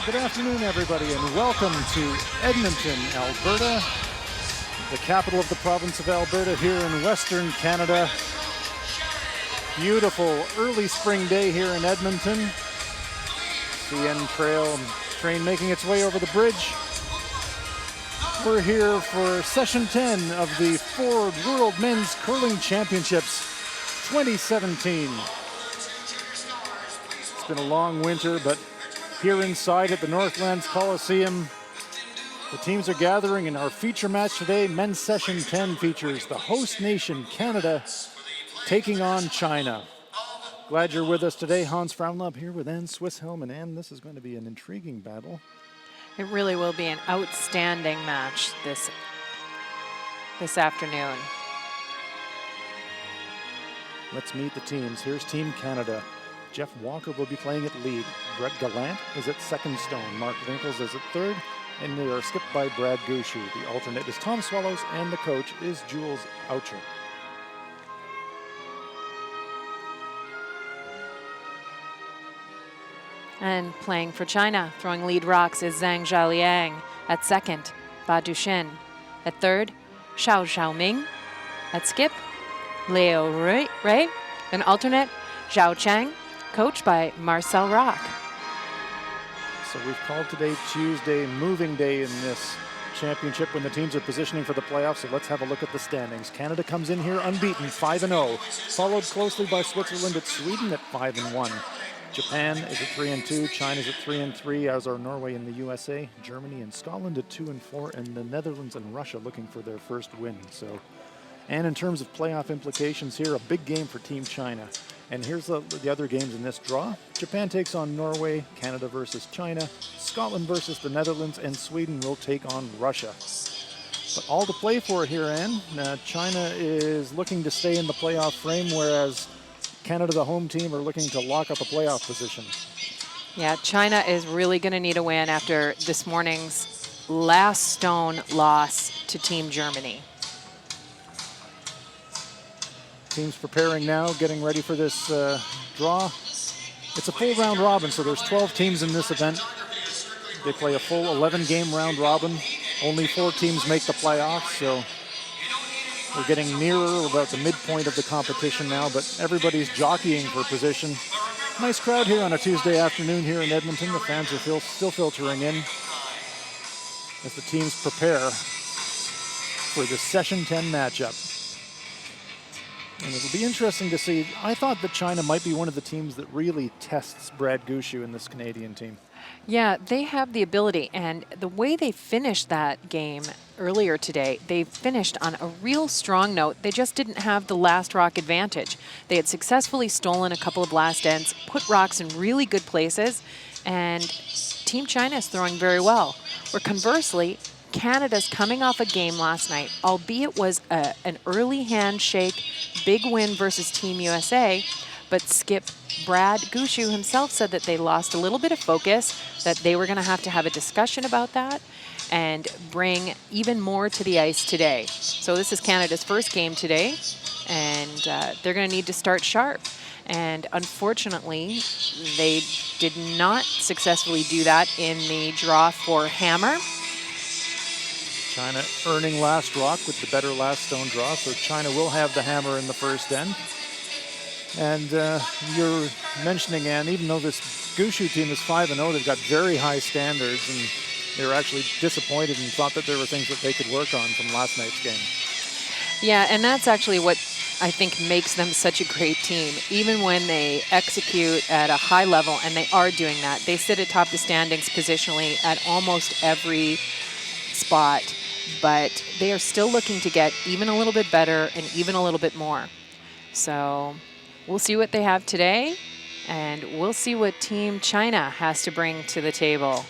Good afternoon, everybody, and welcome to Edmonton, Alberta, the capital of the province of Alberta here in Western Canada. Beautiful early spring day here in Edmonton. CN train making its way over the bridge. We're here for session 10 of the Ford World Men's Curling Championships 2017. It's been a long winter, but here inside at the Northlands Coliseum, the teams are gathering, and our feature match today, men's session 10, features the host nation, Canada, taking on China. Glad you're with us today. Hans Fraunlaub here with Ann Swisshelm, and Ann, this is going to be an intriguing battle. It really will be an outstanding match this afternoon. Let's meet the teams. Here's Team Canada. Jeff Walker will be playing at lead. Brett Gallant is at second stone. Mark Winkles is at third, and they are skipped by Brad Gushu. The alternate is Tom Swallows, and the coach is Jules Oucher. And playing for China, throwing lead rocks, is Zhang Zhaoliang. At second, Ba Duchen. At third, Xiao Xiaoming. At skip, Leo Ray. An alternate, Zhao Chang, coached by Marcel Rock. So we've called today Tuesday moving day in this championship when the teams are positioning for the playoffs. So let's have a look at the standings. Canada comes in here unbeaten, 5-0, followed closely by Switzerland at Sweden at 5-1. Japan is at 3-2, China's at 3-3, as are Norway and the USA, Germany and Scotland at 2-4, and the Netherlands and Russia looking for their first win. So, and in terms of playoff implications here, a big game for Team China. And here's the other games in this draw. Japan takes on Norway, Canada versus China, Scotland versus the Netherlands, and Sweden will take on Russia. But all to play for here, Ann. China is looking to stay in the playoff frame, whereas Canada, the home team, are looking to lock up a playoff position. Yeah, China is really going to need a win after this morning's last stone loss to Team Germany. Teams preparing now, getting ready for this draw. It's a full round robin, so there's 12 teams in this event. They play a full 11-game round robin. Only 4 teams make the playoffs, so we're getting nearer about the midpoint of the competition now, but everybody's jockeying for position. Nice crowd here on a Tuesday afternoon here in Edmonton. The fans are still filtering in as the teams prepare for the Session 10 matchup. And it'll be interesting to see. I thought that China might be one of the teams that really tests Brad Gushu in this Canadian team. Yeah, they have the ability, and the way they finished that game earlier today, they finished on a real strong note. They just didn't have the last rock advantage. They had successfully stolen a couple of last ends, put rocks in really good places, and Team China is throwing very well. Where conversely, Canada's coming off a game last night, albeit was an early handshake, big win versus Team USA, but skip Brad Gushu himself said that they lost a little bit of focus, that they were going to have a discussion about that and bring even more to the ice today. So this is Canada's first game today, and they're going to need to start sharp. And unfortunately, they did not successfully do that in the draw for Hammer. China earning last rock with the better last stone draw, so China will have the hammer in the first end. And you're mentioning, Ann, even though this Gushu team is 5-0, they've got very high standards, and they were actually disappointed and thought that there were things that they could work on from last night's game. Yeah, and that's actually what I think makes them such a great team. Even when they execute at a high level, and they are doing that, they sit atop the standings positionally at almost every spot, but they are still looking to get even a little bit better and even a little bit more. So we'll see what they have today, and we'll see what Team China has to bring to the table.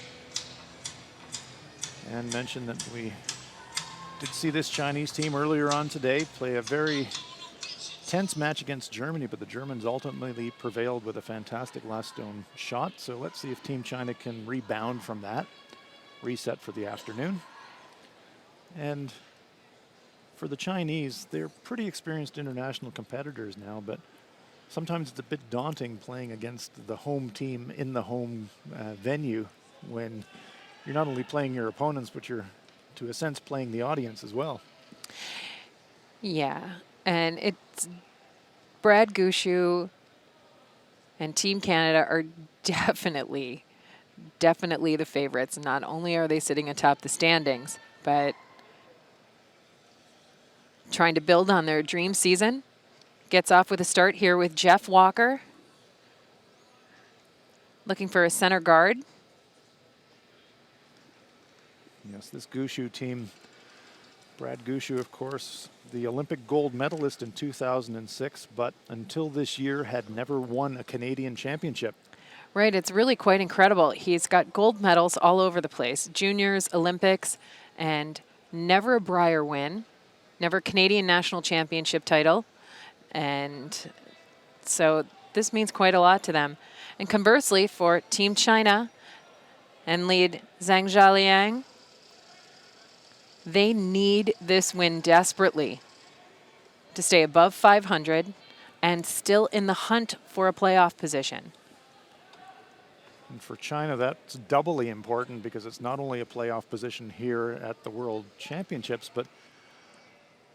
And mentioned that we did see this Chinese team earlier on today play a very tense match against Germany, but the Germans ultimately prevailed with a fantastic last stone shot. So let's see if Team China can rebound from that, reset for the afternoon. And for the Chinese, they're pretty experienced international competitors now, but sometimes it's a bit daunting playing against the home team in the home venue when you're not only playing your opponents, but you're, to a sense, playing the audience as well. Yeah, and it's Brad Gushu and Team Canada are definitely the favorites. Not only are they sitting atop the standings, but trying to build on their dream season. Gets off with a start here with Jeff Walker, looking for a center guard. Yes, this Gushu team, Brad Gushu, of course, the Olympic gold medalist in 2006, but until this year had never won a Canadian championship. Right, it's really quite incredible. He's got gold medals all over the place, juniors, Olympics, and never a Brier win, never Canadian national championship title. And so this means quite a lot to them. And conversely, for Team China and lead Zhang Zhaliang, they need this win desperately to stay above 500 and still in the hunt for a playoff position. And for China, that's doubly important because it's not only a playoff position here at the World Championships, but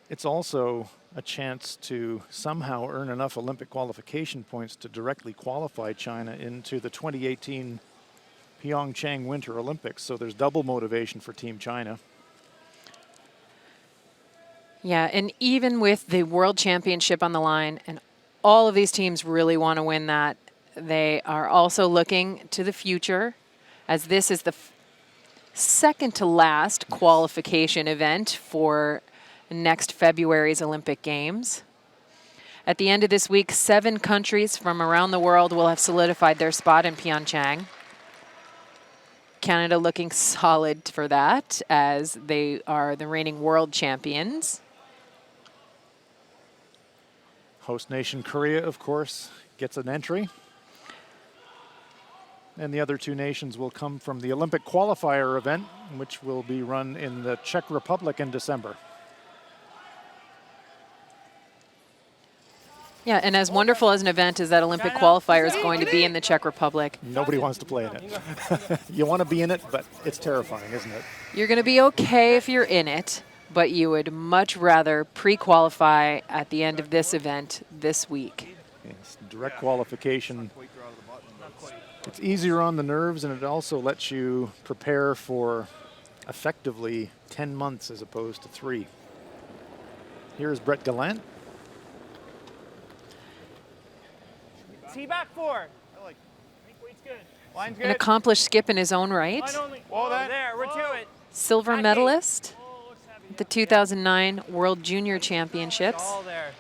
it's also a chance to somehow earn enough Olympic qualification points to directly qualify China into the 2018 Pyeongchang Winter Olympics. So there's double motivation for Team China. Yeah, and even with the World Championship on the line, and all of these teams really want to win that, they are also looking to the future, as this is the second to last qualification event for next February's Olympic Games. At the end of this week, 7 countries from around the world will have solidified their spot in Pyeongchang. Canada looking solid for that, as they are the reigning world champions. Host nation Korea, of course, gets an entry. And the other 2 nations will come from the Olympic qualifier event, which will be run in the Czech Republic in December. Yeah, and as wonderful as an event as that Olympic qualifier is going to be in the Czech Republic, Nobody wants to play in it. You want to be in it, but it's terrifying, isn't it? you're going to be okay if you're in it, but you would much rather pre-qualify at the end of this event this week. Yes, direct qualification. It's easier on the nerves, and it also lets you prepare for effectively 10 months as opposed to 3. Here's Brett Gallant. T-back 4. I like. Think weight's good. Line's good. An accomplished skip in his own right. Whoa, there, we're to it. Silver medalist at the 2009 World Junior Championships. All there.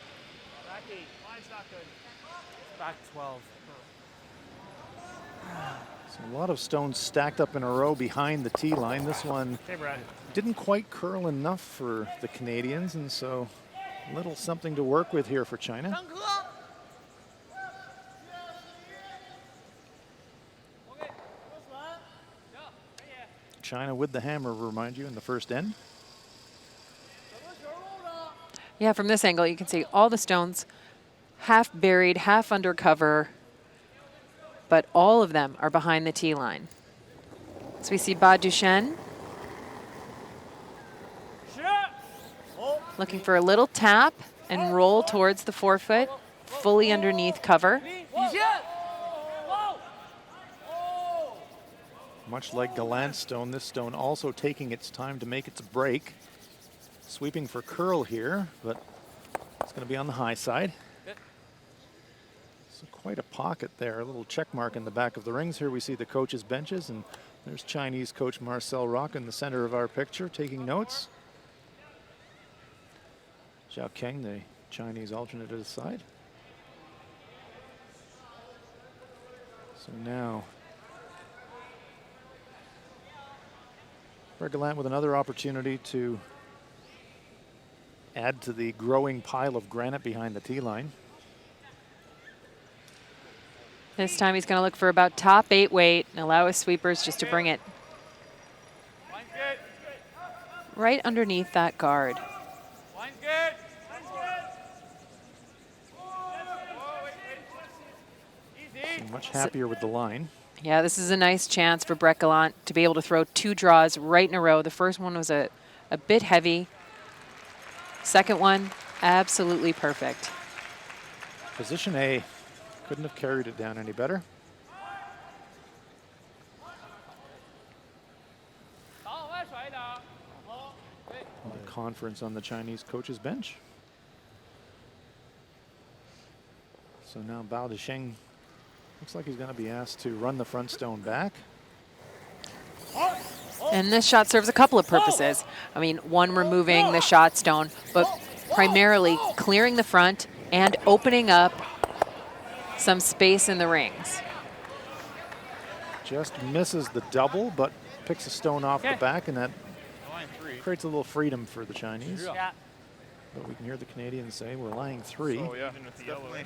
Back 8. Line's not good. Back 12. So a lot of stones stacked up in a row behind the tee line. This one didn't quite curl enough for the Canadians, and so a little something to work with here for China. China with the hammer, remind you, in the first end. Yeah, from this angle, you can see all the stones half buried, half under cover, but all of them are behind the tee line. So we see Ba Duchenne looking for a little tap and roll towards the forefoot, fully underneath cover. Much like Gallant's stone, this stone also taking its time to make its break. Sweeping for curl here, but it's going to be on the high side. So quite a pocket there, a little check mark in the back of the rings. Here we see the coaches' benches, and there's Chinese coach Marcel Rock in the center of our picture taking notes. Zhao Keng, the Chinese alternate at his side. So now Gallant with another opportunity to add to the growing pile of granite behind the tee line. This time he's going to look for about top 8 weight and allow his sweepers just to bring it right underneath that guard. So much happier with the line. Yeah, this is a nice chance for Brett Gallant to be able to throw 2 draws right in a row. The first one was a bit heavy. Second one, absolutely perfect. Position A. Couldn't have carried it down any better. The conference on the Chinese coach's bench. So now Bao Desheng looks like he's going to be asked to run the front stone back. And this shot serves a couple of purposes. I mean, one, removing the shot stone, but primarily clearing the front and opening up some space in the rings. Just misses the double, but picks a stone off the back, and that creates a little freedom for the Chinese. Yeah. But we can hear the Canadians say we're laying 3. So, yeah, even with the yellow.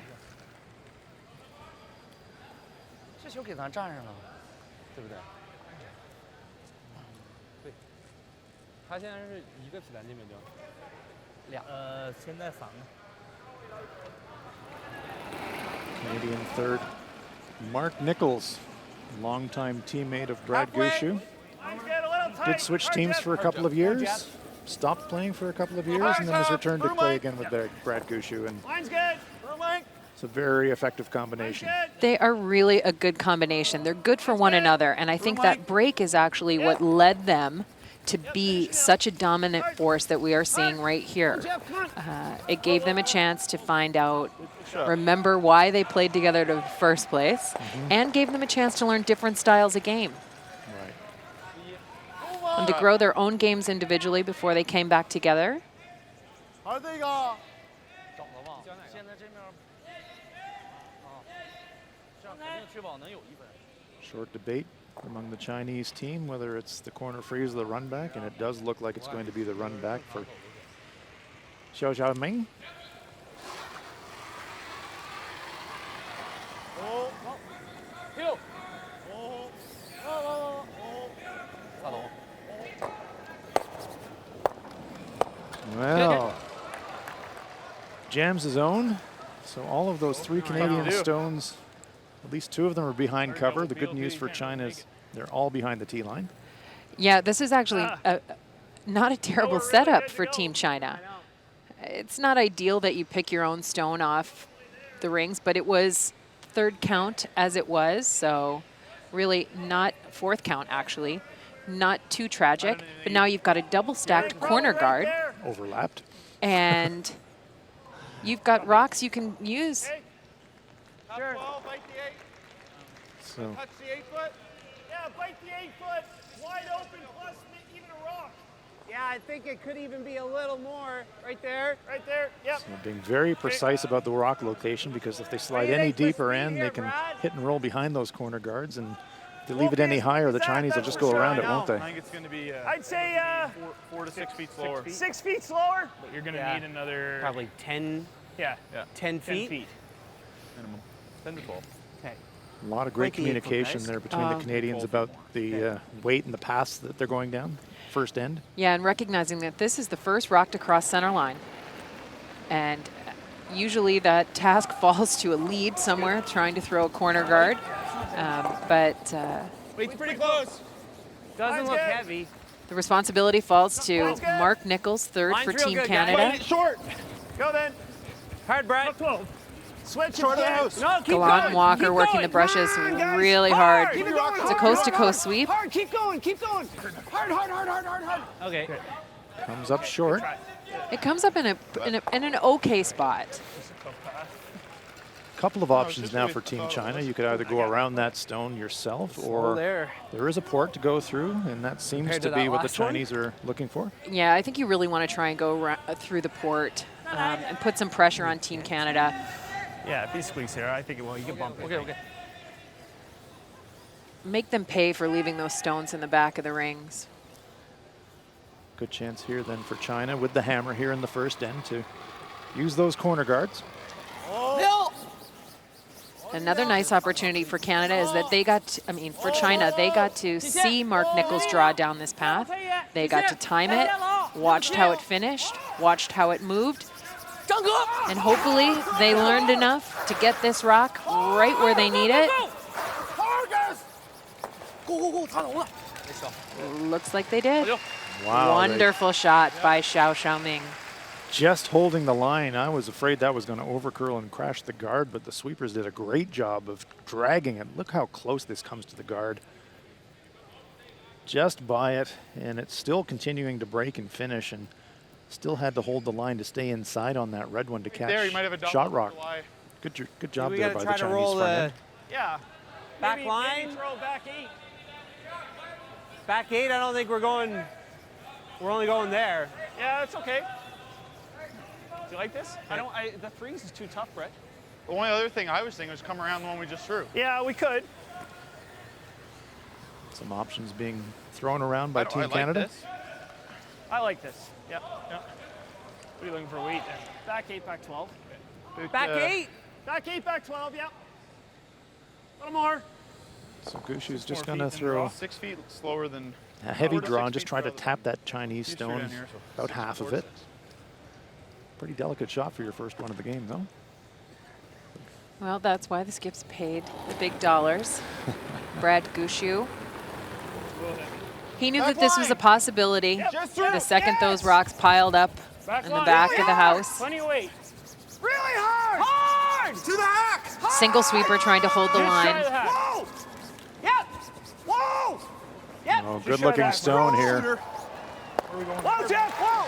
这球给咱占上了，对不对？对，他现在是一个皮篮这边丢，现在反了。 Canadian third, Mark Nichols, longtime teammate of Brad Gushue. Did switch teams for a couple of years, stopped playing for a couple of years, and then has returned to play again with Brad Gushue. And it's a very effective combination. They are really a good combination. They're good for one another, and I think that break is actually what led them to be such a dominant force that we are seeing right here. It gave them a chance to find out, remember why they played together in the first place, and gave them a chance to learn different styles of game. Right. And to grow their own games individually before they came back together. Short debate among the Chinese team, whether it's the corner freeze or the run back, and it does look like it's going to be the run back for Xiao Xiaoming. Well, jams his own. So all of those 3 Canadian stones, at least 2 of them are behind cover. The good news for China is they're all behind the tee line. Yeah, this is actually not a terrible setup for Team China. It's not ideal that you pick your own stone off the rings, but it was 3rd count as it was, so really not 4th count actually. Not too tragic, but now you've got a double stacked corner guard. Overlapped. And you've got rocks you can use. Sure. So Touch the 8-foot. Yeah, bite the 8-foot. Wide open plus even a rock. Yeah, I think it could even be a little more right there. Right there. Yep. So being very precise about the rock location, because if they slide any deeper in, they can hit and roll behind those corner guards, and if they leave it any higher, the Chinese will just go around it, won't they? I think it's going to be I'd say 4 to 6 feet slower. 6 feet slower? But you're going to need another probably 10. Yeah. 10 feet. 10 feet. Minimum. 10 to 12. Okay. A lot of great Like the 8-foot communication guys. there between the Canadians about the weight and the paths that they're going down, first end. Yeah, and recognizing that this is the first rock to cross center line. And usually that task falls to a lead somewhere trying to throw a corner guard. Weight's pretty close. Doesn't look heavy. The responsibility falls to Mark Nichols, 3rd Line's for real Team good, guys. Canada. Short. Go then. Hard, Brett. 12. Switch short of the house. No, keep Gallant going. and Walker Keep working going. the brushes Come on, guys. really hard. Keep it going. It's a coast-to-coast sweep. Hard, keep going, keep going. Hard. Okay. Comes up short. It comes up in an okay spot. Couple of options now for Team China. You could either go around that stone yourself, or there. there is a port to go through, and that seems Compared to to be that what the last one? Chinese are looking for. Yeah, I think you really want to try and go through the port and put some pressure on Team Canada. Yeah, if he squeaks here, I think you can bump it. Okay. Make them pay for leaving those stones in the back of the rings. Good chance here then for China with the hammer here in the first end to use those corner guards. Another nice opportunity for Canada is that they got, for China, they got to see Mark Nichols draw down this path. They got to time it, watched how it finished, watched how it moved, and hopefully they learned enough to get this rock right where they need it. Looks like they did. Wow. Wonderful shot by Xiao Xiaoming. Just holding the line. I was afraid that was going to overcurl and crash the guard, but the sweepers did a great job of dragging it. Look how close this comes to the guard. Just by it, and it's still continuing to break and finish, and still had to hold the line to stay inside on that red one to catch there, you might have a shot rock. Good job We there gotta by try the to Chinese roll front the end. Yeah. back Maybe line. throw back 8. Back 8. I don't think we're going. We're only going there. Yeah, that's okay. Do you like this? The freeze is too tough, Brett. The only other thing I was thinking was come around the one we just threw. Yeah, we could. Some options being thrown around by I Team like Canada. this. I like this. Yeah. What are you looking for weight then? Back 8, back 12. Back 8. Back 8, back 12, yeah. A little more. So Gushu's just 4 going to feet and throw draw. 6 feet slower than a heavy 4 to draw 6 and just feet try to further. tap that Chinese These two stone, down here, so about 6 half to of 4 it. to 6. Pretty delicate shot for your first one of the game, though. Well, that's why the skip's paid the big dollars. Brad Gushu. He knew that this was a possibility. The second those rocks piled up in the back of the house. Plenty of weight. Really hard. Hard to the hack. Single sweeper trying to hold the line. Whoa. Yep. Whoa. Yep. Oh, good-looking stone here. Whoa, Jeff. Whoa.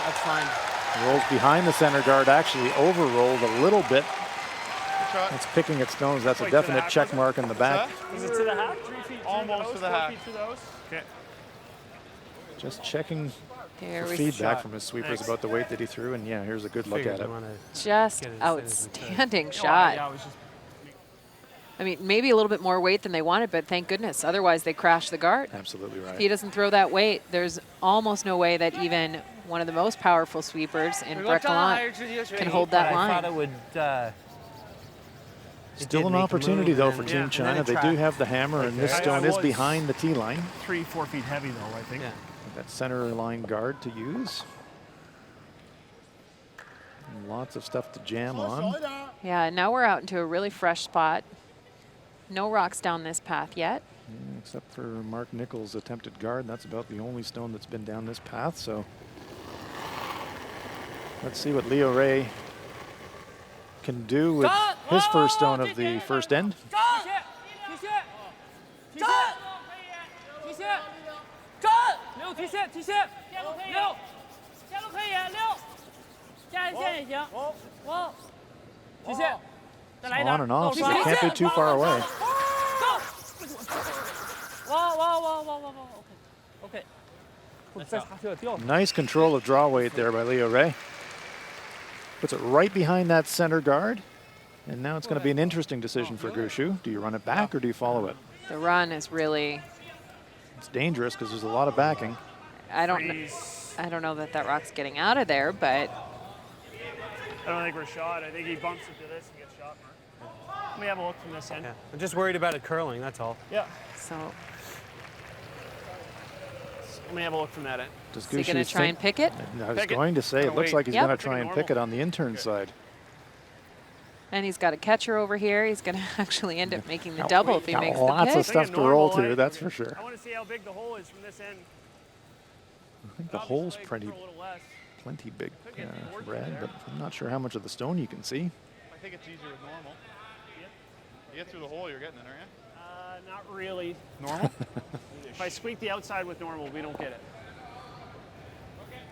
That's fine. Rolls behind the center guard, actually over-rolled a little bit. Good shot. It's picking at stones. That's a Wait, to the definite hack, check was it? mark in the back. Is it to the hack? 3 feet Almost to the 4 hack. feet to those? Okay. Just checking There for we feedback shot. from his sweepers about the weight that he threw, and yeah, here's a good look at it. Just Get it as soon as we could. outstanding Yeah, shot. I was just I mean, maybe a little bit more weight than they wanted, but thank goodness. Otherwise, they crash the guard. Absolutely If he right. doesn't throw that weight, there's almost no way that even one of the most powerful sweepers in Brett Gallant can hold that I thought line. it would. It Still did an make a opportunity, move though, and for then- Team and then China. it They do tracked. have the hammer, and this Okay. stone I is was- behind the tee line. 3-4 feet heavy though, I think. Yeah. That center line guard to use. And lots of stuff to jam on. Yeah, now we're out into a really fresh spot. No rocks down this path yet. Yeah, except for Mark Nichols' attempted guard. That's about the only stone that's been down this path. So let's see what Leo Ray can do with his first stone of the first end. On and off, so they can't be too far away. Nice control of draw weight there by Leo Ray. Puts it right behind that center guard. And now it's going to be an interesting decision for Gushu. Do you run it back or do you follow it? The run is really, It's dangerous because there's a lot of backing. I don't know that that rock's getting out of there, but I don't think we're shot. I think he bumps into this and gets shot. Let me have a look from this end. Yeah. I'm just worried about it curling. That's all. Yeah. so Let me have a look from that end. Does is he going to try and pick it? I was Pick it. going to say, it Gonna looks wait. like he's Yep. going to try Pick it and normal. pick it on the intern side. And he's got a catcher over here. He's going to actually end up making the double if he Got makes the lots pick. of stuff to roll to, that's for sure. I want to see how big the hole is from this end. I think the hole's Obviously, pretty for a little less. plenty big, Could get north of Brad, there. but I'm not sure how much of the stone you can see. I think it's easier with normal. You get through the hole, you're getting it, aren't Not really. you? Normal? If I squeak the outside with normal, we don't get it.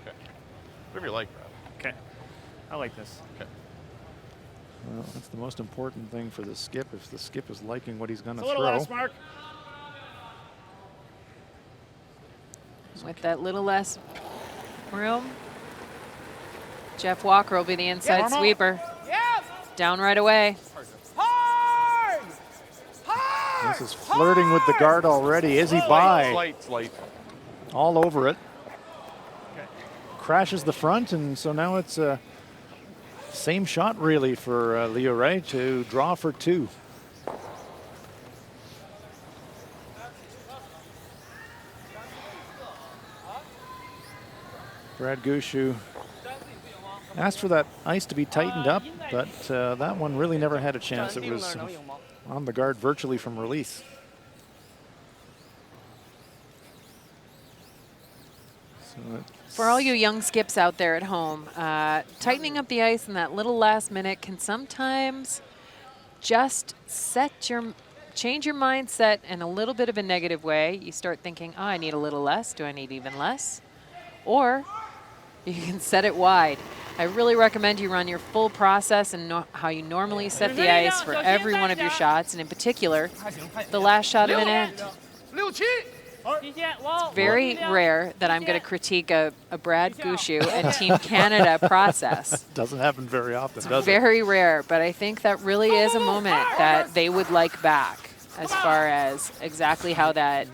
Okay. Whatever you like, Brad. Okay. I like this. Okay. Well, that's the most important thing for the skip. If the skip is liking what he's going to It's a little throw. less, Mark. With that little less room, Jeff Walker will be the inside normal. sweeper. Yes! Down right away. Hard! Hard! This is flirting with the guard already. Is he by? Slight. All over it. Okay. Crashes the front, and so now it's same shot really for Leo Ray to draw for two. Brad Gushu asked for that ice to be tightened up, but that one really never had a chance. It was on the guard virtually from release. For all you young skips out there at home, tightening up the ice in that little last minute can sometimes just change your mindset in a little bit of a negative way. You start thinking, oh, I need a little less. Do I need even less? Or you can set it wide. I really recommend you run your full process and how you normally set the ice for every one of your shots, and in particular, the last shot of an end. It's very rare that I'm going to critique a Brad Gushue and Team Canada process. Doesn't happen very often, does it? Very rare, but I think that really is a moment that they would like back as far as exactly how that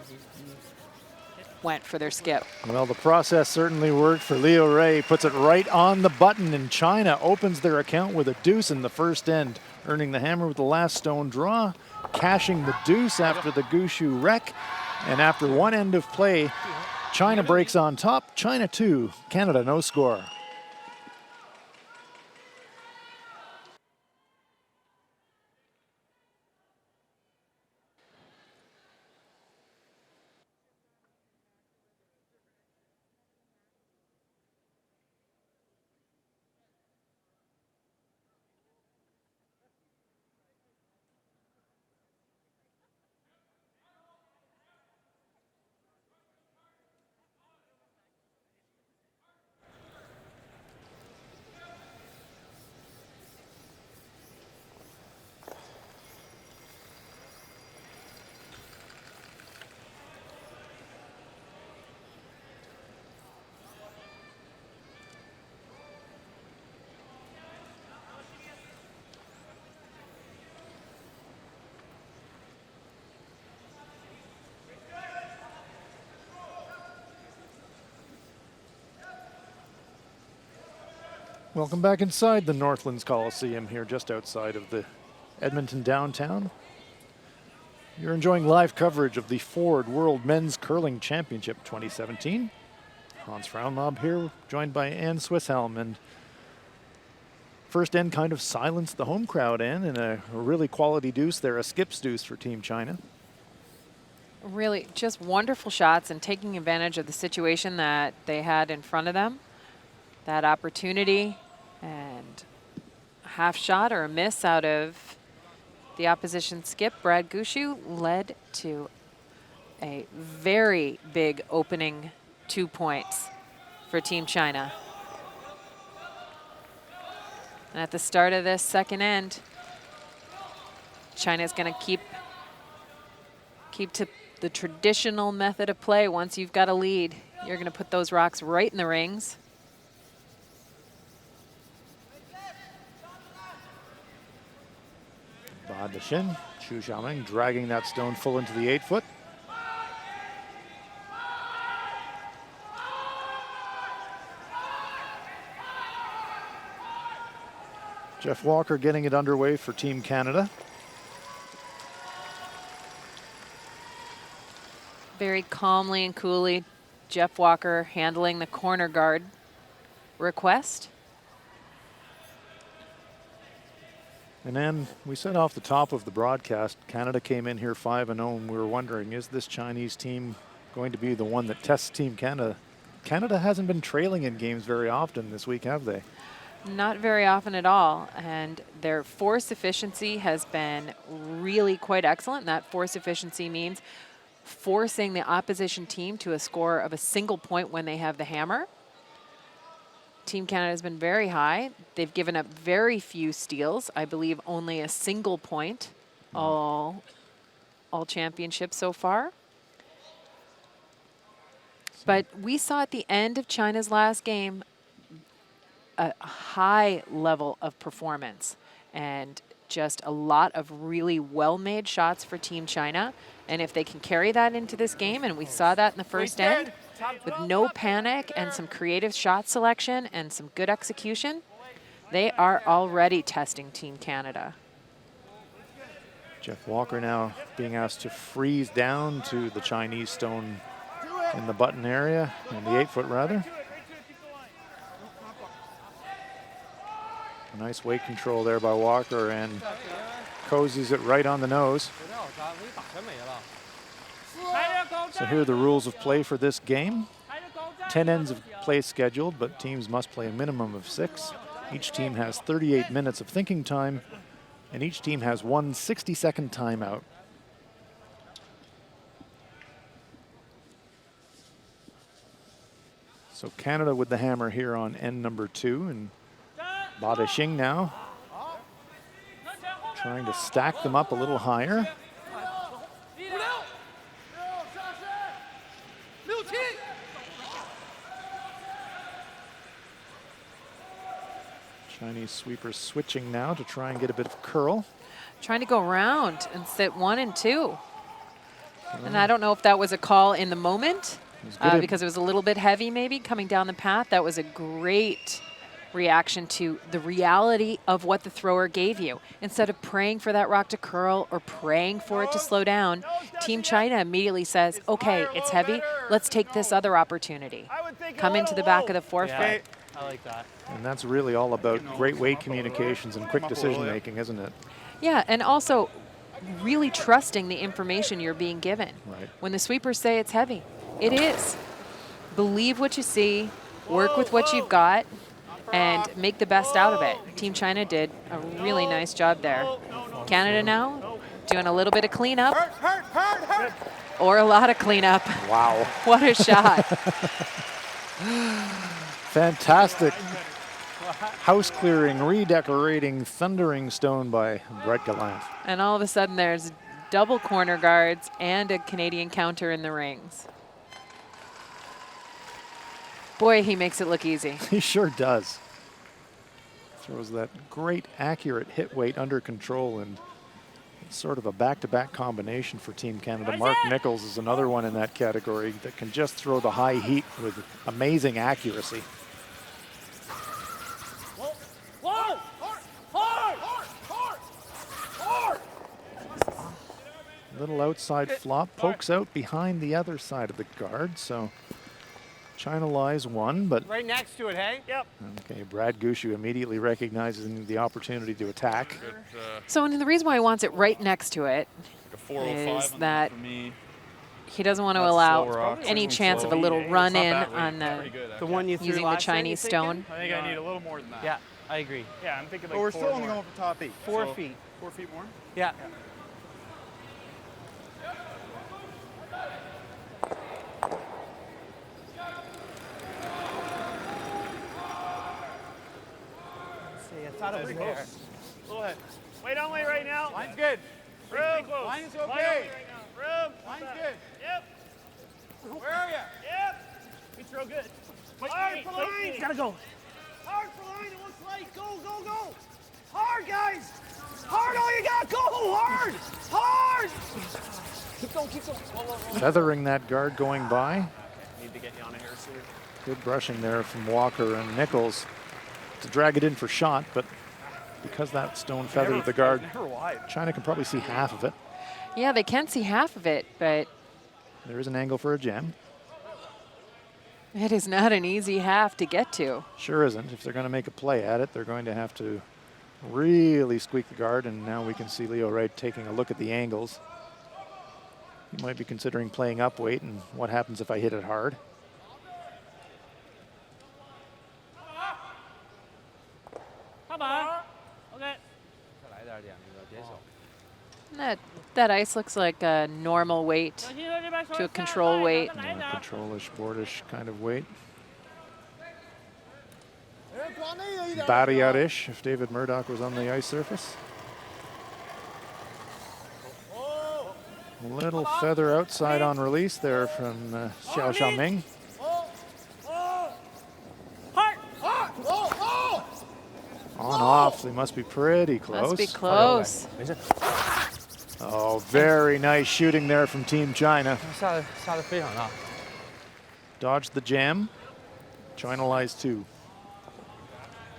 went for their skip. Well, the process certainly worked for Leo Ray. Puts it right on the button, and China opens their account with a deuce in the first end, earning the hammer with the last stone draw, cashing the deuce after the Gushue wreck. And after one end of play, China breaks on top. China 2, Canada no score. Welcome back inside the Northlands Coliseum here just outside of the Edmonton downtown. You're enjoying live coverage of the Ford World Men's Curling Championship 2017. Hans Frauenlob here, joined by Ann Swisshelm, and first end kind of silenced the home crowd, Ann, and a really quality deuce there, a skip's deuce for Team China. Really just wonderful shots and taking advantage of the situation that they had in front of them. That opportunity, and a half shot or a miss out of the opposition skip, Brad Gushue, led to a very big opening 2 points for Team China. And at the start of this second end, China's going to keep to the traditional method of play. Once you've got a lead, you're going to put those rocks right in the rings. Ba de Shin, Xu Xiaoming dragging that stone full into the 8-foot. Jeff Walker getting it underway for Team Canada. Very calmly and coolly, Jeff Walker handling the corner guard request. And then we said off the top of the broadcast, Canada came in here 5-0, and we were wondering, is this Chinese team going to be the one that tests Team Canada? Canada hasn't been trailing in games very often this week, have they? Not very often at all, and their force efficiency has been really quite excellent. And that force efficiency means forcing the opposition team to a score of a single point when they have the hammer. Team Canada has been very high. They've given up very few steals. I believe only a single point all championships so far. But we saw at the end of China's last game a high level of performance and just a lot of really well-made shots for Team China. And if they can carry that into this game, and we saw that in the first end, with no panic and some creative shot selection and some good execution, they are already testing Team Canada. Jeff Walker now being asked to freeze down to the Chinese stone in the button area, in the 8-foot rather. Nice weight control there by Walker, and cozies it right on the nose. So here are the rules of play for this game. 10 ends of play scheduled, but teams must play a minimum of 6. Each team has 38 minutes of thinking time, and each team has one 60-second timeout. So Canada with the hammer here on end number 2, and Bada Xing now trying to stack them up a little higher. Chinese sweepers switching now to try and get a bit of curl. Trying to go around and sit 1 and 2. And I don't know if that was a call in the moment because it was a little bit heavy maybe coming down the path. That was a great reaction to the reality of what the thrower gave you. Instead of praying for that rock to curl or praying for it to slow down, Team China immediately says, okay, it's heavy. Let's take this other opportunity. Come into the back of the forefoot. Yeah, I like that. And that's really all about great weight communications and quick decision making, isn't it? Yeah, and also really trusting the information you're being given. Right. When the sweepers say it's heavy, it is. Believe what you see, work with what you've got, and make the best out of it. Team China did a really nice job there. Canada now doing a little bit of cleanup. Or a lot of cleanup. Wow. What a shot. Fantastic house clearing, redecorating, thundering stone by Brett Gallant. And all of a sudden there's double corner guards and a Canadian counter in the rings. Boy, he makes it look easy. He sure does. Throws that great accurate hit weight under control, and it's sort of a back-to-back combination for Team Canada. Mark Nichols is another one in that category that can just throw the high heat with amazing accuracy. Little outside flop, pokes out behind the other side of the guard, so China lies 1, but Right next to it, hey? Yep. okay, Brad Gushu immediately recognizes the opportunity to attack. So and the reason why he wants it right next to it A 405 is on that for me. he doesn't want to That's allow slow rock. any It's chance of a slow. little run in Not bad on weight. Pretty the good, The one you threw using the last night, Chinese you thinking? stone. I think I need a little more than that. Yeah, I agree. Yeah, I'm thinking like But we're 4 still only more. going for top 8. 4 so feet. 4 feet more? Yeah. See, it's out of his hair. Go ahead. Wait on weight right now. Line's good. Room. Close. Line is Line on okay. weight right now. Room. Line's good. Yep. Where are you? Yep. We throw good. Hard for line. Gotta go. Hard for line. It looks like. Go, go, go. Hard, guys. Hard all you got. Go hard. Hard. Keep going, keep going. Whoa, whoa, whoa. Feathering that guard going by. Need to get you on a hair sooner. Good brushing there from Walker and Nichols to drag it in for shot, but because that stone feathered the guard, Never wide. China can probably see half of it. Yeah, they can see half of it, but There is an angle for a jam. it is not an easy half to get to. Sure isn't. If they're going to make a play at it, they're going to have to really squeak the guard, and now we can see Leo Wright taking a look at the angles. He might be considering playing up weight, and what happens if I hit it hard? Come on. Okay. That ice looks like a normal weight to a control weight. Control-ish, boardish kind of weight. Barrier-ish if David Murdoch was on the ice surface. A little feather outside on release there from Xiao Xiaoming. On off, they must be pretty close. Must be close. Oh, very nice shooting there from Team China. 下得非常大。 Dodged the jam. China lies 2.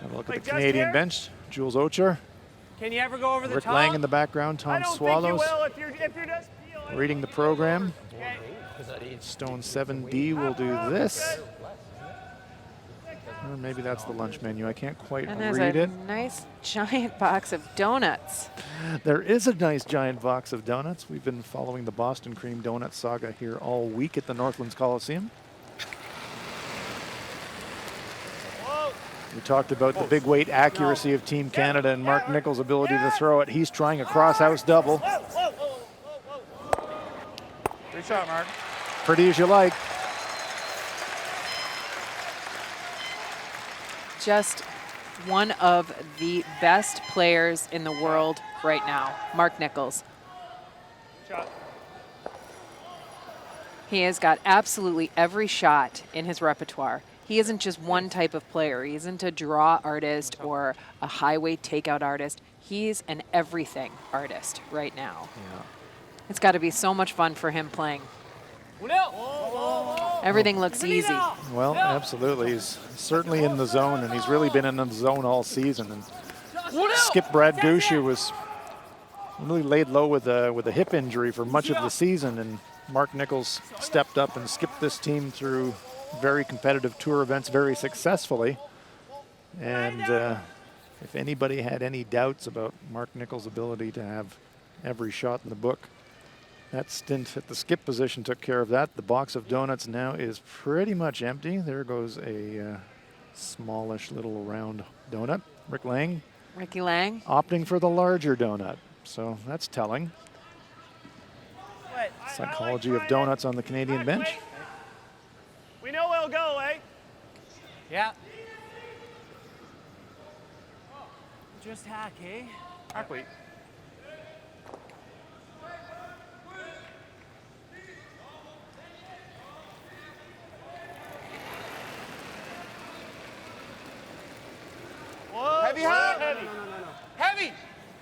Have a look at Like the just Canadian here? bench. Jules Ocher, Can you ever go over the Rick top? Lang in the background, I Tom don't think you Swallows will if you're just reading the program. Okay. Stone 7D will do this. Or maybe that's the lunch menu. I can't quite And there's read a it. nice giant box of donuts. There is a nice giant box of donuts. We've been following the Boston Cream Donut saga here all week at the Northlands Coliseum. We talked about the big weight accuracy of Team Canada and Mark Nichols' ability to throw it. He's trying a cross-house double. Great shot, Mark. Pretty as you like. Just one of the best players in the world right now, Mark Nichols. Shot. He has got absolutely every shot in his repertoire. He isn't just one type of player. He isn't a draw artist or a highway takeout artist. He's an everything artist right now. Yeah. It's got to be so much fun for him playing. Everything looks easy. Well, absolutely. He's certainly in the zone, and he's really been in the zone all season. And skip Brad Gushue was really laid low with a hip injury for much of the season, and Mark Nichols stepped up and skipped this team through very competitive tour events very successfully. And if anybody had any doubts about Mark Nichols' ability to have every shot in the book, that stint at the skip position took care of that. The box of donuts now is pretty much empty. There goes a smallish little round donut. Ricky Lang. Opting for the larger donut. So that's telling. Psychology of donuts on the Canadian bench. We know where it'll go, eh? Yeah. Just hack, eh? Hack weight. Whoa, Heavy hack. Heavy. Heavy.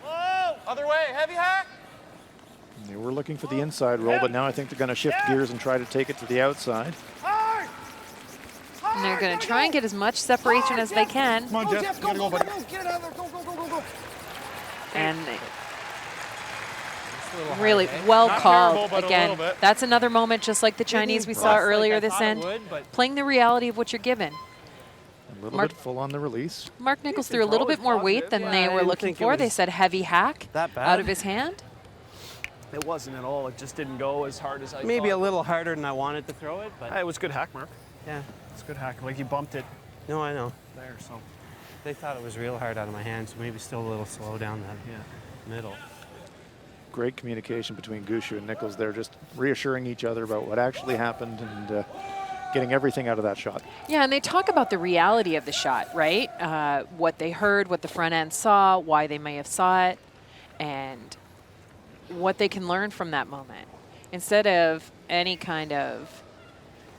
Whoa. Other way. Heavy hack. They were looking for the inside roll, but now I think they're going to shift gears and try to take it to the outside. Hard. And they're going to try and get as much separation as they can. Come on, Jeff. You gotta go, buddy. Get it out of there. Go, go, go, go, go. And It's a little hard, really eh? well Not called. terrible, but a Again, little bit. that's another moment just like the Chinese we saw Rough, earlier like I this thought it end. would, but Playing the reality of what you're given. A little Mark- bit full on the release. Mark Nichols threw a little bit more weight than Yeah, they I were didn't looking think it for. They was said heavy hack that bad. out of his hand. It wasn't at all. It just didn't go as hard as I maybe a thought. little harder than I wanted to throw it, but It was good hack, Mark. yeah. It's good hack. Like you bumped it No, I know. there, so. They thought it was real hard out of my hand, so maybe still a little slow down that middle. Great communication between Gushue and Nichols there, just reassuring each other about what actually happened and getting everything out of that shot. Yeah, and they talk about the reality of the shot, right? What they heard, what the front end saw, why they may have saw it, and what they can learn from that moment. Instead of any kind of,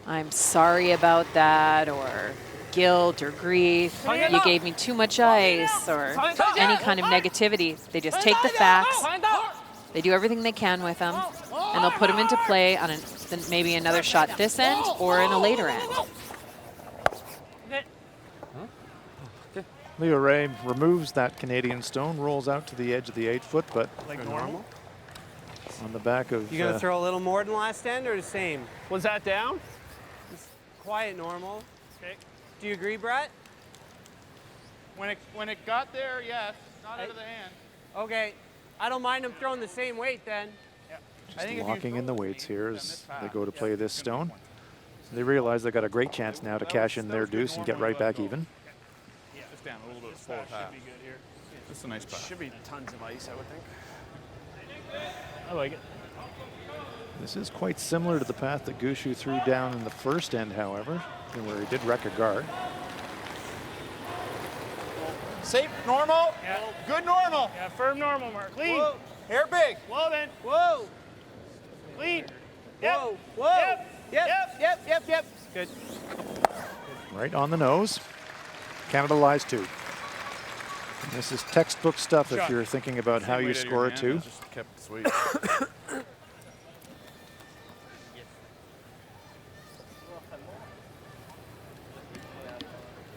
I'm sorry about that, or guilt or grief, you gave me too much ice, or any kind of negativity. They just take the facts, they do everything they can with them, and they'll put them into play on maybe another shot this end or in a later end. Leo Ray removes that Canadian stone, rolls out to the edge of the 8-foot, but Like normal. on the back of You gonna throw a little more than last end or the same? Was that down? Quiet normal. Okay. Do you agree, Brett? When it got there, yes. Not out of the hand. Okay. I don't mind them throwing the same weight then. I think if you locking in throw the it weights deep, here then as this they pass, go to play this it's gonna be stone. So they realize they've got a great chance now to cash in their deuce and get right back even. Just down a little bit full pass. Should be good here. Just a nice pass. Should be tons of ice, I would think. I like it. This is quite similar to the path that Gushue threw down in the first end, however, where he did wreck a guard. Safe, normal. Yeah. Good normal. Yeah, firm normal, Mark. Clean. Whoa. Hair big. Whoa, then. Whoa. Clean. Yep. Whoa. Whoa. Yep. Yep. Good. Right on the nose. Canada lies 2. And this is textbook stuff if Shot. you're thinking about how Same you weight out of score your a hand, 2. it Just kept sweet.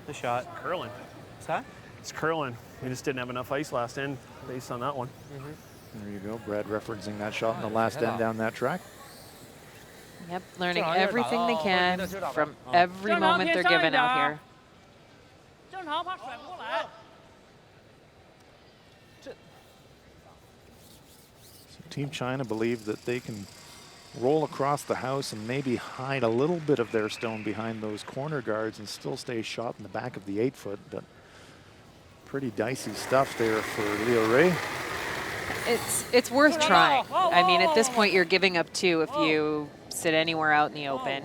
The shot. Curling. What's that? It's curling. We just didn't have enough ice last end based on that one. There you go. Brad referencing that shot in the last end down that track. Yep, learning everything they can from every Don't know, moment they're PSI given out da. here. 正好拍出来不过来。 So Team China believe that they can roll across the house and maybe hide a little bit of their stone behind those corner guards and still stay shot in the back of the 8-foot, but pretty dicey stuff there for Leo Ray. It's worth trying. I mean, at this point, you're giving up 2 if you sit anywhere out in the open.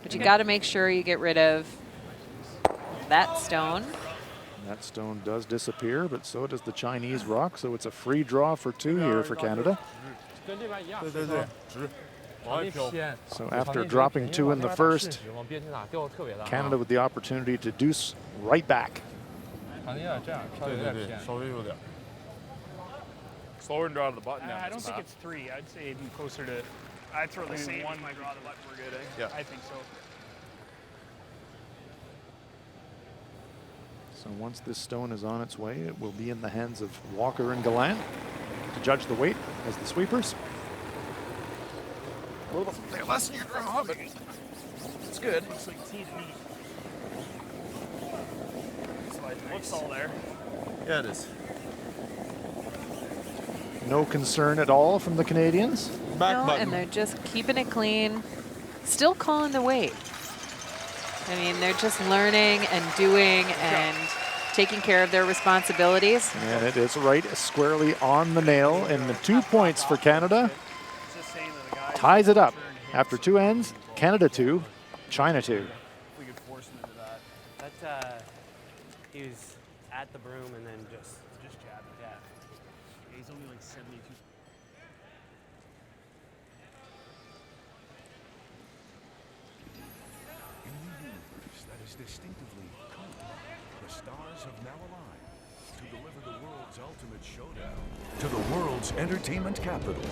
But you got to make sure you get rid of that stone. That stone does disappear, but so does the Chinese rock, so it's a free draw for 2 here for Canada. 跟这边一样。对对对，直，往外飘。 So after dropping 2 in the first, 往边前打掉特别大。 Canada with the opportunity to deuce right back. 场地有点这样，飘的有点偏。稍微有点。Slower and draw to the button down. I don't think it's 3. I'd say it'd be closer to. I'd throw the same one. Draw the button. We're good. Eh? Yeah. I think so. So once this stone is on its way, it will be in the hands of Walker and Gallant to judge the weight as the sweepers. A little bit less than your draw, but it's good. Looks like T to me. Looks all there. Yeah, it is. No concern at all from the Canadians. Back No, button. and they're just keeping it clean, still calling the weight. I mean, they're just learning and doing and taking care of their responsibilities. And it is right squarely on the nail, and the 2 points for Canada ties it up. After 2 ends, Canada 2, China 2. We could force him into that. That's he was at the broom and then just jabbed. Yeah. He's only like 72. That is distinctively cool. The stars have now aligned to deliver the world's ultimate showdown to the world's entertainment capital.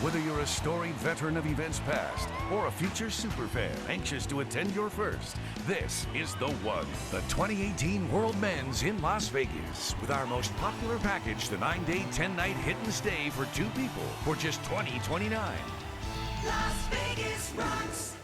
Whether you're a storied veteran of events past or a future superfan anxious to attend your first, this is the one. The 2018 World Men's in Las Vegas with our most popular package, the 9-day, 10-night hit and stay for 2 people for just $20.29. Las Vegas rocks.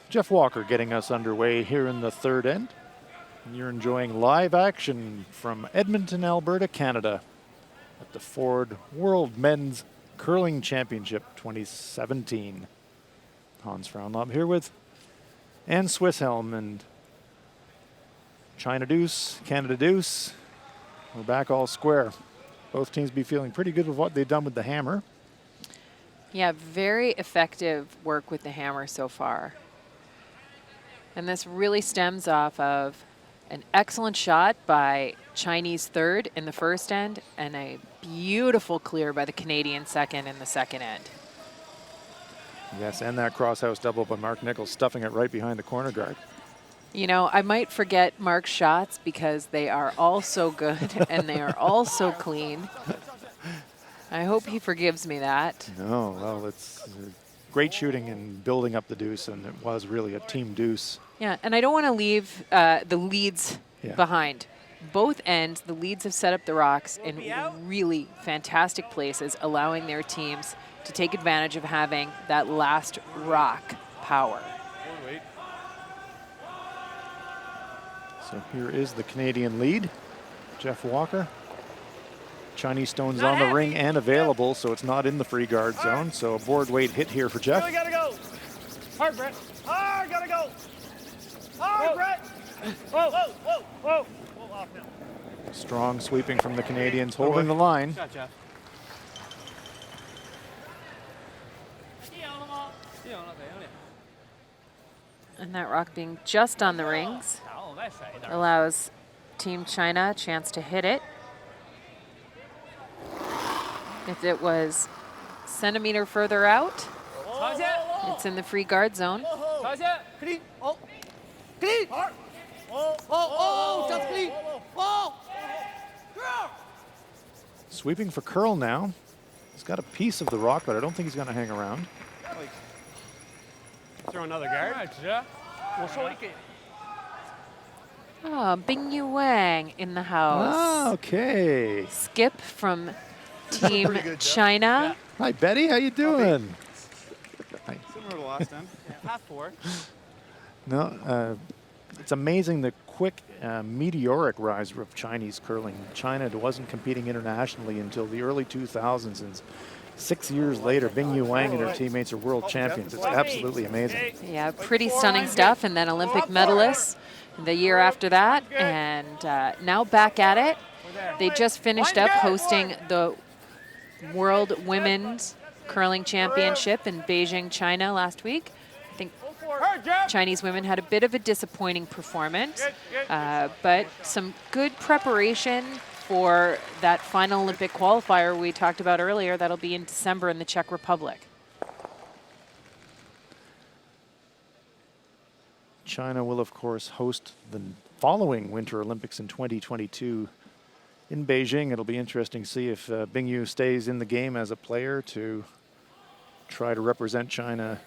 Jeff Walker getting us underway here in the 3rd end. And you're enjoying live action from Edmonton, Alberta, Canada at the Ford World Men's Curling Championship 2017. Hans Frauenlob here with Ann Swisshelm and China deuce, Canada deuce. We're back all square. Both teams be feeling pretty good with what they've done with the hammer. Yeah, very effective work with the hammer so far. And this really stems off of an excellent shot by Chinese 3rd in the 1st end and a beautiful clear by the Canadian 2nd in the 2nd end. Yes, and that crosshouse double by Mark Nichols, stuffing it right behind the corner guard. You know, I might forget Mark's shots because they are all so good and they are all so clean. I hope he forgives me that. No, well, it's great shooting and building up the deuce, and it was really a team deuce. Yeah, and I don't want to leave the leads behind. Both ends, the leads have set up the rocks in really fantastic places, allowing their teams to take advantage of having that last rock power. So here is the Canadian lead. Jeff Walker Chinese stones on the ring and available, so it's not in the free guard zone. So a board weight hit here for Jeff. Really gotta go. Hard, Brett. Hard, gotta go. Hard, Brett. Whoa, whoa, whoa, whoa. Whoa, off now. Strong sweeping from the Canadians, holding the line. Shot, Jeff. And that rock being just on the rings allows Team China a chance to hit it. If it was centimeter further out, it's in the free guard zone. Clean. Oh. Clean. Hard. Oh, just clean. Oh. Sweeping for curl now. He's got a piece of the rock, but I don't think he's going to hang around. Throw another guard. Oh, Bingyu Wang in the house. Ah, okay. Skip from Team China. Hi, Betty. How you doing? Hi. Similar to last time. Half 4. No, it's amazing the quick, meteoric rise of Chinese curling. China wasn't competing internationally until the early 2000s, and 6 years later, Bingyu Wang and her teammates are world champions. It's absolutely amazing. Yeah, pretty stunning stuff. And then Olympic medalists the year after that, and now back at it. They just finished up hosting the World Women's Curling Championship in Beijing, China last week. I think Chinese women had a bit of a disappointing performance, but some good preparation for that final Olympic qualifier we talked about earlier. That'll be in December in the Czech Republic. China will, of course, host the following Winter Olympics in 2022 in Beijing. It'll be interesting to see if Bingyu stays in the game as a player to try to represent China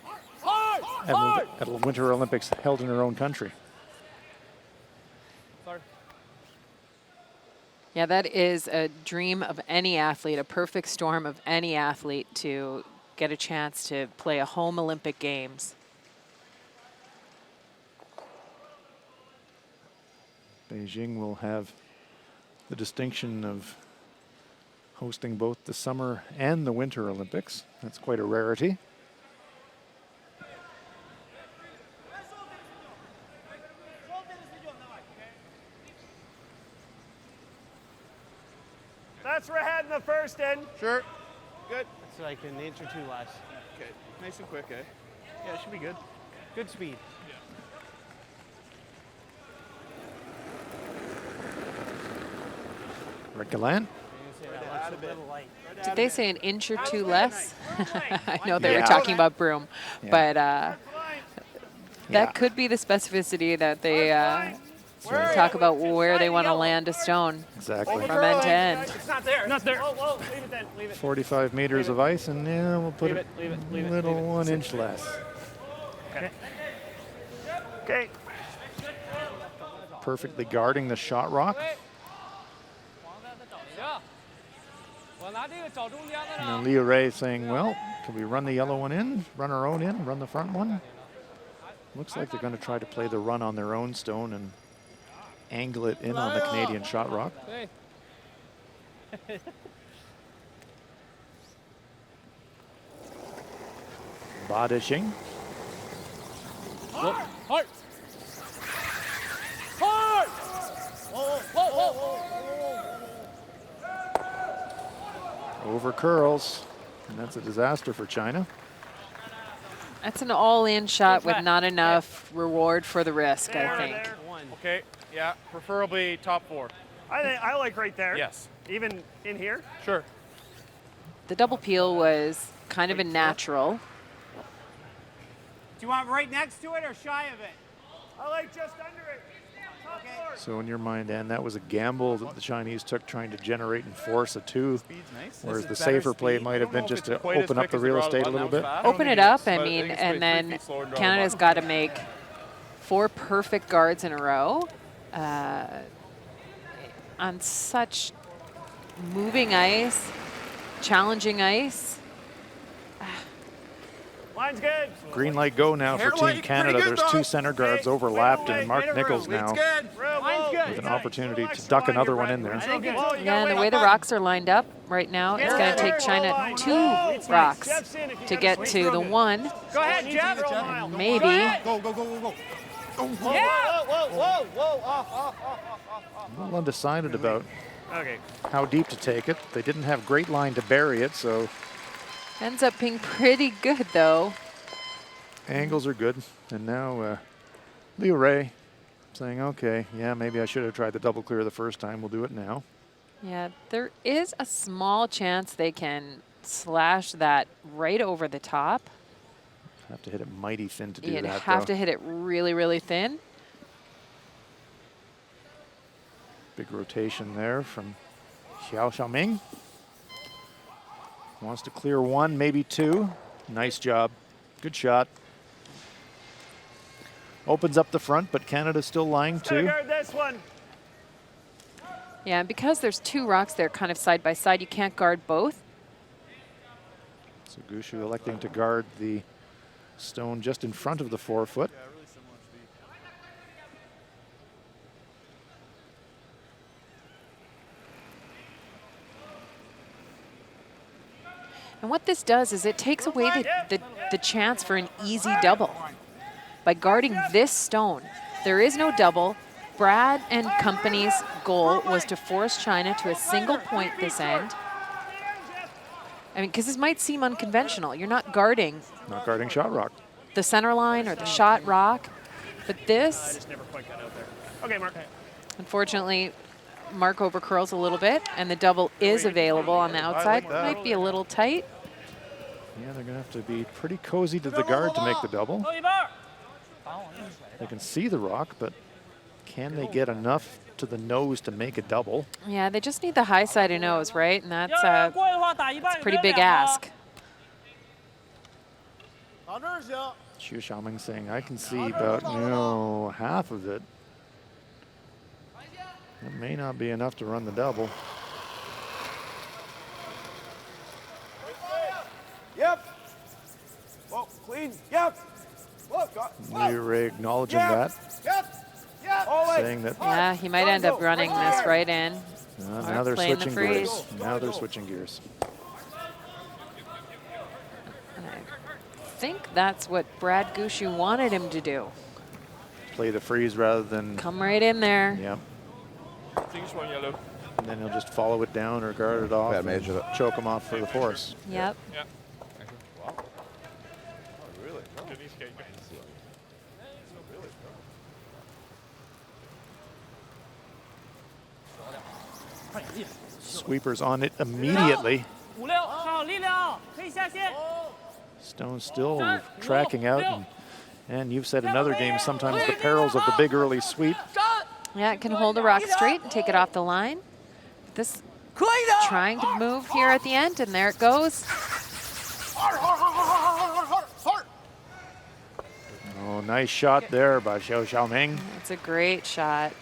at the Winter Olympics held in her own country. Yeah, that is a dream of any athlete, a perfect storm of any athlete to get a chance to play a home Olympic Games. Beijing will have the distinction of hosting both the Summer and the Winter Olympics. That's quite a rarity. That's where I had in the first end. Sure. Good. It's like an inch or two less. Okay. Nice and quick, eh? Yeah, it should be good. Good speed. Rick Gallant. Did they say an inch or two less? I know they Yeah. were talking about Broom, Yeah. but Yeah. that could be the specificity that they talk about where they want to land a stone Exactly. from end to end. It's not there. Not there. Whoa, leave it then. Leave it. 45 meters of ice, and yeah, we'll put Leave it it, a leave it, little leave it. 1 inch less. Okay. Perfectly guarding the shot rock. And Leah Ray saying, well, can we run the yellow one in, run our own in, run the front one? Looks like they're going to try to play the run on their own stone and angle it in on the Canadian shot rock. Badishing. Hard. Hard. Hard. Whoa, whoa, whoa, Over curls, and that's a disaster for China. That's an all-in shot with not enough reward for the risk, I think. Okay. Yeah. Preferably top 4. I like right there. Yes. Even in here. Sure. The double peel was kind of a natural. Do you want right next to it or shy of it? I like just under it. Top floor. So in your mind, Dan, that was a gamble that the Chinese took trying to generate and force a 2, Speed's nice. whereas This the is better safer play speed. might I have don't know been if just it's to quite as open up quick the as real the draw estate a button. little That was bit. fast. I don't Open think it up, is, I but mean, think it's and 3 then feet slower than draw Canada's button. got to make 4 perfect guards in a row on such moving ice, challenging ice. Line's good. Green light go now for Team Canada. There's two center guards overlapped, and Mark Nichols now with an opportunity to duck another one in there. Yeah, and the way the rocks are lined up right now, it's going to take China 2 rocks to get to the 1. Go ahead, Jeff. And maybe. Go, go, go, go, go. Whoa, whoa, whoa, whoa. A little undecided about Okay. how deep to take it. They didn't have great line to bury it, so Ends up being pretty good, though. angles are good. And now Leo Ray saying, okay, yeah, maybe I should have tried the double clear the first time. We'll do it now. Yeah, there is a small chance they can slash that right over the top. Have to hit it mighty thin to do You'd that, have though. to hit it really, really thin. Big rotation there from Xiaoming. Wants to clear 1, maybe 2. Nice job. Good shot. Opens up the front, but Canada's still lying 2. Guard this one. Yeah, and because there's 2 rocks there kind of side by side, you can't guard both. So Gushu electing to guard the stone just in front of the 4-foot. And what this does is it takes away the chance for an easy double. By guarding this stone, there is no double. Brad and company's goal was to force China to a single point this end. I mean, because this might seem unconventional. You're not guarding Not guarding shot rock. the center line or the shot rock, but this, Just never quite got out there. Okay, Mark. unfortunately, Mark overcurls a little bit, and the double is available on the outside. that. Might be a little tight. Yeah, they're going to have to be pretty cozy to the guard to make the double. 走一半。 They can see the rock, but can they get enough to the nose to make a double? Yeah, they just need the high side of nose, right? And that's 要 a 过的话打一半。 pretty big ask. 打这儿行。 Xu Xiaoming saying, I can see about, half of it. It may not be enough to run the double. Yep. Whoa, clean. Yep. Whoa, Liu Ray acknowledging that, Yep. Yep. saying that Yeah, he might end up running this right in. now they're playing the switching freeze. gears. Now they're switching gears. And I think that's what Brad Gushu wanted him to do. Play the freeze rather than, Come right in there. yeah. And then he'll just follow it down or guard it off and choke him off for the force. Yep. Sweepers on it immediately. 5、6，好，力量，可以下线。 Stone still tracking out. And you've said in other games, sometimes the perils of the big early sweep. Yeah, it can hold the rock straight and take it off the line. This trying to move here at the end, and there it goes. Oh, nice shot there by Xiao Xiaoming. It's a great shot.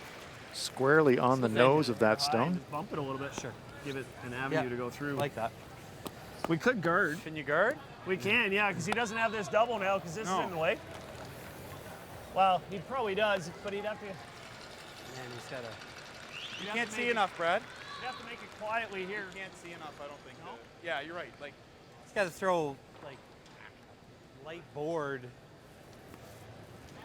Squarely on the nose of that stone. Bump it a little bit. Sure. Give it an avenue to go through. Like that. We could guard. Can you guard? We can, yeah, because he doesn't have this double now because this is in the way. Well, he probably does, but he'd have to. Man, he's got a. You can't see enough, Brad. You'd have to make it quietly here. You can't see enough, I don't think. No? Yeah, you're right. Like, He's got to throw like light board.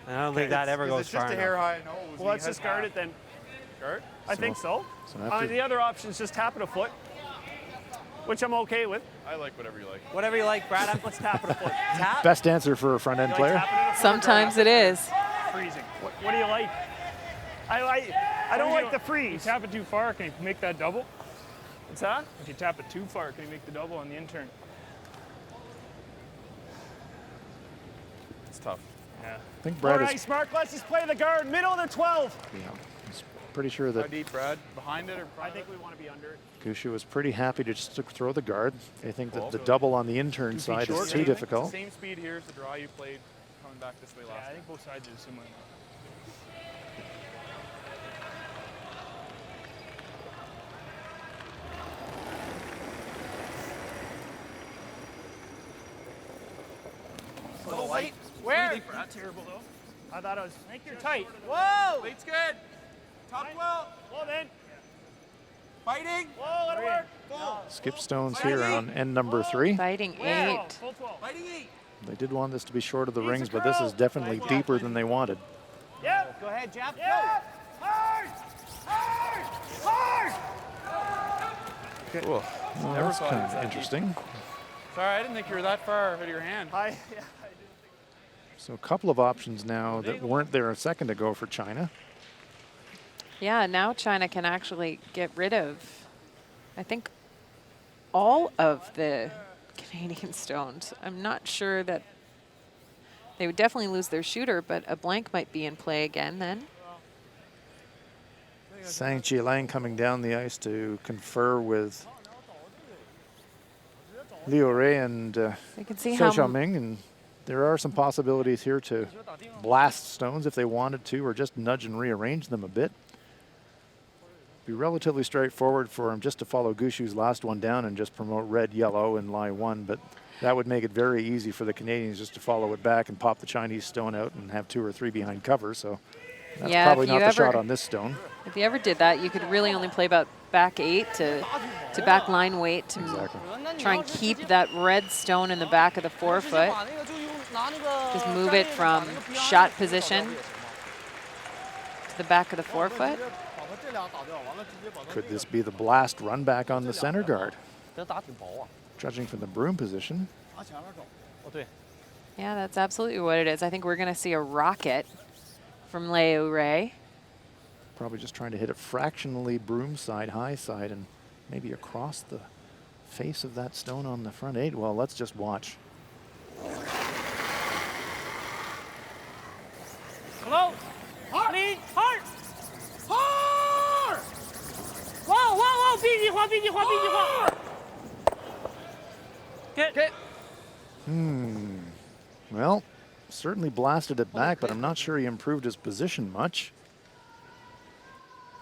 And I don't think that ever goes it's just far a hair enough. high nose. Well, let's just guard it then. Guard? I think so. So after- The other option is just tap it a foot, which I'm okay with. I like whatever you like. Whatever you like, Brad. Let's tap it a foot. Tap. Best answer for a front end You like player. tapping it a foot or Sometimes it is. freezing. What do you like? I don't like the freeze. Tap it too far, can you make that double? What's that? If you tap it too far, can you make the double on the intern? It's tough. Yeah. I think All Brad right, is, Mark, let's just play the guard. Middle of the 12. yeah, he's pretty sure How that deep, Brad? Behind it or I front think we want to be under it. Gushu was pretty happy to just throw the guard. They think that the double on the intern side is too difficult. Same speed here as the draw you played coming back this way Yeah, last I time. think both sides are similar. Where? Not terrible though. I thought it was. I think you're tight. Whoa! Weight's good. Top 12. Whoa, then. Fighting. Whoa, let it work. Full. Skip stones here on end number 3. Fighting 8. Full 12. Fighting 8. They did want this to be short of the rings, but this is definitely deeper than they wanted. Yep. Go ahead, Jeff. Yep. Hard! Hard! Hard! Well, that's kind of interesting. Sorry, I didn't think you were that far out of your hand. I didn't So a couple of options now that weren't there a second ago for China. Yeah, now China can actually get rid of, I think, all of the Canadian stones. I'm not sure that they would definitely lose their shooter, but a blank might be in play again then. Sang Chi-Lang coming down the ice to confer with Liu Rei and You can see Fei how Xiaoming, and there are some possibilities here to blast stones if they wanted to, or just nudge and rearrange them a bit. Be relatively straightforward for him just to follow Gushu's last one down and just promote red, yellow, and lie 1, but that would make it very easy for the Canadians just to follow it back and pop the Chinese stone out and have 2 or 3 behind cover. So that's Yeah, probably if not you the shot ever- on this stone. If you ever did that, you could really only play about back 8 to back line weight to Exactly. try and keep that red stone in the back of the forefoot. Just move it from shot position to the back of the forefoot. Could this be the blast run back on the center guard? Judging from the broom position. Yeah, that's absolutely what it is. I think we're going to see a rocket from Liu Rei. Probably just trying to hit it fractionally broom side, high side, and maybe across the face of that stone on the front 8. Well, let's just watch. Hello? Lead. Hard. Hard. Whoa, whoa, whoa. 闭计划，闭计划，闭计划。Get. Well, certainly blasted it back, but I'm not sure he improved his position much.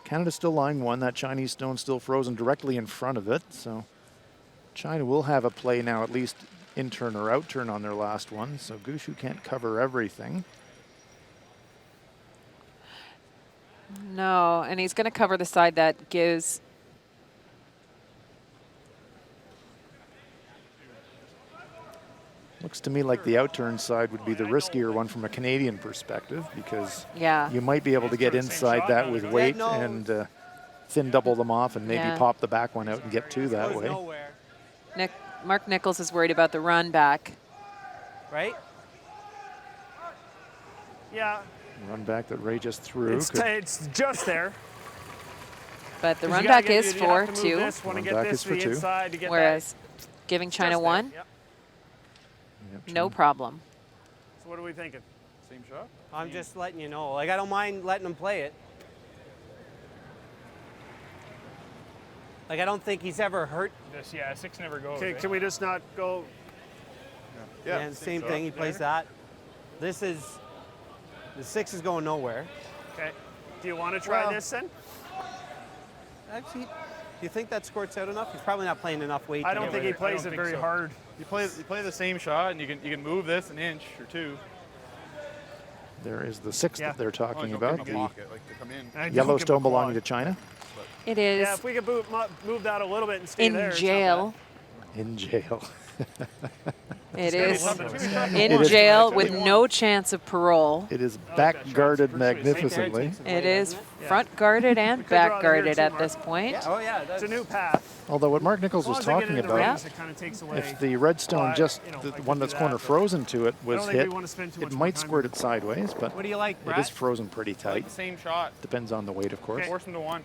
Canada still lying 1. That Chinese stone still frozen directly in front of it. So China will have a play now, at least in turn or out turn on their last one. So Gushu can't cover everything. No, and he's going to cover the side that gives. Looks to me like the outturn side would be the riskier one from a Canadian perspective, because Yeah. you might be able to get inside that with weight and thin double them off and maybe Yeah. pop the back one out and get 2 that way. Mark Nichols is worried about the run back. Right? Yeah, Run back that Ray just threw. it's just there. But the 'Cause run you gotta back get- is you have to move 4-2, This one to Run get back this is to for the 2. inside to get whereas giving that. China Just there. 1, Yep. Yep, no problem. So what are we thinking? Same shot. I'm just letting you know. Like, I don't mind letting him play it. Like, I don't think he's ever hurt. This, yeah, 6 never goes. Okay, eh? can we just not go? Yeah. And same thing, he plays that. This is, the 6 is going nowhere. Okay. Do you want to try Well- this then? Actually, do you think that squirts out enough? He's probably not playing enough weight. I to don't get think rid he of it. plays don't it think very so. hard. You play the same shot, and you can move this an inch or 2. There is the 6 Yeah. that they're Oh, talking don't about. get The the pocket, like to come in. I don't yellow give a stone belonging to quad. China. It is Yeah, if we could move that a little bit and stay in there. it's not jail. In jail. It bad. is Something. in It is- jail with no chance of parole. It is back guarded Right there magnificently. takes some It weight, is doesn't it? front guarded and could draw back it here guarded too, at Mark. this point. Oh, yeah. It's That's, a new path. Although what Mark Nichols As was long as they get talking in the about, rings, it kind of takes away. if the redstone Well, just, you know, the I could one do that's that, corner but frozen to it I was don't think hit, we want to spend too much it more might time squirt on it sideways, but what do you like, it Brad? is frozen pretty Like tight. the same shot. Depends on the weight, of course. Force him to 1.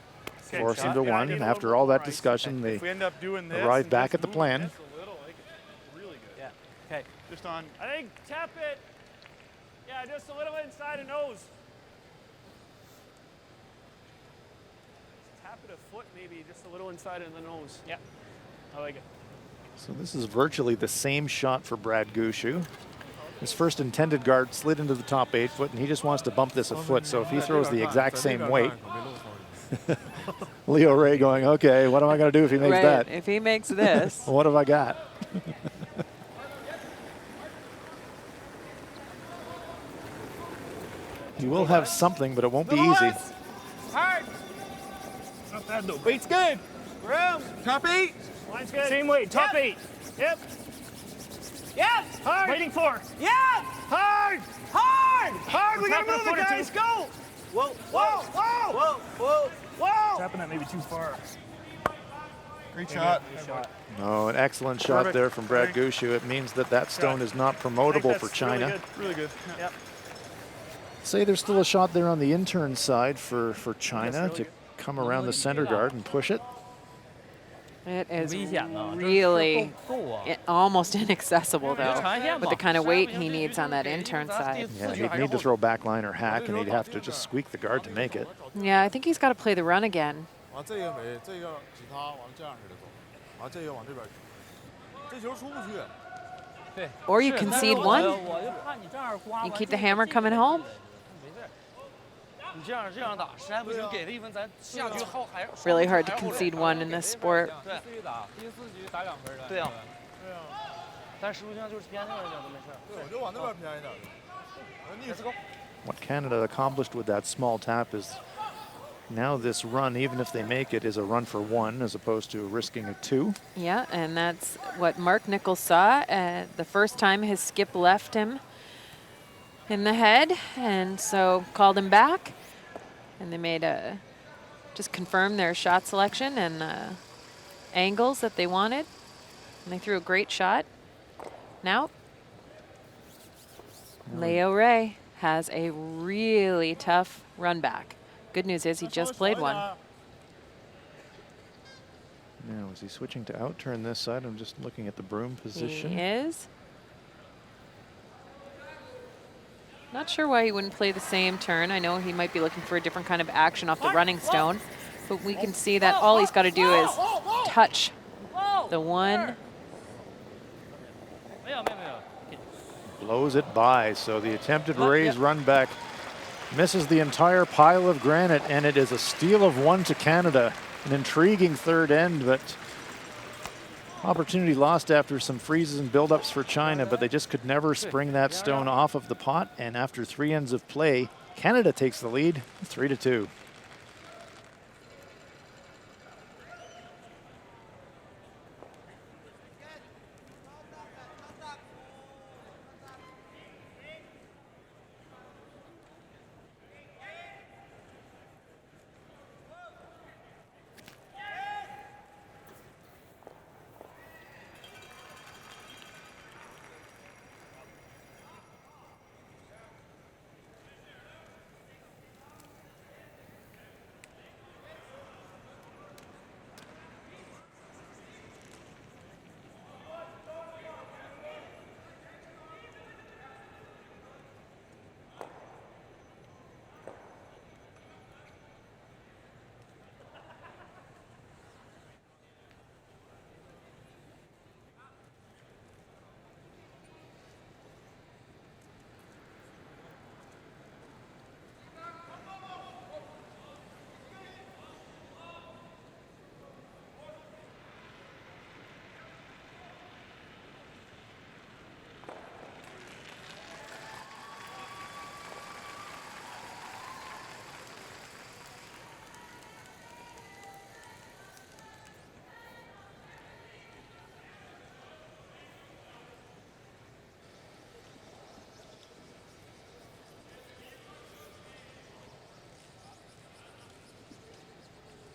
Okay, Force shot. him to Yeah, I 1, need and a after little all more that ice. discussion, they If we end up doing this, arrive and back just at the move plan. this a little, like, it's really good. Yeah. Okay. Just on. I think tap it. Yeah, just a little inside the nose. Just tap it a foot, maybe just a little inside of the nose. Yeah, I like it. So this is virtually the same shot for Brad Gushu. His first intended guard slid into the top 8 foot, and he just wants to bump this a foot. So if he throws the exact same weight, Leo Ray going, okay, what am I going to do if he makes Right. that? If he makes this, What have I got? You will have something, but it won't be easy. Hard. Not bad though. Weight's good. Room. Top 8. Line's good. Same weight, top Yep. 8. Yep. Yep. Hard. Waiting for. Yep. Hard. Hard. Hard. We gotta Tapping a move foot it, or guys. two. Go. Whoa, whoa, whoa, whoa, whoa, whoa. Tapping that maybe too far. Great shot. Oh, an excellent shot Perfect. there from Brad Gushu. It means that that stone is not promotable for China. Really good. Yep. Say there's still a shot there on the intern side for China to come around the center guard and push it. It is 危险呢， really 这够啊！ almost inaccessible, though, 长线 with 嘛 the kind of weight he needs on that intern side. Yeah, he'd need to throw back line or hack, and he'd have to just squeak the guard to make it. Yeah, I think he's got to play the run again. 完这个没，这个吉他完了这样式的走，完这个往这边去，这球出不去。 对， Or you 是 concede 但是 one. 我就怕你这样刮 You 完 keep the 之后 hammer 这个 coming home. 没事。你这样打，实在不行给他一分，咱下局好还 Really hard to concede one in this sport. 对，必须打，第4局打2分的。对啊。对啊，但实物上就是偏那边讲都没事。对，我就往那边偏一点。Let's go. What Canada accomplished with that small tap is now this run, even if they make it, is a run for 1 as opposed to risking a 2. Yeah, and that's what Mark Nichols saw the first time his skip left him in the head, and so called him back, and they made just confirmed their shot selection and angles that they wanted, and they threw a great shot. Now, Leo Ray has a really tough run back. Good news is he just played one. Now, is he switching to out turn this side? I'm just looking at the broom position. He is. Not sure why he wouldn't play the same turn. I know he might be looking for a different kind of action off the running stone, but we can see that all he's got to do is touch the one. 没有没有没有。 Blows it by, so the attempted Ray's run back misses the entire pile of granite, and it is a steal of 1 to Canada. An intriguing third end, but opportunity lost after some freezes and buildups for China, but they just could never spring that stone off of the pot. And after 3 ends of play, Canada takes the lead, 3-2.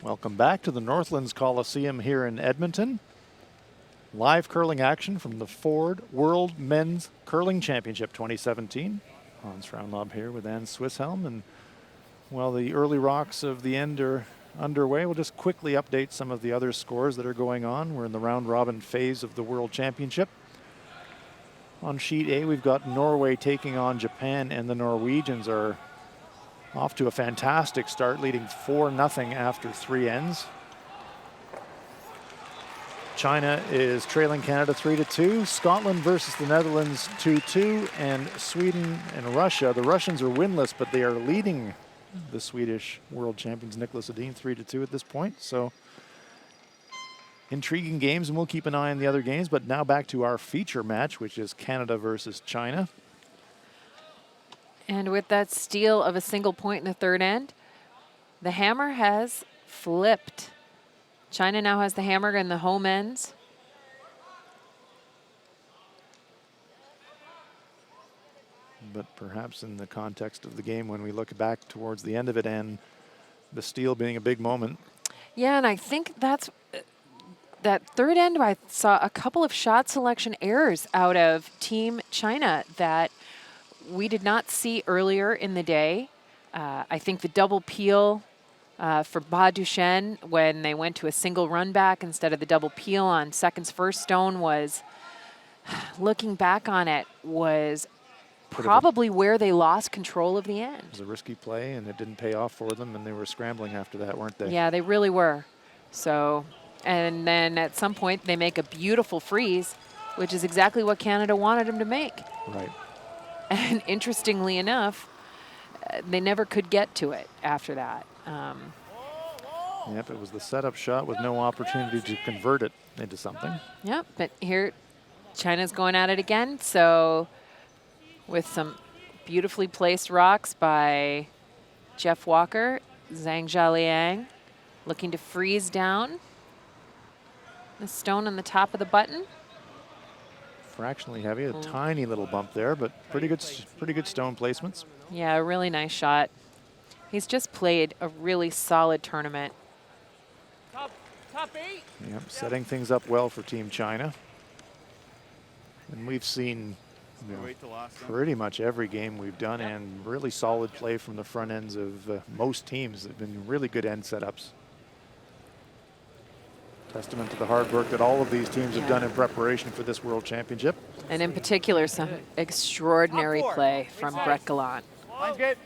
Welcome back to the Northlands Coliseum here in Edmonton. Live curling action from the Ford World Men's Curling Championship 2017. Hans Frauenlob here with Ann Swisshelm. And while the early rocks of the end are underway, we'll just quickly update some of the other scores that are going on. We're in the round robin phase of the World Championship. On sheet A, we've got Norway taking on Japan, and the Norwegians are off to a fantastic start, leading 4-0 after 3 ends. China is trailing Canada 3-2. Scotland versus the Netherlands 2-2, and Sweden and Russia. The Russians are winless, but they are leading the Swedish world champions Nicholas Edin 3-2 at this point. So intriguing games, and we'll keep an eye on the other games. But now back to our feature match, which is Canada versus China. And with that steal of a single point in the third end, the hammer has flipped. China now has the hammer in the home ends. But perhaps in the context of the game, when we look back towards the end of it and the steal being a big moment. Yeah, and I think that's that third end. I saw a couple of shot selection errors out of Team China that we did not see earlier in the day. I think the double peel for Ba Duchenne when they went to a single run back instead of the double peel on Seconds First Stone was, looking back on it, was probably where they lost control of the end. It was a risky play, and it didn't pay off for them, and they were scrambling after that, weren't they? Yeah, they really were. So, and then at some point they make a beautiful freeze, which is exactly what Canada wanted them to make. Right. And interestingly enough, they never could get to it after that. Yep, it was the setup shot with no opportunity to convert it into something. Yep, but here China's going at it again. So with some beautifully placed rocks by Jeff Walker, Zhang Jialiang looking to freeze down the stone on the top of the button. Fractionally heavy, a tiny little bump there, but pretty good stone placements. Yeah, a really nice shot. He's just played a really solid tournament. Top 8. Yep, setting things up well for Team China. And we've seen pretty much every game we've done, and really solid play from the front ends of most teams. They've been really good end setups. Testament to the hard work that all of these teams have done in preparation for this World Championship. And in particular, some extraordinary play from Brett Gallant. Line's good.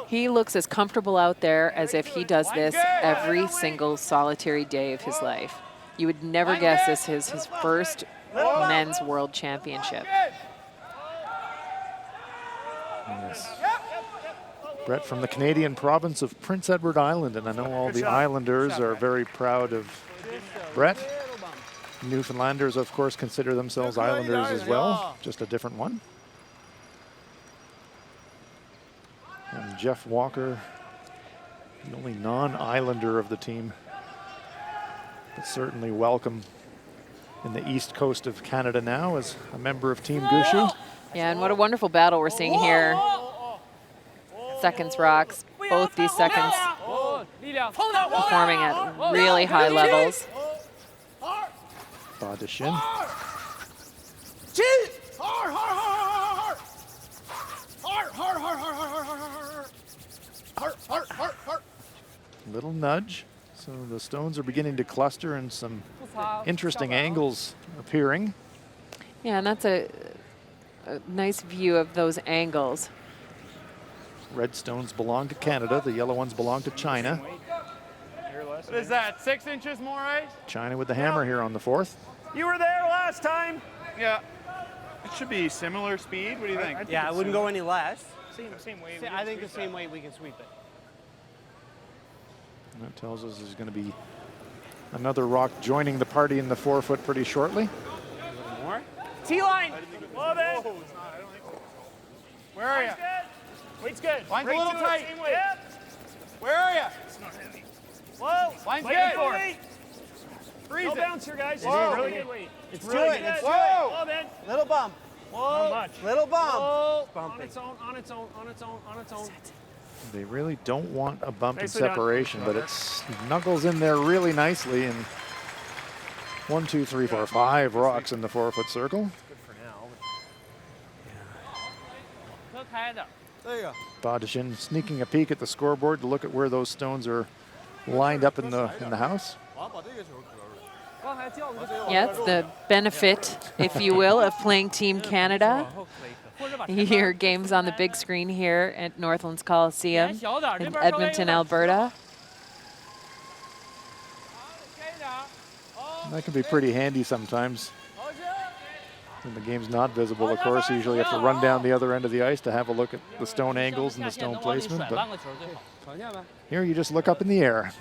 He looks as comfortable out there as if he does this every single solitary day of his life. You would never guess this is his first men's World Championship. Yes. Brett from the Canadian province of Prince Edward Island, and I know all the Islanders are very proud of Brett. Newfoundlanders, of course, consider themselves Islanders as well, just a different one. And Jeff Walker, the only non-Islander of the team, but certainly welcome in the east coast of Canada now as a member of Team Gushu. Yeah, and what a wonderful battle we're seeing here. Seconds rocks, both these seconds performing at really high levels. Ba Duchenne. Little nudge. So the stones are beginning to cluster and some interesting angles appearing. Yeah, and that's a nice view of those angles. Red stones belong to Canada. The yellow ones belong to China. What is that, 6 inches more ice? China with the hammer here on the fourth. You were there last time. Yeah. It should be similar speed. What do you think? Yeah, I wouldn't go any less. Same way. I think the same way we can sweep it. And that tells us there's going to be another rock joining the party in the 4-foot pretty shortly. A little more. T-line. Love it. Where are you? Weight's good. Line's a Weight little to it, tight. same weight. Yep. Where are you? It's not heavy. Whoa. Line's Waiting good. for it. Freeze No it. bounce here, guys. Whoa. Really good weight. It's really good. good. It's whoa. Whoa, man. Little bump. Whoa. Not much. Little bump. Whoa. On its own, on its own, on its own, on its own. They really don't want a bump in Nicely done. separation, but it snuggles in there really nicely. And 1, 2, 3, 4, 5 rocks in the 4-foot circle. Ba Duchenne sneaking a peek at the scoreboard to look at where those stones are lined up in the house. Yeah, it's the benefit, if you will, of playing Team Canada. Your games on the big screen here at Northlands Coliseum in Edmonton, Alberta. That can be pretty handy sometimes. When the game's not visible, of course, you usually have to run down the other end of the ice to have a look at the stone angles and the stone placement. But here you just look up in the air.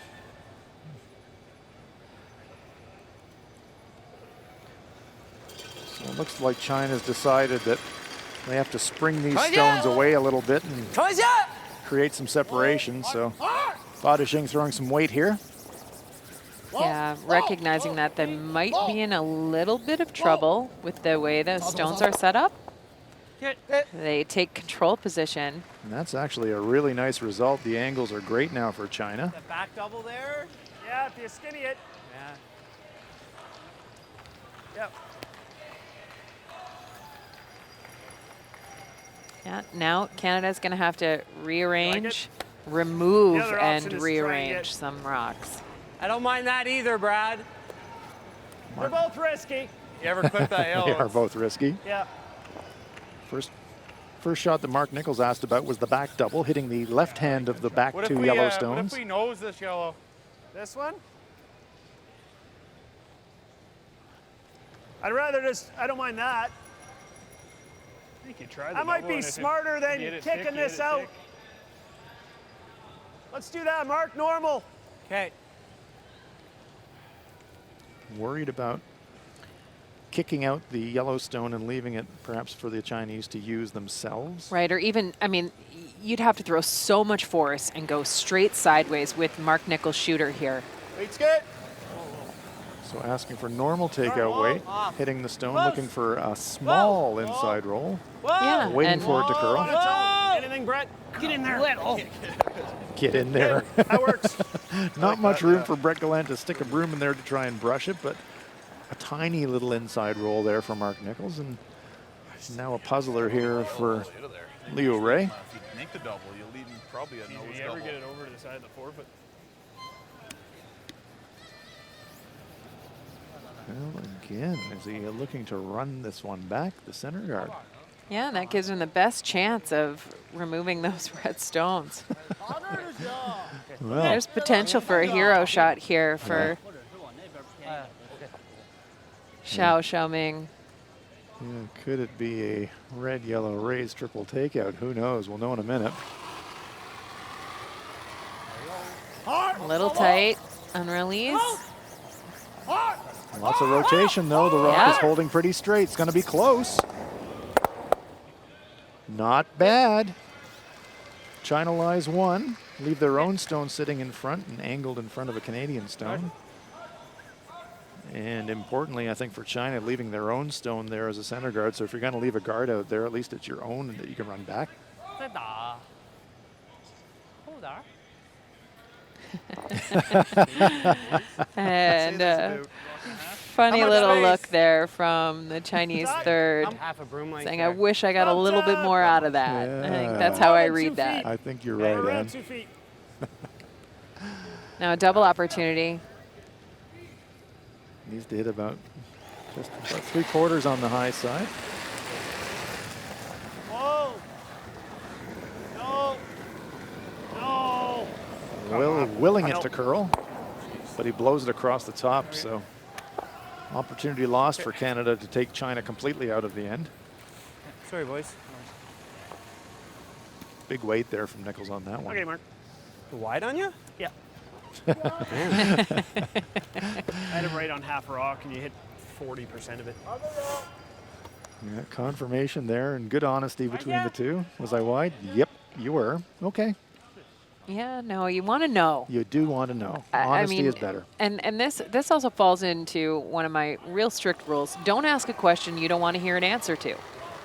So it looks like China's decided that They have to spring these stones away a little bit and create some separation. So Fa Dixing throwing some weight here. Yeah, recognizing that they might be in a little bit of trouble with the way the stones are set up. They take control position. And that's actually a really nice result. The angles are great now for China. The back double there. Yeah, if you skinny it. Yeah. Yep. Yeah, now Canada's going to have to rearrange, remove, The other option and is to try and rearrange get- some rocks. I don't mind that either, Brad. They're both risky. You ever clip that They are both risky. Yeah. First shot that Mark Nichols asked about was the back double, hitting the left hand of the back two yellow What stones. if we nose this yellow? This one? I'd rather just, I don't mind that. You could try the That might double, be and if it- smarter than if you hit it kicking thick, you this hit it out. thick. Let's do that, Mark. Normal. Okay. Worried about kicking out the Yellowstone and leaving it perhaps for the Chinese to use themselves. Right, or even, I mean, you'd have to throw so much force and go straight sideways with Mark Nichols' shooter here. Weight's good. So asking for normal takeout weight, hitting the stone, looking for a small inside roll, Yeah, waiting and for it to curl. On its own. Anything, Brett? Get in there. Get in there. That works. Not much room for Brett Gallant to stick a broom in there to try and brush it, but a tiny little inside roll there for Mark Nichols, and now a puzzler here for Leo Ray. If you make the double, you'll leave him probably a Do nose you ever double. get it over to the side of the forefoot? Well, again, is he looking to run this one back, the center guard? Yeah, and that gives him the best chance of removing those red stones. Well, There's potential for a hero shot here for Xiao Xiaoming. yeah, could it be a red-yellow Rays triple takeout? Who knows? We'll know in a minute. A little tight on release. Lots of rotation, though. The rock Yeah. is holding pretty straight. It's going to be close. Not bad. China lies one. Leave their own stone sitting in front and angled in front of a Canadian stone. And importantly, I think for China, leaving their own stone there as a center guard. So if you're going to leave a guard out there, at least it's your own that you can run back. 再打。Hold on. And funny little look there from the Chinese third, Half a broom like saying, there. I wish I got a little bit more out of that. I think Yeah. that's how I read that. I think you're Yeah, right, around Ann. 2 feet. Now a double opportunity. Needs to hit about just about 3/4 on the high side. Whoa. No. No. Willing it to curl, but he blows it across the top. So opportunity lost for Canada to take China completely out of the end. Sorry, boys. Big weight there from Nichols on that one. Okay, Mark. Wide on you? Yeah. I had it right on half rock, and you hit 40% of it. Yeah, confirmation there and good honesty between the two. Was I wide? Yep, you were. Okay. Yeah, no, you want to know. You do want to know. I Honesty mean, is better. And this also falls into one of my real strict rules. Don't ask a question you don't want to hear an answer to.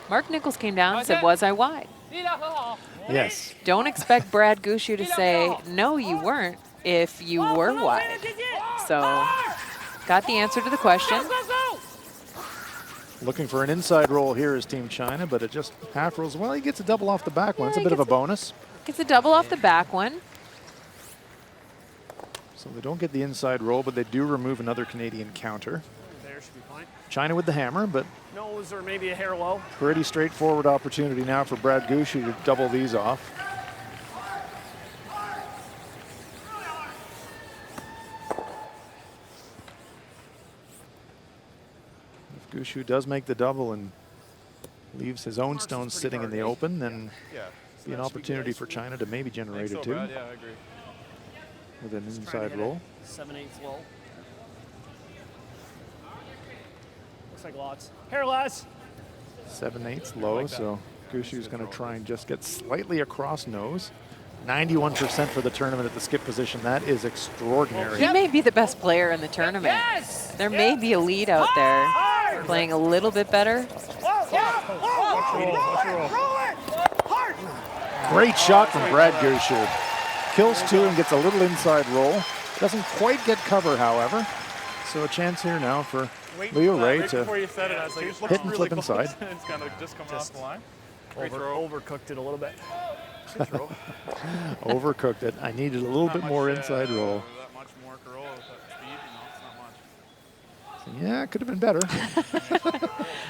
Mark Nichols came down and said, was I wide? 力量很好。 Yes. Don't expect Brad Gushu to say, no, you weren't, if you were wide. So, got the answer to the question. Go, go! Looking for an inside roll here is Team China, but it just half rolls. Well, he gets a double off the back one. It's a bit of a bonus. Gets a double off the back one. So they don't get the inside roll, but they do remove another Canadian counter. There should be fine. China with the hammer, but Nose or maybe a hair low. pretty straightforward opportunity now for Brad Gushu to double these off. If Gushu does make the double and leaves his own stones sitting in the open, then Yeah. be an opportunity for China to maybe generate So it too bad, yeah, I agree. with an Trying to inside hit roll. it 7/8 low. Looks like lots. Hair less. 7/8 low, like that. so Gushu is going to try and just get slightly across nose. 91% for the tournament at the skip position. That is extraordinary. He may be the best player in the tournament. There may be a lead out there playing a little bit better. Great shot from Brad Gushu. Kills 2 and gets a little inside roll. Doesn't quite get cover, however. So a chance here now for Leo Ray to Before you said it, I was like, it looks hit and really flip inside. It's kind of just coming off the line. Overcooked it a little bit. Overcooked it. I needed a little bit more inside roll. That much more curl with that speed, it's not much. Yeah, it could have been better.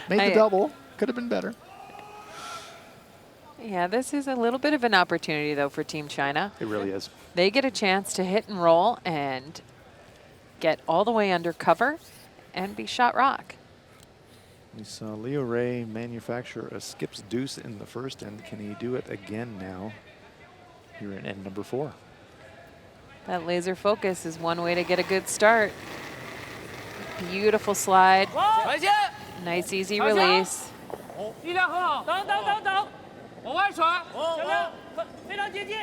Made the double. Could have been better. Yeah, this is a little bit of an opportunity, though, for Team China. It really is. They get a chance to hit and roll and get all the way under cover and be shot rock. We saw Leo Ray manufacture a skips deuce in the first end. Can he do it again now here in end number 4? That laser focus is one way to get a good start. Beautiful slide. Nice, easy release. 力量很好，等，往外传，小亮，非常接近，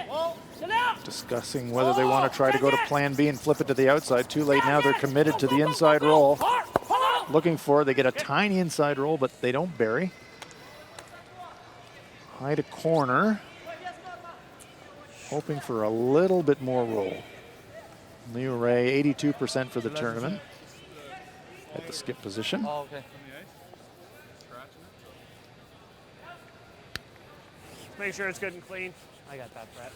小亮。 Discussing whether they want to try to go to plan B and flip it to the outside. Too late now. They're committed to the inside roll. Looking for it. They get a tiny inside roll, but they don't bury. High to corner. Hoping for a little bit more roll. Leo Ray, 82% for the tournament at the skip position. Oh, okay. Make sure it's good and clean. I got that, Brett.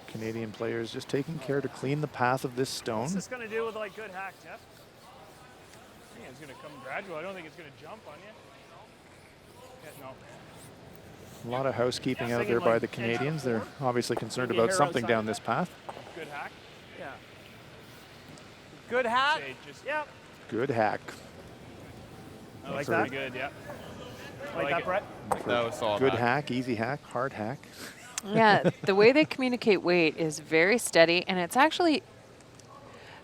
Canadian players just taking care to clean the path of this stone. What's this going to do with like good hack, Jeff? I think it's going to come gradual. I don't think it's going to jump on you. Yeah, no. A lot of housekeeping out there by the Canadians. They're obviously concerned about something down this path. Good hack. Yeah. Good hack. Say just, yep. Good hack. I like For- that. Pretty good, yeah. Like that, Brett? That was solid. Good hack, easy hack, hard hack. Yeah, the way they communicate weight is very steady, and it's actually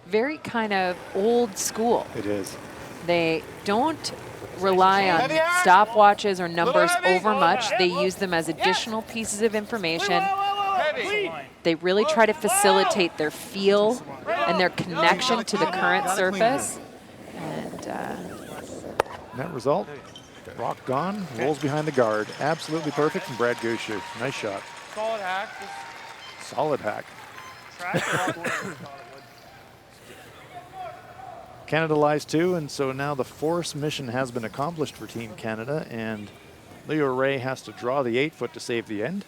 very kind of old school. It is. They don't rely on stopwatches or numbers over much. They use them as additional pieces of information. They really try to facilitate their feel and their connection to the current surface. And Net result, rock gone, rolls behind the guard. Absolutely perfect from Brad Gushu. Nice shot. Solid hack. Solid hack. Track or walk away, we thought it would. Canada lies 2, and so now the force mission has been accomplished for Team Canada, and Leo Ray has to draw the 8-foot to save the end.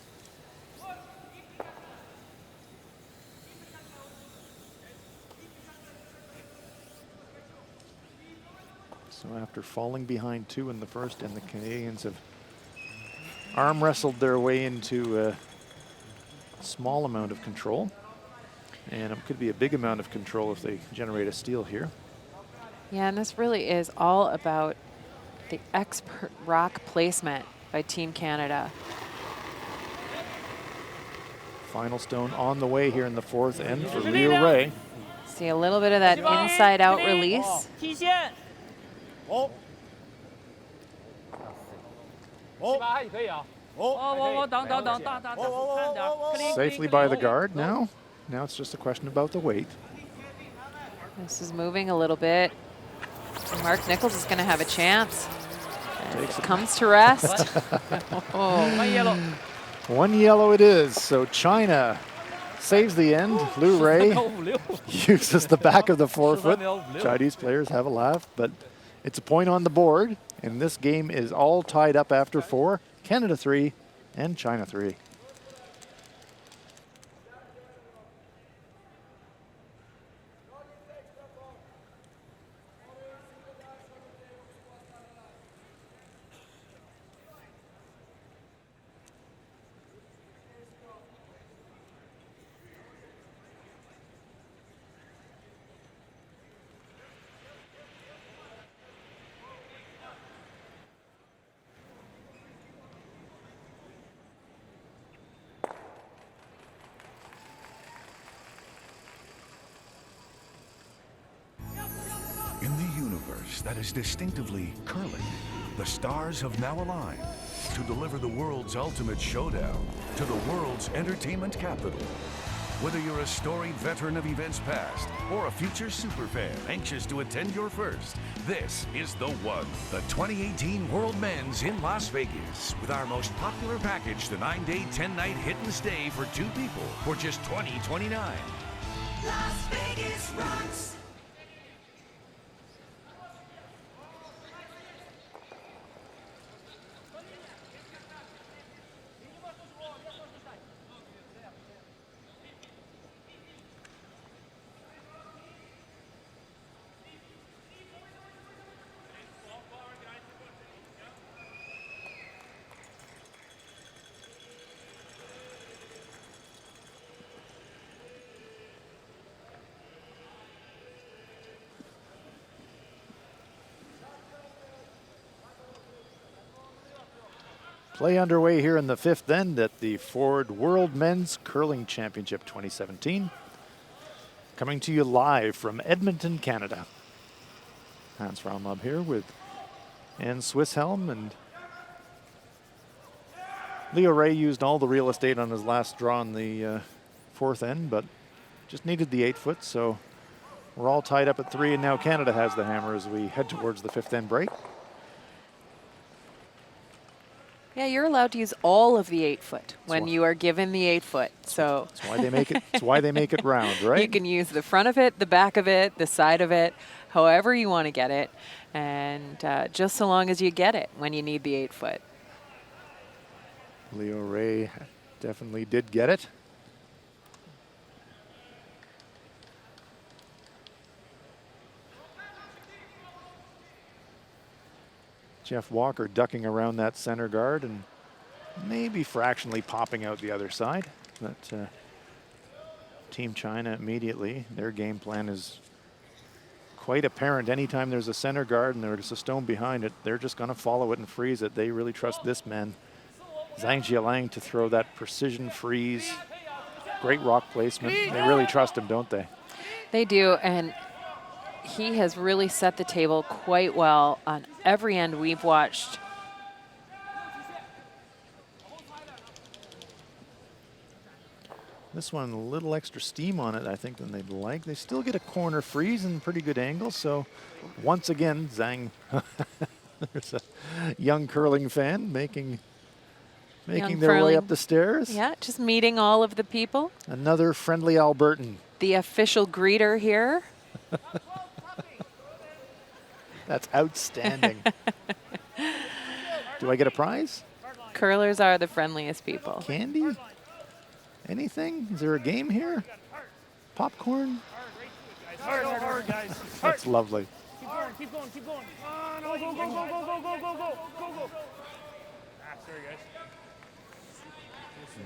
So after falling behind 2 in the first, and the Canadians have arm wrestled their way into a small amount of control, and it could be a big amount of control if they generate a steal here. yeah, and this really is all about the expert rock placement by Team Canada. Final stone on the way here in the fourth end for Leo Ray. See a little bit of that inside out release. 踢线，8也可以啊。我等，看点儿。 Safely by the guard now. Now it's just a question about the weight. This is moving a little bit. And Mark Nichols is going to have a chance. And it comes to rest. Oh. One yellow. One yellow it is. So China saves the end. Liu Ray uses the back of the 4-foot. Chinese players have a laugh, but it's a point on the board. And this game is all tied up after 4. Canada 3 and China 3. In the universe that is distinctively curling, The stars have now aligned to deliver the world's ultimate showdown to the world's entertainment capital. Whether you're a storied veteran of events past or a future superfan anxious to attend your first, this is the one. The 2018 World Men's in Las Vegas with our most popular package, the 9-day, 10-night hit and stay for 2 people for just $20.29. Las Vegas rocks. Play underway here in the 5th end at the Ford World Men's Curling Championship 2017. Coming to you live from Edmonton, Canada. Hans Raumab here with Ann Swisshelm, and Leo Ray used all the real estate on his last draw in the 4th end, but just needed the 8-foot, so we're all tied up at 3, and now Canada has the hammer as we head towards the 5th end break. Yeah, you're allowed to use all of the 8-foot when you are given the 8-foot. So that's why they make it. That's why they make it round, right? You can use the front of it, the back of it, the side of it, however you want to get it, and just so long as you get it when you need the 8-foot. Leo Ray definitely did get it. Jeff Walker ducking around that center guard and maybe fractionally popping out the other side. But Team China immediately, their game plan is quite apparent. Anytime there's a center guard and there's a stone behind it, they're just going to follow it and freeze it. They really trust this man, Zhang Jialang, to throw that precision freeze. Great rock placement. They really trust him, don't they? They do, and he has really set the table quite well on every end we've watched. This one, a little extra steam on it, I think, than they'd like. They still get a corner freeze and pretty good angle. So once again, Zhang, there's a young curling fan making their way up the stairs. Yeah, just meeting all of the people. Another friendly Albertan. The official greeter here. That's outstanding. Do I get a prize? Curlers are the friendliest people. Candy? Anything? Is there a game here? Popcorn? Hard, hard, hard, guys. That's lovely. Keep going, keep going, keep going. Go, go, go, go, go, go, go, go, go, go. Ah, sorry, guys.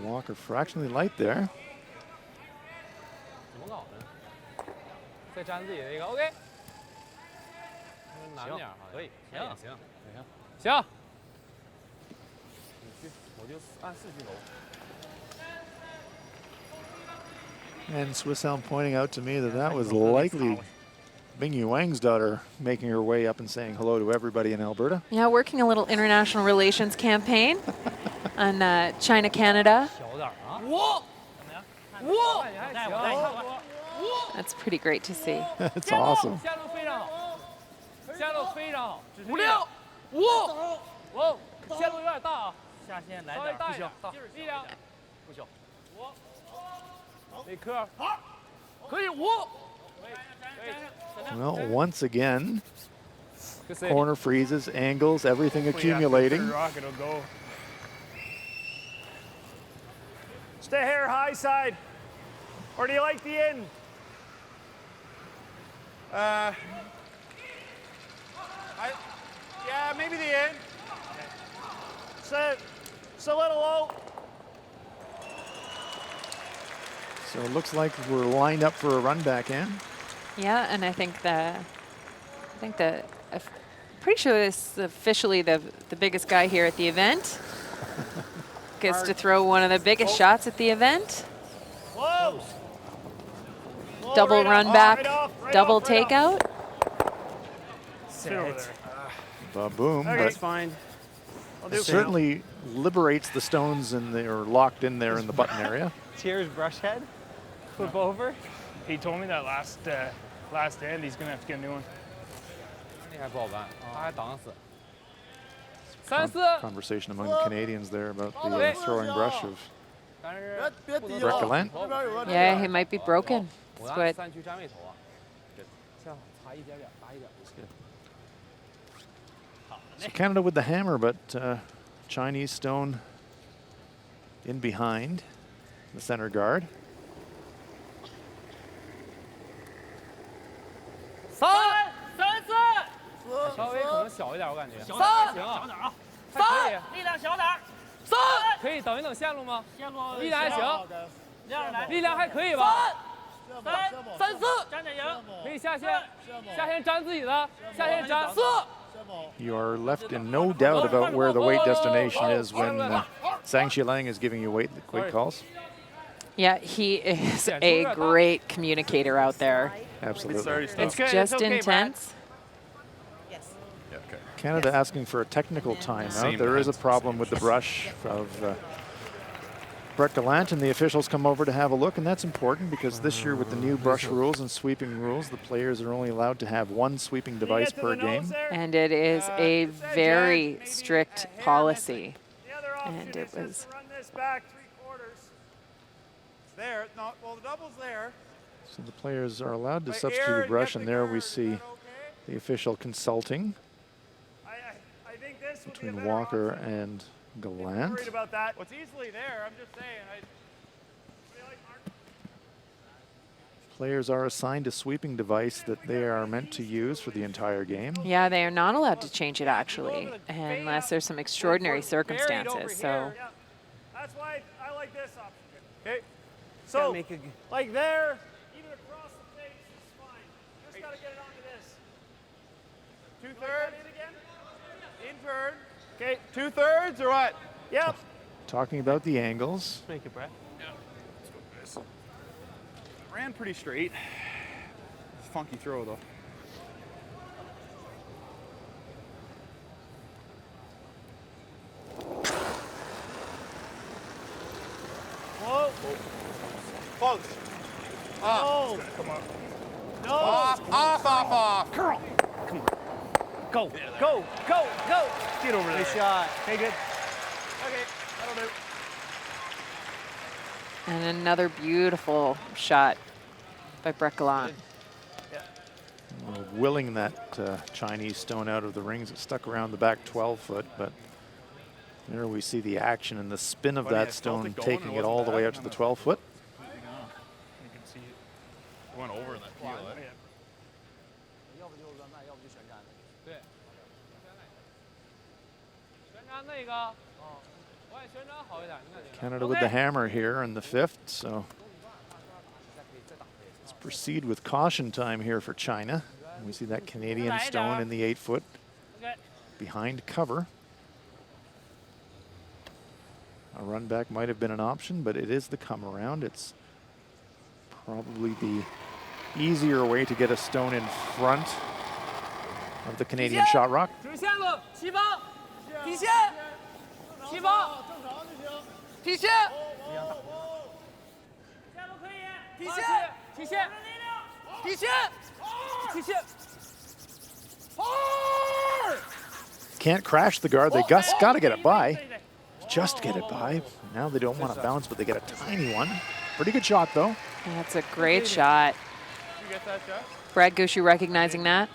Walker fractionally light there. 怎么搞的？再粘自己的一个 OK。难点儿，可以，行行行行。你去，我就按4去投。 And Swisshelm pointing out to me that that was likely Bing Yuang's daughter making her way up and saying hello to everybody in Alberta. Yeah, working a little international relations campaign on China, Canada. That's pretty great to see. That's awesome. 下路非常好，56，哇，线路有点大啊，下线来点，不行，力量，不行，那颗，可以5，Well, once again, corner freezes, angles, everything accumulating. Rocket will go. Stay here, high side. Or do you like the end? Yeah, maybe the end. It's a little low. So it looks like we're lined up for a run back in. Yeah, and I think pretty sure this is officially the biggest guy here at the event. Gets to throw one of the biggest shots at the event. Close. Double run back, double takeout. Sit over there. Ba-boom, Okay. but That's fine. I'll do it certainly liberates the stones and they're locked in there in the button area. Cheers, brush head. Flip over. He told me that last end he's gonna have to get a new one. 那还不好办，他还挡死。 Conversation among the Canadians there about the throwing brush of 但是 Brett Gallant. Yeah, he might be broken. 我 That's 拿 what 3区站位投啊，这样擦一点点，打一点。 So Canada with the hammer, but Chinese stone in behind the center guard. 3、3次，稍微可能小一点，我感觉。小行，点啊还可以， ，3，力量小点儿，3，可以等一等线路吗？线路力量还行，这样来，力量还可以吧？ 3、4，站点赢，可以下线，下线粘自己的，下线粘。4。 You are left in no doubt about where the weight destination is when Zhang Xilang is giving you weight calls. Yeah, he is a great communicator out there. Absolutely. It's good. just It's okay, intense. Canada asking for a technical timeout. There is a problem with the brush of Brett Gallant, and the officials come over to have a look, and that's important because this year with the new brush rules and sweeping rules, the players are only allowed to have one sweeping device per game. And it is a very strict policy. And it was Run this back 3/4. There, not well. The double's there. So the players are allowed to substitute a brush, and there we see the official consulting I think this would be a between better Walker option. and I'm Gallant. worried about that. What's easily there? I'm just saying. Players are assigned a sweeping device that they are meant to use for the entire game. Yeah, they are not allowed to change it actually, unless there's some extraordinary circumstances. So Yeah. That's why I like this option. Okay. So, like there, even across the face is fine. Just got to get it onto this. 2/3 In again? in turn. Okay. 2/3 or what? Yep. Talking about the angles. Make it, Brett. Ran pretty straight. Funky throw though. Whoa. Close. Oh. Come on. No. Off. Curl. Come on. Go. Go. Go. Go. Get over there. Nice shot. Okay, good. Okay. That'll do. and another beautiful shot by Brett Gallant. Willing that Chinese stone out of the rings. It stuck around the back 12-foot, but there we see the action and the spin of that stone taking it all the way out to the 12-foot. You can see it went over that field. Canada with the hammer here in the 5th, so let's proceed with caution time here for China. We see that Canadian stone in the 8-foot behind cover. A run back might have been an option, but it is the come around. It's probably the easier way to get a stone in front of the Canadian shot rock. 底线了，7方，底线，7方，底线，底线，底线，底线，底线。 Can't crash the guard. They just got to get it by. Just get it by. Now they don't want to bounce, but they get a tiny one. Pretty good shot, though. That's a great shot. Brad Gushu recognizing that.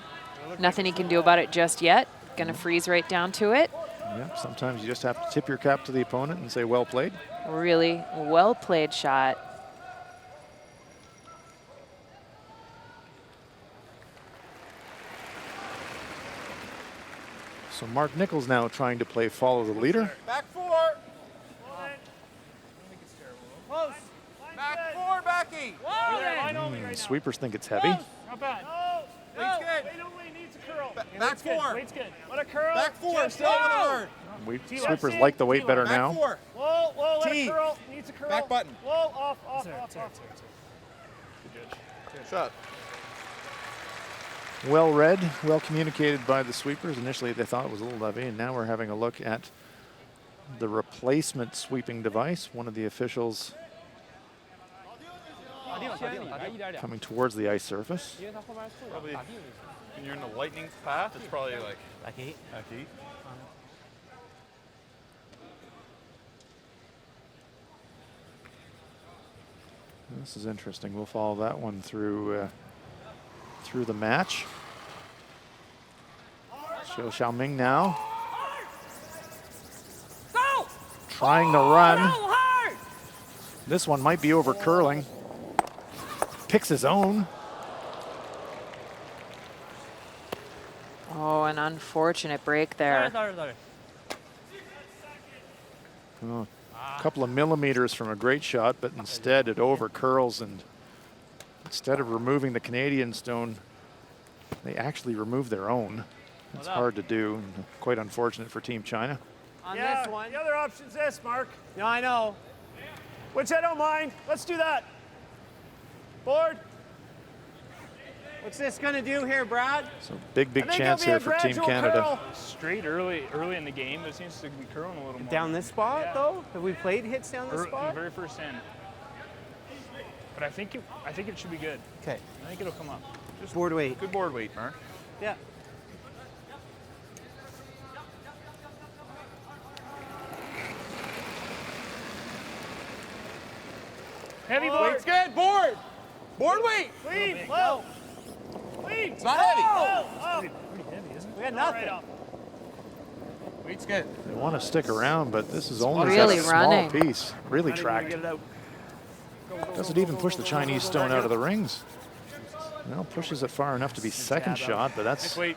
Nothing he can do about it just yet. Gonna freeze right down to it. Yeah, sometimes you just have to tip your cap to the opponent and say, well played. Really well played shot. So Mark Nichols now trying to play follow the leader. Back 4. Close. Back 4, Becky. Sweepers think it's heavy. Not bad. No. Weight's good. Weight only needs a curl. Back 4. Weight's good. Let it curl. Back 4. Just Slow it hard. Sweepers like the weight better Back now. 4. Whoa, whoa, let T. it curl. Needs a curl. Back button. Whoa, off, off, off, off. Shot. Well read, well communicated by the sweepers. Initially they thought it was a little levy, and now we're having a look at the replacement sweeping device. One of the officials coming towards the ice surface. Probably when you're in the lightning path, it's probably like back eight. This is interesting. We'll follow that one through the match. Xiu Xiaoming now trying to run. This one might be over curling. Picks his own. Oh, an unfortunate break there. Oh, a couple of millimeters from a great shot, but instead it over curls, and instead of removing the Canadian stone, they actually remove their own. That's hard to do, and quite unfortunate for Team China. On this one. The other option's this, Mark. No, I know. Which I don't mind. Let's do that. Board. What's this gonna do here, Brad? So big chance here for Team Canada. Straight early in the game, it seems to be curling a little more. Down this spot, though? Have we played hits down this The spot? very first end. But I think it should be good. Okay. I think it'll come up. Just board weight. Good board weight, Mark. Yeah. Heavy board. Weight's good. Board. Board weight. Clean. Low. Clean. It's not heavy. Oh. Pretty heavy, isn't it? We got nothing. Weight's good. They want to stick around, but this is only Really a small running. piece. Really tracked. Get it out. Doesn't even push the Chinese stone out of the rings. Well, pushes it far enough to be second shot, but that's Good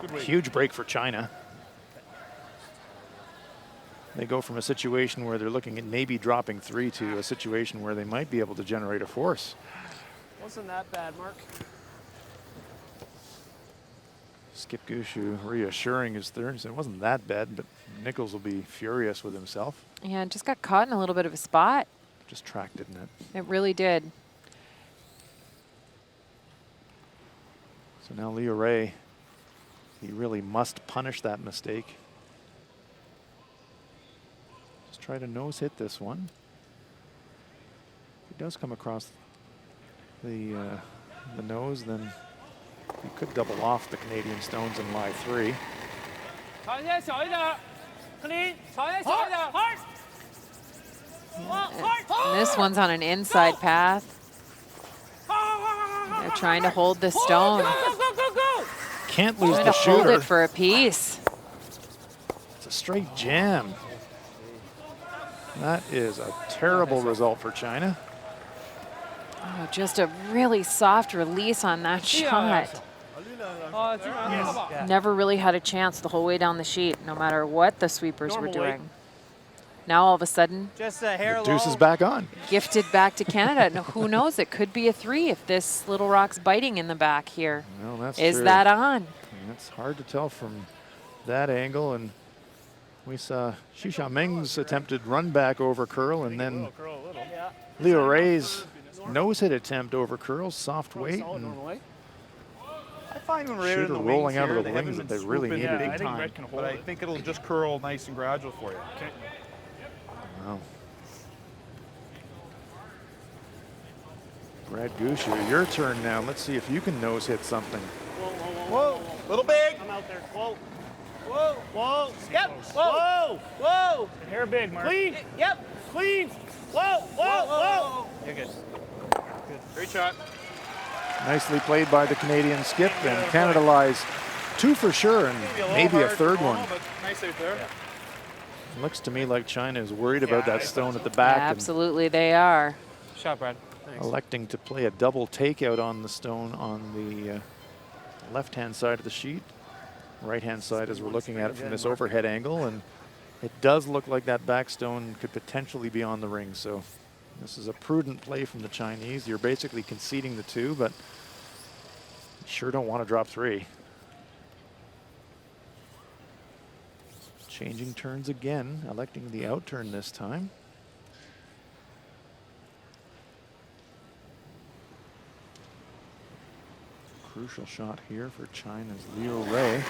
a weight. huge break for China. They go from a situation where they're looking at maybe dropping 3 to a situation where they might be able to generate a force. Wasn't that bad, Mark. Skip Gushu reassuring his third. He said it wasn't that bad, but Nichols will be furious with himself. Yeah, just got caught in a little bit of a spot. Just tracked, didn't it? It really did. So now Leo Ray, he really must punish that mistake. Just try to nose hit this one. If he does come across the nose, then he could double off the Canadian stones in lie 3. 朝线小一点儿 ，clean， 朝线小一点儿 ，hard。 And this one's on an inside path. They're trying to hold the stone. Can't lose Trying the to hold shooter. it for a piece. It's a straight jam. That is a terrible result for China. Oh, just a really soft release on that shot. 哦，基本上还好吧。 Never really had a chance the whole way down the sheet, no matter what the sweepers were Normal weight. doing. Now all of a sudden, Just a hair The deuce low. is back on. gifted back to Canada. Now, who knows? It could be a 3 if this little rock's biting in the back here. Well, that's Is true. that on? It's hard to tell from that angle, and we saw Xiu Xiaoming's attempted run back over curl, and then Curl a little. Leo Ray's nose hit attempt over curl, soft weight, Solid and normal way. I find when we're in shooter the rolling wings out here, of the they haven't wings that been they really swooping needed. I big think time, Red can hold but I it. think it'll just curl nice and gradual for you. Okay. Wow. Brad Gushu, your turn now. Let's see if you can nose hit something. Whoa, little big. I'm out there. Whoa. Whoa. Whoa. Yep. Whoa. Whoa. Hair big, Mark. Clean. Yep. Clean. Whoa. Whoa. Whoa. You're good. Great shot. Nicely played by the Canadian skip, and Canada lies 2 for sure, and maybe a third one. But nice out there. Looks to me like China is worried about that stone at the back and Absolutely, they are. Shot, Brad. electing to play a double takeout on the stone on the left-hand side of the sheet. Right-hand side as we're looking at it from this overhead angle, and it does look like that back stone could potentially be on the ring. So this is a prudent play from the Chinese. You're basically conceding the 2, but you sure don't want to drop 3. Changing turns again, electing the out turn this time. Crucial shot here for China's Liu Ray.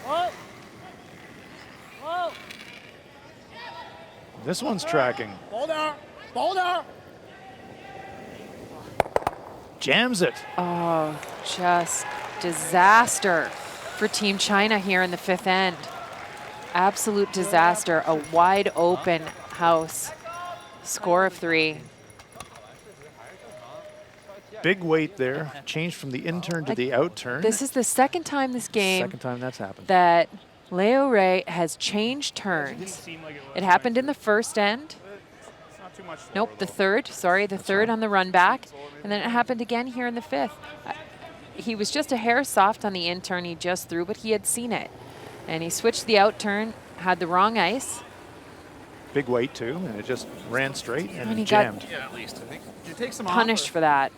Whoa. Whoa. This one's tracking. Ball down. Ball down. Jams it. Oh, just disaster for Team China here in the 5th end. Absolute disaster. A wide open house. Score of 3. Big weight there. Changed from the in turn to the out turn. This is the second time this game Second time that's happened. that Liu Ray has changed turns. It happened in the 1st end. Nope, the 3rd. Sorry, the 3rd on the run back. And then it happened again here in the 5th. He was just a hair soft on the in turn he just threw, but he had seen it. And he switched the out turn, had the wrong ice. Big weight too, and it just ran straight and he jammed. got Yeah, at least. I think. Did you take some punished for that.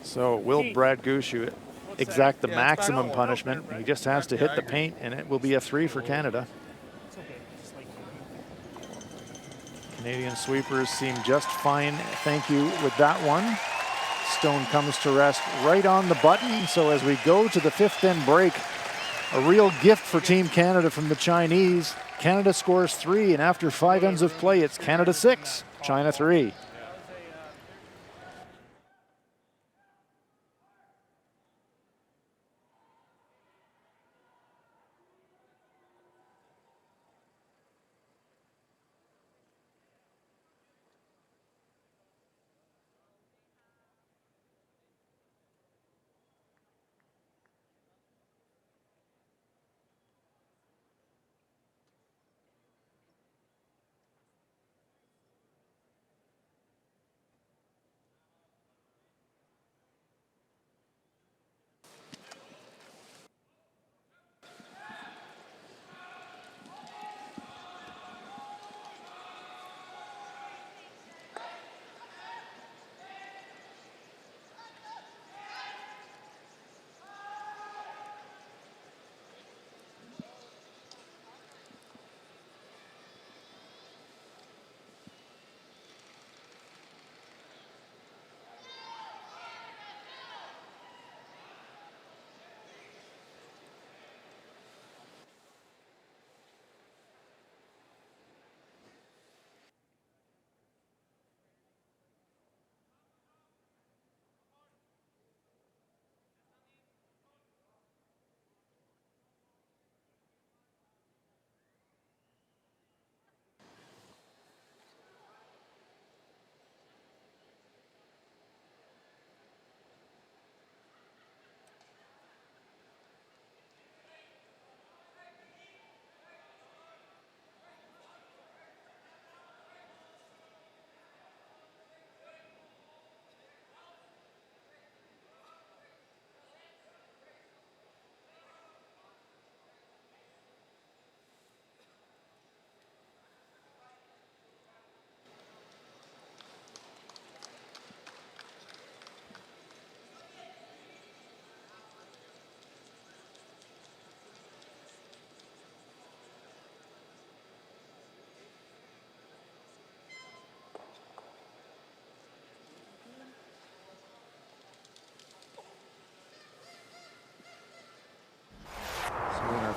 So will Brad Gushu exact the maximum punishment? He just has to hit the paint, and it will be a 3 for Canada. Canadian sweepers seem just fine, thank you, with that one. Stone comes to rest right on the button. So as we go to the 5th end break, a real gift for Team Canada from the Chinese. Canada scores 3, and after 5 ends of play, it's Canada 6, China 3.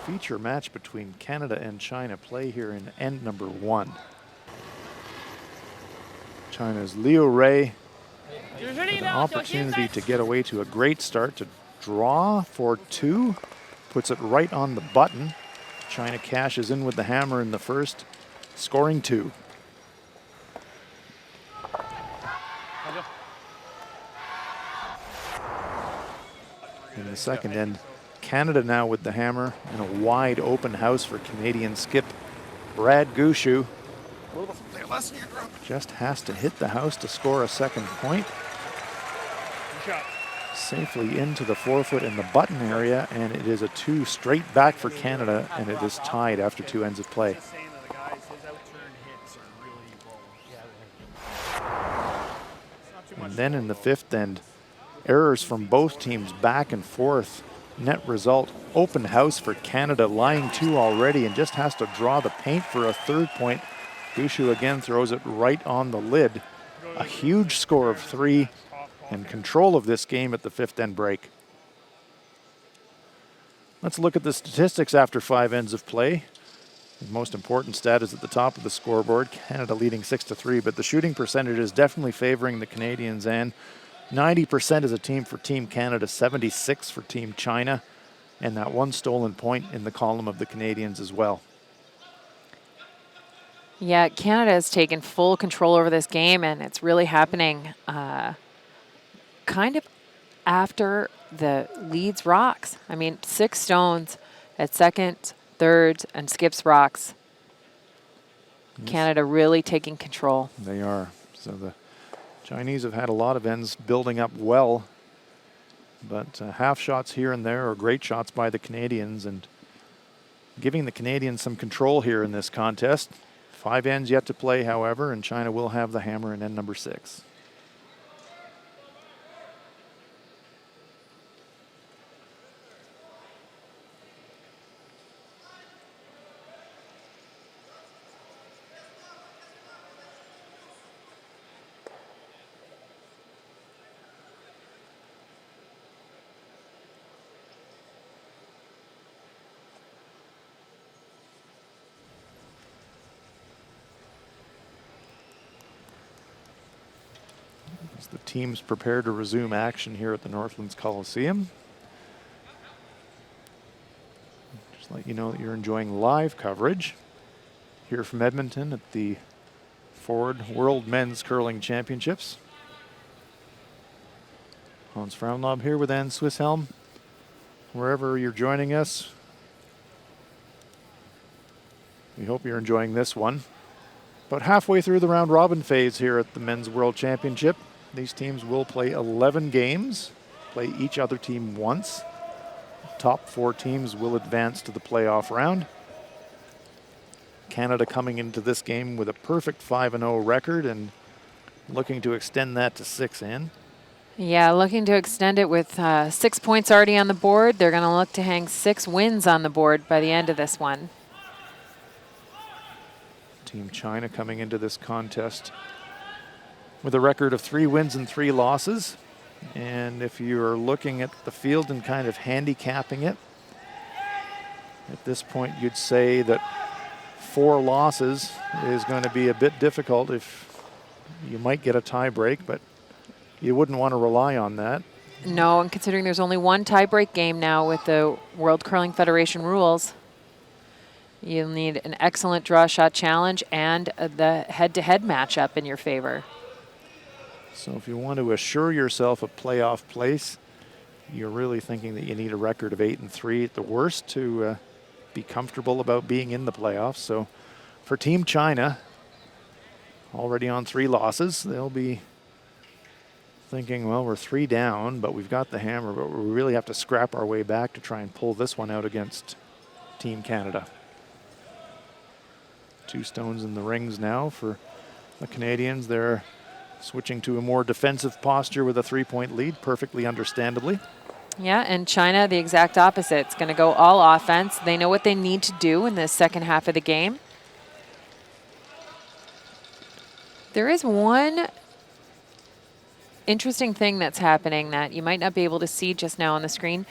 Feature match between Canada and China play here in end number 1. China's Liu Ray with an opportunity to get away to a great start, to draw for 2, puts it right on the button. China cashes in with the hammer in the 1st, scoring 2. In the 2nd end, Canada now with the hammer and a wide open house for Canadian skip Brad Gushu. Just has to hit the house to score a 2nd point. Safely into the 4-foot in the button area, and it is a 2 straight back for Canada, and it is tied after 2 ends of play. And then in the 5th end, errors from both teams back and forth. Net result, open house for Canada, lying 2 already, and just has to draw the paint for a 3rd point. Gushu again throws it right on the lid. A huge score of 3. and control of this game at the 5th end break. Let's look at the statistics after 5 ends of play. The most important stat is at the top of the scoreboard, Canada leading 6-3, but the shooting percentage is definitely favoring the Canadians, and 90% is a team for Team Canada, 76 for Team China, and that 1 stolen point in the column of the Canadians as well. Yeah, Canada has taken full control over this game, and it's really happening kind of after the leads rocks. I mean, 6 stones at second, third, and skips rocks. Yes. Canada really taking control. They are. So the Chinese have had a lot of ends building up well, but half shots here and there are great shots by the Canadians, and giving the Canadians some control here in this contest. 5 ends yet to play, however, and China will have the hammer in end number 6. As the teams prepare to resume action here at the Northlands Coliseum. Just let you know that you're enjoying live coverage here from Edmonton at the Ford World Men's Curling Championships. Hans Frauenlob here with Ann Swisshelm. Wherever you're joining us, we hope you're enjoying this one. About halfway through the round robin phase here at the Men's World Championship. These teams will play 11 games, play each other team once. Top 4 teams will advance to the playoff round. Canada coming into this game with a perfect 5-0 record and looking to extend that to 6 in. Yeah, looking to extend it with 6 points already on the board. They're going to look to hang 6 wins on the board by the end of this one. Team China coming into this contest with a record of 3 wins and 3 losses. And if you're looking at the field and kind of handicapping it, at this point you'd say that 4 losses is going to be a bit difficult. If you might get a tie break, but you wouldn't want to rely on that. No, and considering there's only 1 tie-break game now with the World Curling Federation rules, you'll need an excellent draw shot challenge and the head-to-head matchup in your favor. So if you want to assure yourself a playoff place, you're really thinking that you need a record of 8-3 at the worst to be comfortable about being in the playoffs. So for Team China, already on 3 losses, they'll be thinking, well, we're 3 down, but we've got the hammer, but we really have to scrap our way back to try and pull this one out against Team Canada. 2 stones in the rings now for the Canadians. They're switching to a more defensive posture with a 3-point lead, perfectly understandably. Yeah, and China, the exact opposite. It's going to go all offense. They know what they need to do in the second half of the game. There is one interesting thing that's happening that you might not be able to see just now on the screen.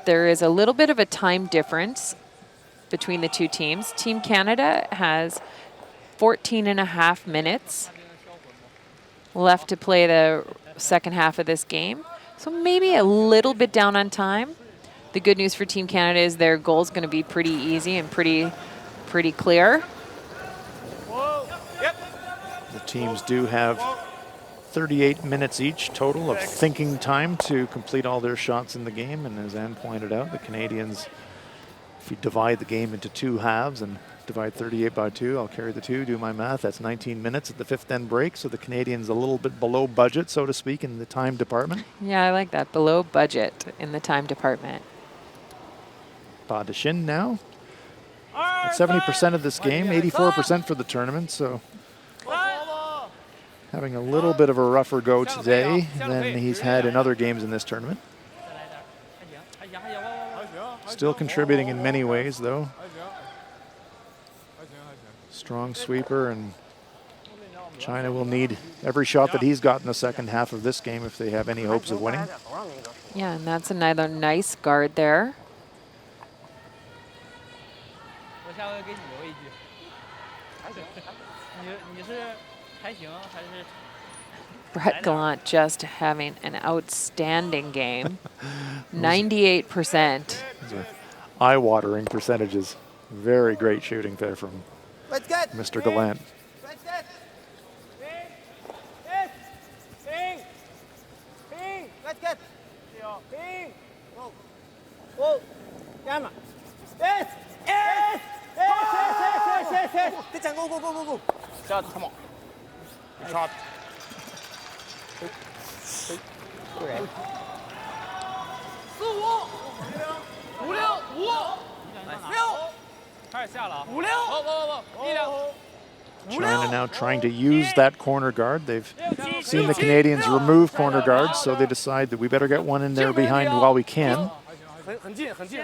There is a little bit of a time difference between the 2 teams. Team Canada has 14.5 minutes left to play the second half of this game. So maybe a little bit down on time. The good news for Team Canada is their goal is going to be pretty easy and pretty clear. The teams do have 38 minutes each total of thinking time to complete all their shots in the game. And as Anne pointed out, the Canadians, if you divide the game into 2 halves and divide 38 by 2, I'll carry the 2, do my math, that's 19 minutes at the 5th end break. So the Canadians a little bit below budget, so to speak, in the time department. Yeah, I like that, below budget in the time department. Ba de Shin now. At 70% of this game, 84% for the tournament, so having a little bit of a rougher go today than he's had in other games in this tournament. Still contributing in many ways, though. Strong sweeper and China will need every shot that he's got in the second half of this game if they have any hopes of winning. Yeah, and that's another nice guard there. 我下回给你留一句。你是还行还是？ Brett Gallant just having an outstanding game. 98%. Eye-watering percentages. Very great shooting there from Mr. Gallant. Come on. Good shot. 开始下了啊！5-6，不，力量。 China now trying to use that corner guard. They've seen the Canadians remove corner guards, so they decide that we better get one in there behind while we can. 很近，很近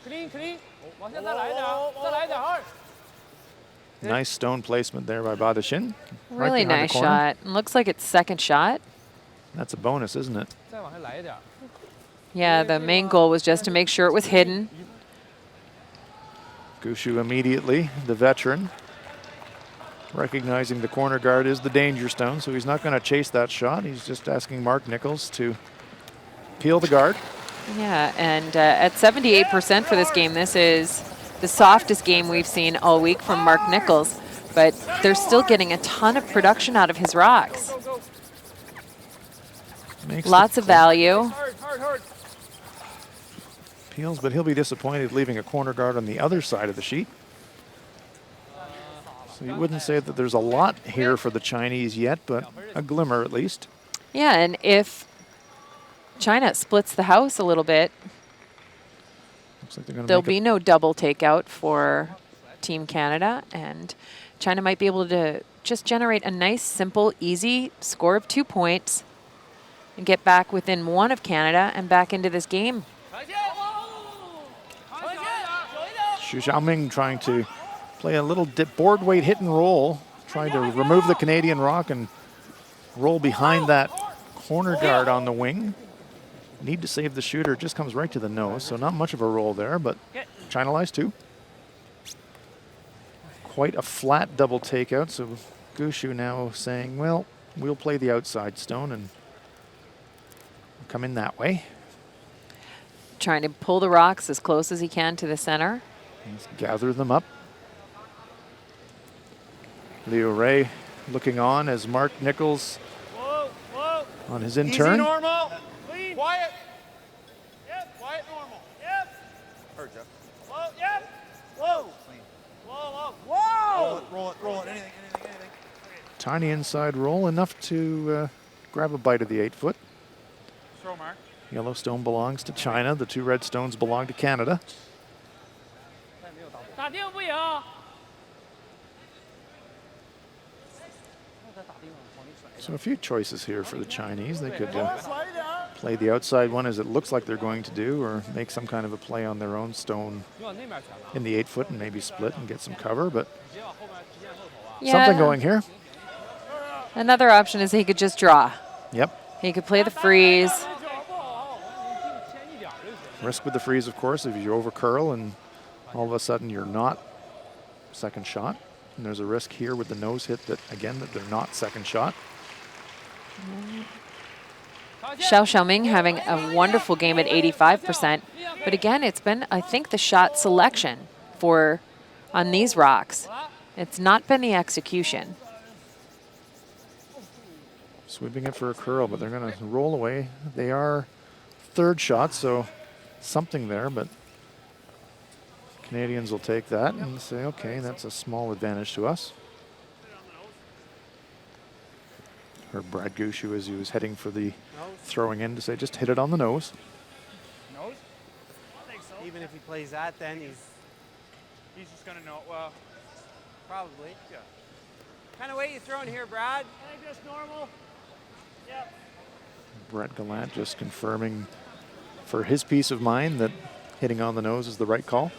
，clean，往下再来一点，再来一点，2。 Nice stone placement there by Badashin. Really right behind nice the corner. shot. Looks like it's second shot. That's a bonus, isn't it? 再往下来一点。 Yeah, the main goal was just to make sure it was hidden. Gushu immediately, the veteran, recognizing the corner guard is the danger stone, so he's not going to chase that shot. He's just asking Mark Nichols to peel the guard. Yeah, and at 78% for this game, this is the softest game we've seen all week from Mark Nichols, but they're still getting a ton of production out of his rocks. Lots of value. Peels, but he'll be disappointed leaving a corner guard on the other side of the sheet. So you wouldn't say that there's a lot here for the Chinese yet, but a glimmer at least. Yeah, and if China splits the house a little bit, Looks like they're going to there'll be no double takeout for Team Canada, and China might be able to just generate a nice, simple, easy score of 2 points and get back within 1 of Canada and back into this game. Xu Xiaoming trying to play a little board weight hit and roll, trying to remove the Canadian rock and roll behind that corner guard on the wing. Need to save the shooter, just comes right to the nose, so not much of a roll there, but China lies 2. Quite a flat double takeout, so Gushu now saying, well, we'll play the outside stone and come in that way. Trying to pull the rocks as close as he can to the center. Let's gather them up. Leo Ray looking on as Mark Nichols on his in-turn. Easy, normal. Clean. Quiet. Yep. Quiet, normal. Yep. Heard Jeff. Whoa, yep. Whoa. Clean. Whoa, whoa. Whoa. Roll it. Anything. Tiny inside roll, enough to grab a bite of the 8-foot. Throw, Mark. Yellow stone belongs to China. The 2 red stones belong to Canada. 打定不赢。 So a few choices here for the Chinese. They could play the outside one as it looks like they're going to do, or make some kind of a play on their own stone in the 8-foot and maybe split and get some cover, but something going here. Another option is he could just draw. Yep. He could play the freeze. Risk with the freeze, of course, if you over curl and all of a sudden you're not second shot. And there's a risk here with the nose hit that, again, that they're not second shot. Xiao Xiaoming having a wonderful game at 85%. But again, it's been, I think, the shot selection on these rocks. It's not been the execution. Sweeping it for a curl, but they're going to roll away. They are third shot, so something there, but Canadians will take that and say, okay, that's a small advantage to us. Heard Brad Gushu as he was heading for the throwing in to say, just hit it on the nose. Nose? I think so. Even if he plays that, then He's just going to know, well, probably. yeah. Kind of weight you throwing here, Brad? I think that's normal. Yep. Brett Gallant just confirming for his peace of mind that hitting on the nose is the right call.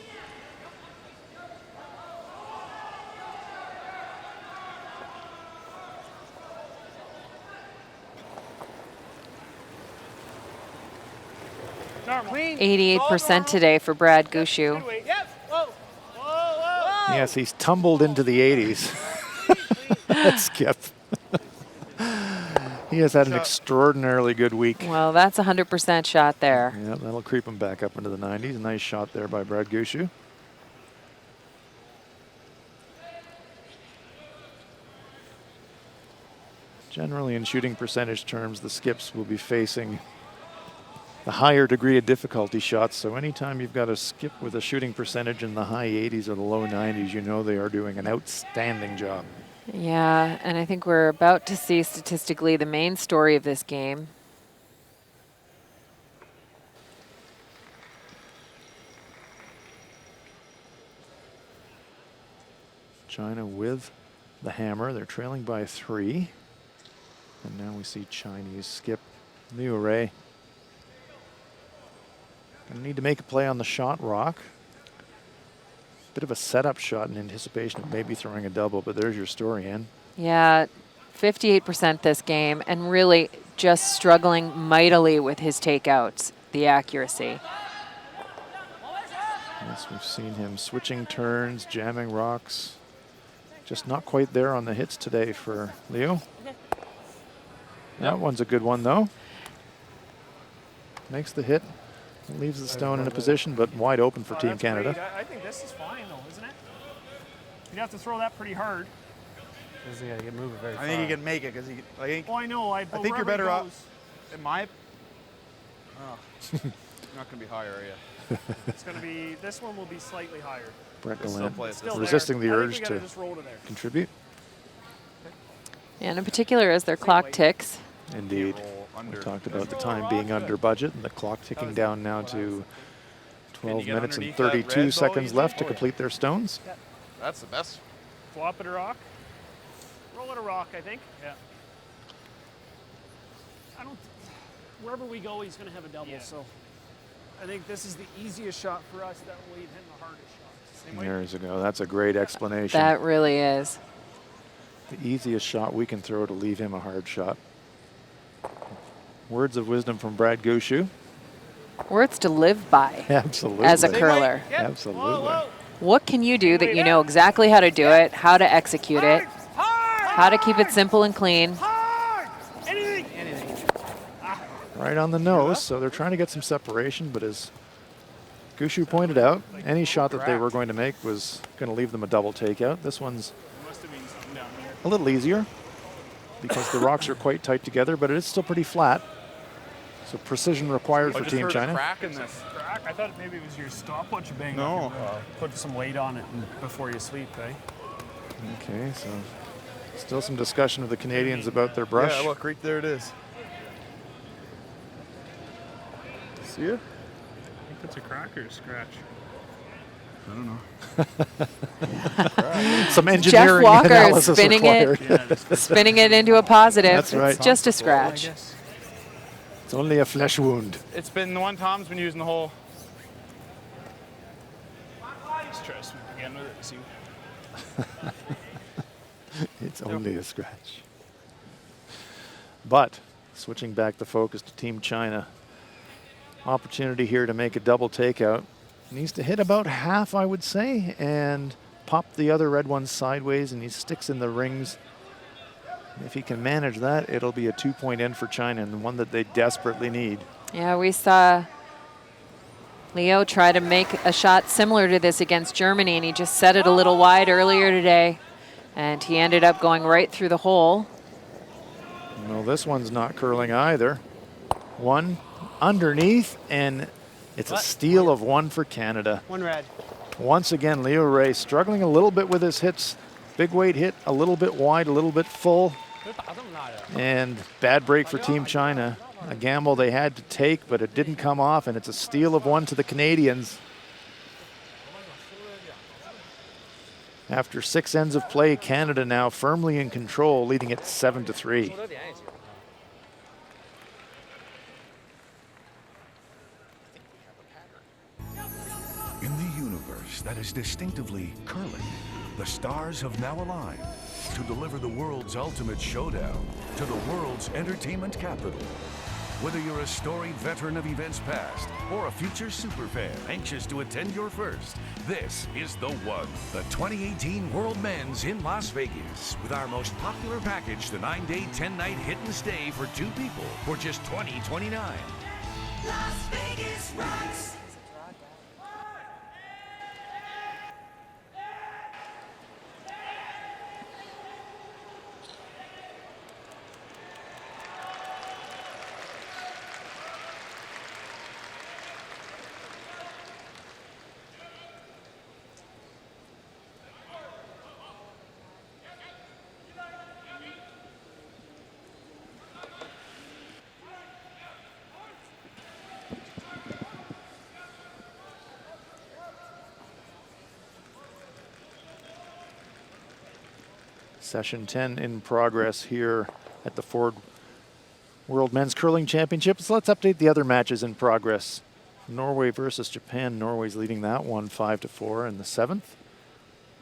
Normal. 88% today for Brad Gushu. Yep. Whoa. Whoa, whoa. Yes, he's tumbled into the 80s. Let's skip. He has had an extraordinarily good week. Well, that's a 100% shot there. Yeah, that'll creep him back up into the 90s. Nice shot there by Brad Gushu. Generally, in shooting percentage terms, the skips will be facing the higher degree of difficulty shots. So anytime you've got a skip with a shooting percentage in the high 80s or the low 90s, you know they are doing an outstanding job. Yeah, and I think we're about to see statistically the main story of this game. China with the hammer. They're trailing by 3. And now we see Chinese skip Liu Ray. Gonna need to make a play on the shot rock. Bit of a setup shot in anticipation of maybe throwing a double, but there's your story, Ann. Yeah, 58% this game, and really just struggling mightily with his takeouts, the accuracy. Yes, we've seen him switching turns, jamming rocks. Just not quite there on the hits today for Liu. That one's a good one, though. Makes the hit. Leaves the stone in a position, but wide open for Team Canada. Great. I think this is fine, though, isn't it? You'd have to throw that pretty hard. Because you got to get moving very far. I think he can make it because he. I think. Oh, I know. I think you're better off. In my. Oh, not gonna be higher, are you? It's gonna be. This one will be slightly higher. Brett Still Gallant play it Still resisting there. the I urge think we to gotta just roll to there. contribute. And in particular, as their clock ticks. Indeed. We talked about the time being under budget and the clock ticking down now to 12 minutes and 32 seconds left to complete their stones. That's the best. Flop it a rock. Roll it a rock, I think. Yeah. I don't. Wherever we go, he's gonna have a double. So I think this is the easiest shot for us. That will leave him the hardest shot. Same way. There's a go. That's a great explanation. That really is. The easiest shot we can throw to leave him a hard shot. Words of wisdom from Brad Gushu. Words to live by. Absolutely. As a curler. Absolutely. Whoa, whoa. What can you do that you know exactly how to do it, how to execute it, how to keep it simple and clean? Hard. Anything. Right on the nose, so they're trying to get some separation, but as Gushu pointed out, any shot that they were going to make was going to leave them a double takeout. This one's a little easier because the rocks are quite tight together, but it is still pretty flat. So precision required for Team China. Crack in this. I thought maybe it was your stopwatch bang. No. Put some weight on it before you sleep, eh? Okay, so still some discussion with the Canadians about their brush. Yeah, look, right there it is. See it? I think that's a crack or a scratch. I don't know. Some Jeff engineering Walker is analysis spinning required. spinning it into a positive. That's right. It's just a scratch. It's only a flesh wound. It's been the one Tom's been using the whole. Let's try to sweep again with it. See. It's only a scratch. But switching back the focus to Team China. Opportunity here to make a double takeout. Needs to hit about half, I would say, and pop the other red one sideways, and he sticks in the rings. If he can manage that, it'll be a 2-point end for China, and the one that they desperately need. Yeah, we saw Leo try to make a shot similar to this against Germany, and he just set it a little wide earlier today, and he ended up going right through the hole. No, this one's not curling either. One underneath, and it's a steal of one for Canada. One red. Once again, Liu Ray struggling a little bit with his hits. Big weight hit, a little bit wide, a little bit full. And bad break for Team China. A gamble they had to take, but it didn't come off, and it's a steal of one to the Canadians. After 6 ends of play, Canada now firmly in control, leading it 7-3. In the universe that is distinctively curling, the stars have now aligned to deliver the world's ultimate showdown to the world's entertainment capital. Whether you're a storied veteran of events past or a future superfan anxious to attend your first, this is the one. The 2018 World Men's in Las Vegas with our most popular package, the 9-day, 10-night hit and stay for 2 people for just $20.29. Las Vegas rocks. Session 10 in progress here at the Ford World Men's Curling Championships. Let's update the other matches in progress. Norway versus Japan. Norway's leading that one 5-4 in the 7th.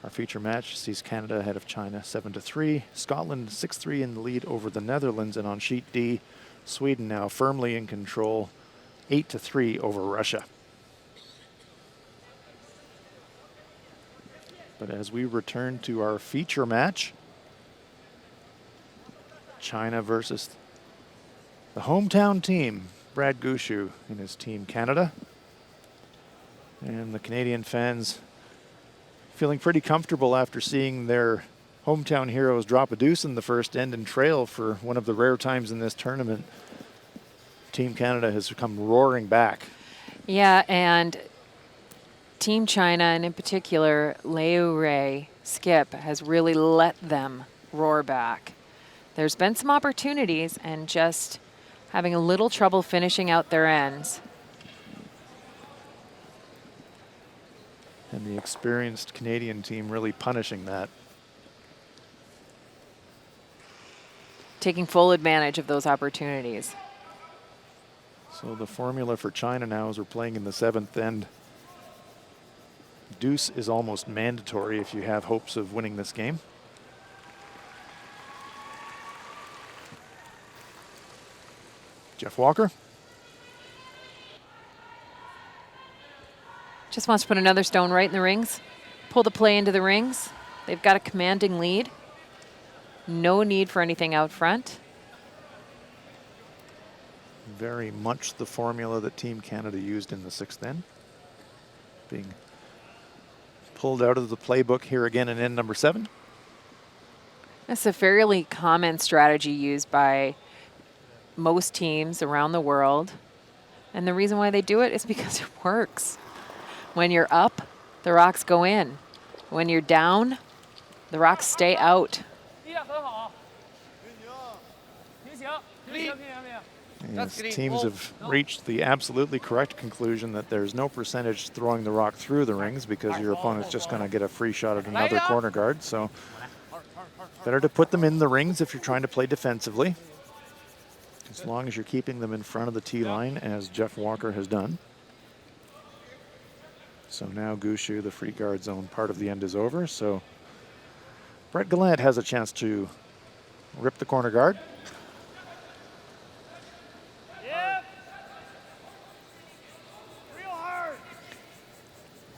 Our feature match sees Canada ahead of China 7-3. Scotland 6-3 in the lead over the Netherlands. And on sheet D, Sweden now firmly in control 8-3 over Russia. But as we return to our feature match, China versus the hometown team, Brad Gushue and his team Canada. And the Canadian fans feeling pretty comfortable after seeing their hometown heroes drop a deuce in the first end and trail for one of the rare times in this tournament. Team Canada has come roaring back. Yeah, and Team China, and in particular, Leo Ray, Skip, has really let them roar back. There's been some opportunities and just having a little trouble finishing out their ends. And the experienced Canadian team really punishing that. Taking full advantage of those opportunities. So the formula for China now is we're playing in the 7th end. Deuce is almost mandatory if you have hopes of winning this game. Jeff Walker. Just wants to put another stone right in the rings. Pull the play into the rings. They've got a commanding lead. No need for anything out front. Very much the formula that Team Canada used in the 6th end. Being pulled out of the playbook here again in end number 7. That's a fairly common strategy used by most teams around the world. And the reason why they do it is because it works. When you're up, the rocks go in. When you're down, the rocks stay out. Yes, teams have reached the absolutely correct conclusion that there's no percentage throwing the rock through the rings because your opponent's just going to get a free shot at another corner guard. So better to put them in the rings if you're trying to play defensively, as long as you're keeping them in front of the tee line, as Jeff Walker has done. So now Gushue, the free guard zone part of the end is over. So Brett Gallant has a chance to rip the corner guard.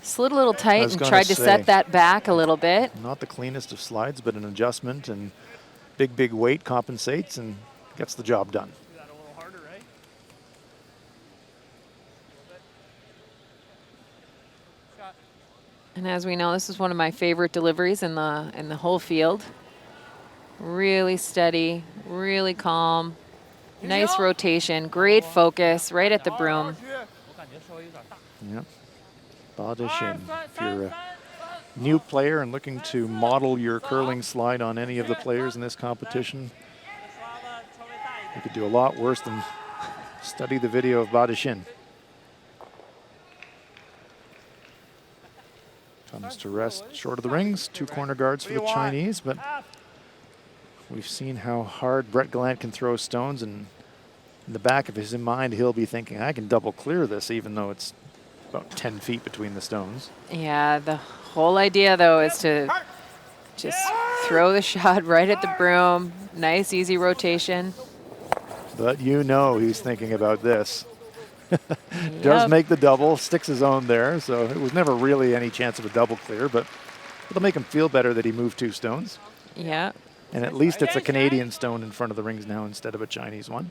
Slid a little tight and tried to set that back a little bit. Not the cleanest of slides, but an adjustment and big weight compensates and gets the job done. And as we know, this is one of my favorite deliveries in the whole field. Really steady, really calm, nice rotation, great focus, right at the broom. Yep. Badishin. If you're a new player and looking to model your curling slide on any of the players in this competition, you could do a lot worse than study the video of Badishin. Comes to rest short of the rings. 2 corner guards for the Chinese, but we've seen how hard Brett Gallant can throw stones, and in the back of his mind, he'll be thinking, I can double clear this, even though it's about 10 feet between the stones. Yeah, the whole idea, though, is to just throw the shot right at the broom. Nice, easy rotation. But you know he's thinking about this. Does make the double, sticks his own there, so it was never really any chance of a double clear, but it'll make him feel better that he moved 2 stones. Yeah. And at least it's a Canadian stone in front of the rings now instead of a Chinese one.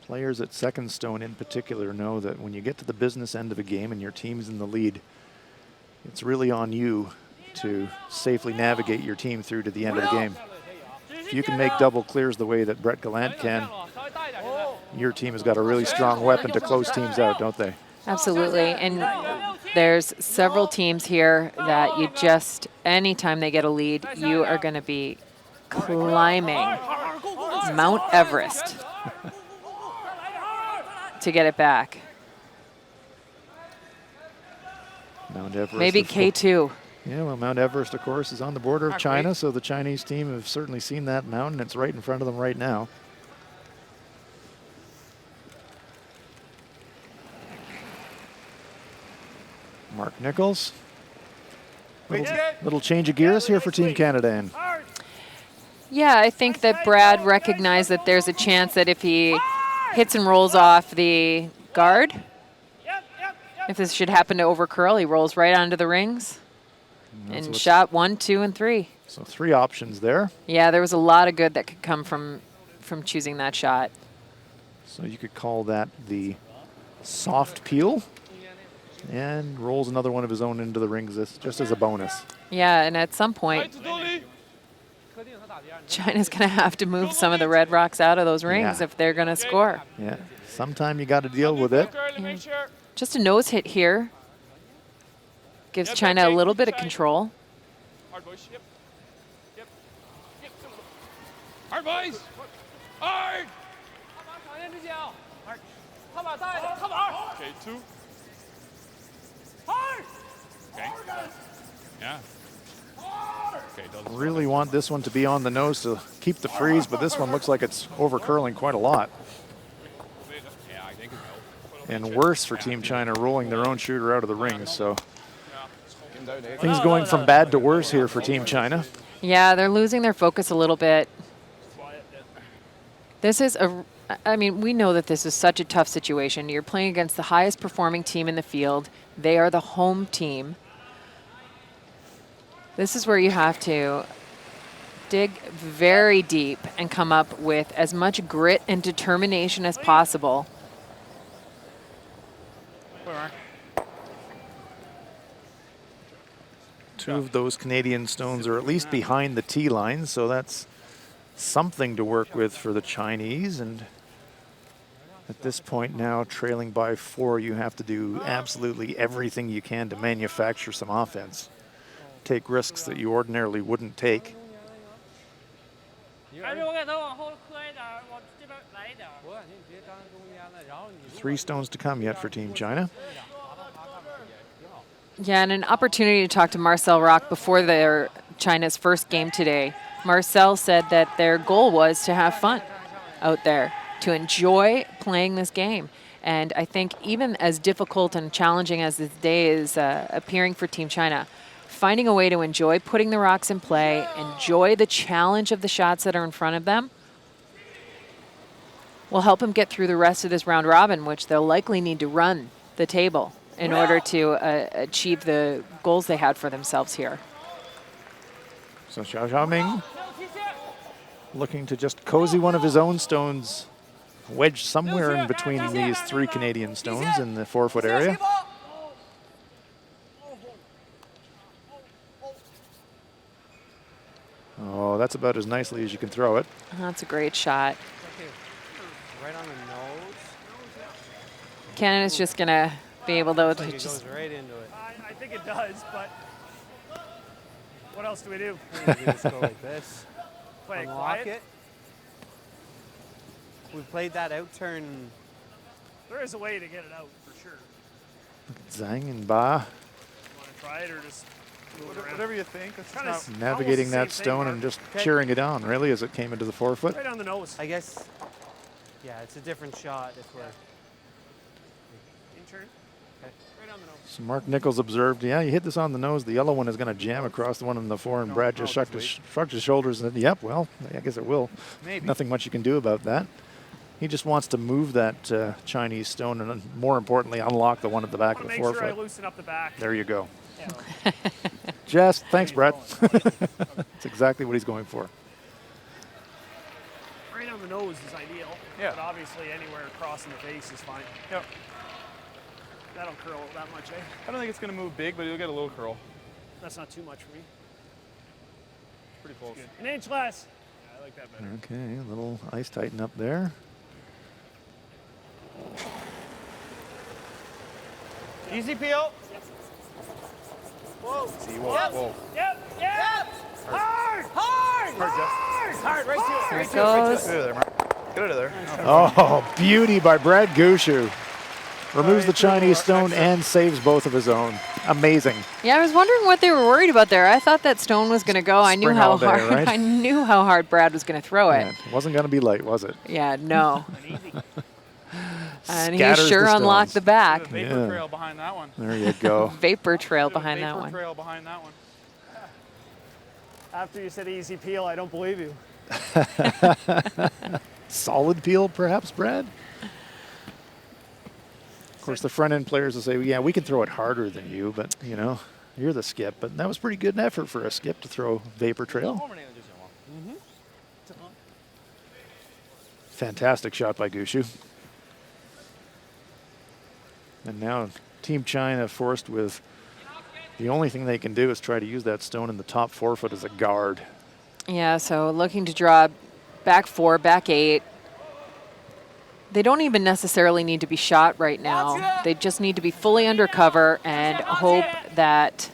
Players at second stone in particular know that when you get to the business end of a game and your team's in the lead, it's really on you to safely navigate your team through to the end of the game. If you can make double clears the way that Brett Gallant can, your team has got a really strong weapon to close teams out, don't they? Absolutely. And there's several teams here that you just, anytime they get a lead, you are going to be climbing Mount Everest to get it back. Mount Everest. Maybe K2. Yeah, well, Mount Everest, of course, is on the border of China, so the Chinese team have certainly seen that mountain. It's right in front of them right now. Mark Nichols. Little change of gears here for Team Canada. And yeah, I think that Brad recognized that there's a chance that if he hits and rolls off the guard, if this should happen to overcurl, he rolls right onto the rings. And shot 1, 2, and 3. So 3 options there. Yeah, there was a lot of good that could come from choosing that shot. So you could call that the soft peel. And rolls another one of his own into the rings just as a bonus. Yeah, and at some point, China's going to have to move some of the red rocks out of those rings if they're going to score. Yeah, sometime you got to deal with it. Yeah. Just a nose hit here gives China a little bit of control. Hard boys. Yep. Hard boys. Hard. Okay, 2. Hard. Okay. Yeah. Okay, really want this one to be on the nose to keep the freeze, but this one looks like it's over curling quite a lot. Yeah, I think it's and worse for Team China rolling their own shooter out of the rings. So things going from bad to worse here for Team China. Yeah, they're losing their focus a little bit. This is I mean, we know that this is such a tough situation. You're playing against the highest performing team in the field. They are the home team. This is where you have to dig very deep and come up with as much grit and determination as possible. Two of those Canadian stones are at least behind the tee line, so that's something to work with for the Chinese. And at this point now, trailing by 4, you have to do absolutely everything you can to manufacture some offense. Take risks that you ordinarily wouldn't take. 3 stones to come yet for Team China. Yeah, and an opportunity to talk to Marcel Rock before their China's first game today. Marcel said that their goal was to have fun out there, to enjoy playing this game. And I think even as difficult and challenging as this day is appearing for Team China, finding a way to enjoy putting the rocks in play, enjoy the challenge of the shots that are in front of them, will help them get through the rest of this round robin, which they'll likely need to run the table in order to achieve the goals they had for themselves here. So Xiao Xiaoming looking to just cozy one of his own stones, wedged somewhere in between these 3 Canadian stones in the 4-foot area. Oh, that's about as nicely as you can throw it. That's a great shot. Right on the nose. Canada's just going to be able to It just goes right into it. I think it does, but what else do we do? We just go like this. Play it Unlock quiet. it. We played that out turn. There is a way to get it out for sure. Zhang and Ba Want to try it or just move it around? Whatever you think. It's Kinda just not navigating that same thing, stone Mark. and just cheering it on, really, as it came into the 4-foot. Right on the nose. I guess. Yeah, it's a different shot if we're. In turn. Okay. So Mark Nichols observed, yeah, you hit this on the nose, the yellow one is going to jam across the one on the floor, and Brad just shrugged his shoulders and said, yep, well, I guess it will. Maybe. Nothing much you can do about that. He just wants to move that Chinese stone and, more importantly, unlock the one at the back of the Make forefoot. sure I loosen up the back. There you go. Yeah. Just, thanks, Brad. That's exactly what he's going for. Right on the nose is ideal. Yeah. But obviously anywhere across in the face is fine. Yep. That'll curl that much, eh? I don't think it's going to move big, but you'll get a little curl. That's not too much for me. Pretty close. Good. An inch less. Yeah, I like that better. Okay, a little ice tighten up there. Easy peel. Whoa. See, whoa, Yep. whoa. Yep. Yep. Hard. Hard. Hard. Hard. Right to it. There Right it to it. Right to goes. it. Get it there, Mark. Get it there. Oh, beauty by Brad Gushu. Removes the Chinese stone and saves both of his own. Amazing. Yeah, I was wondering what they were worried about there. I thought that stone was going to go. I knew Spring how all day, hard. right? I knew how hard Brad was going to throw it. Yeah, it wasn't going to be light, was it? Yeah, no. And he Scatters sure the unlocked the stones. back. Vapor Yeah. trail behind that one. There you go. Vapor trail behind that Vapor one. trail behind that one. After you said easy peel, I don't believe you. Solid peel, perhaps, Brad? Of course, the front end players will say, well, yeah, we can throw it harder than you, but, you know, you're the skip. But that was pretty good effort for a skip to throw vapor trail. Fantastic shot by Gushu. And now Team China forced with the only thing they can do is try to use that stone in the top forefoot as a guard. Yeah, so looking to draw back 4, back 8. They don't even necessarily need to be shot right now. They just need to be fully under cover and hope that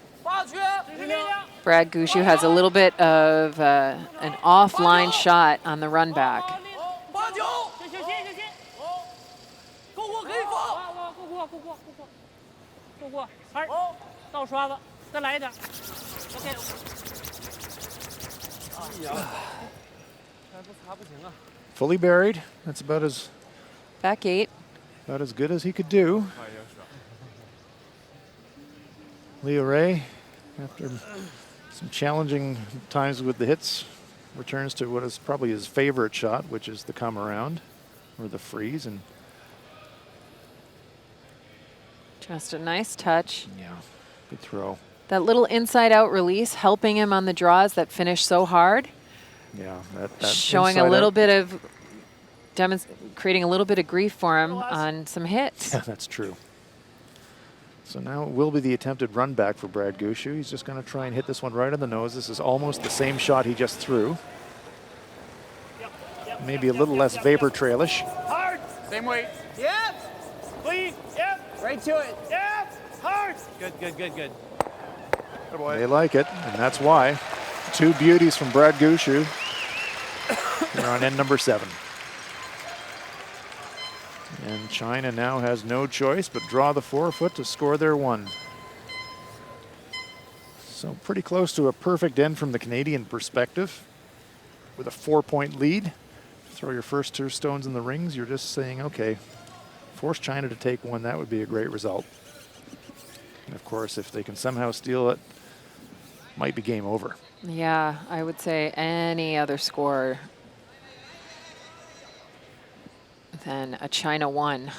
Brad Gushu has a little bit of an offline shot on the run back. 过过，好，倒刷子，再来一点。OK。哎呀，还不擦不行啊。 Fully buried. That's about as Back 8. good as he could do. Leo Ray, after some challenging times with the hits, returns to what is probably his favorite shot, which is the come around or the freeze. And Just a nice touch. yeah, good throw. That little inside-out release helping him on the draws that finish so hard. Yeah, that Showing a inside little out. bit of, creating a little bit of grief for him on some hits. Yeah, that's true. So now it will be the attempted run back for Brad Gushu. He's just going to try and hit this one right on the nose. This is almost the same shot he just threw. Maybe a little less vapor trailish. Hard. Same weight. Yep. Clean. Yep. Right to it. Yep. Hard. Good, good, good, good. Good boy. They like it, and that's why. 2 beauties from Brad Gushu. We're on end number 7. And China now has no choice but draw the forefoot to score their 1. So pretty close to a perfect end from the Canadian perspective. With a 4-point lead, throw your first 2 stones in the rings, you're just saying, okay, force China to take 1, that would be a great result. And of course, if they can somehow steal it, might be game over. Yeah, I would say any other score than a China 1.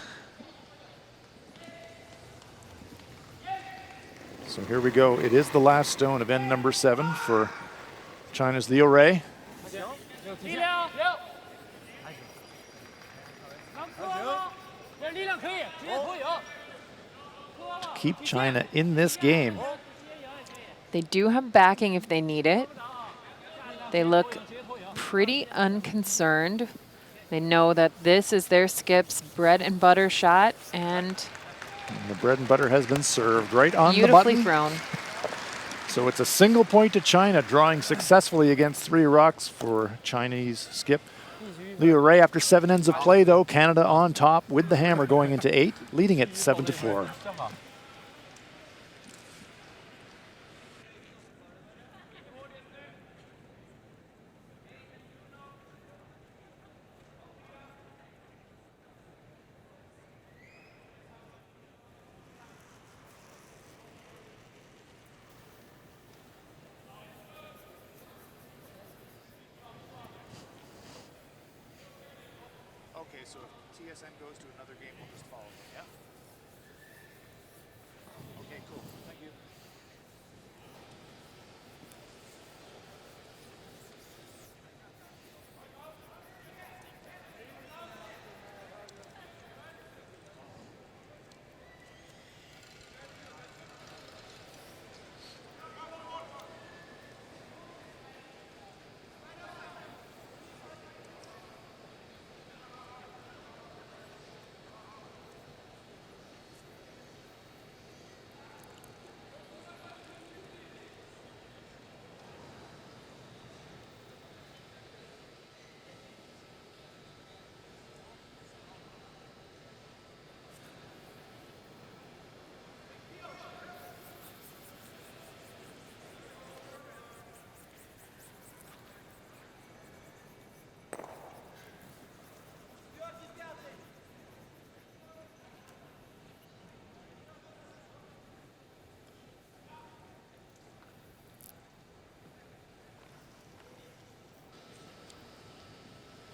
So here we go. It is the last stone of end number 7 for China's Leo Ray. 力量，能磕吗？这力量可以，直接投影。 Keep China in this game. They do have backing if they need it. They look pretty unconcerned. They know that this is their skip's bread and butter shot, and The bread and butter has been served right on the beautifully button. thrown. So it's a single point to China, drawing successfully against 3 rocks for Chinese skip. Leo Ray, after 7 ends of play, though, Canada on top with the hammer going into 8, leading it 7-4. Okay, so if TSN goes to another game, we'll just follow them, yeah? Okay, cool. Thank you.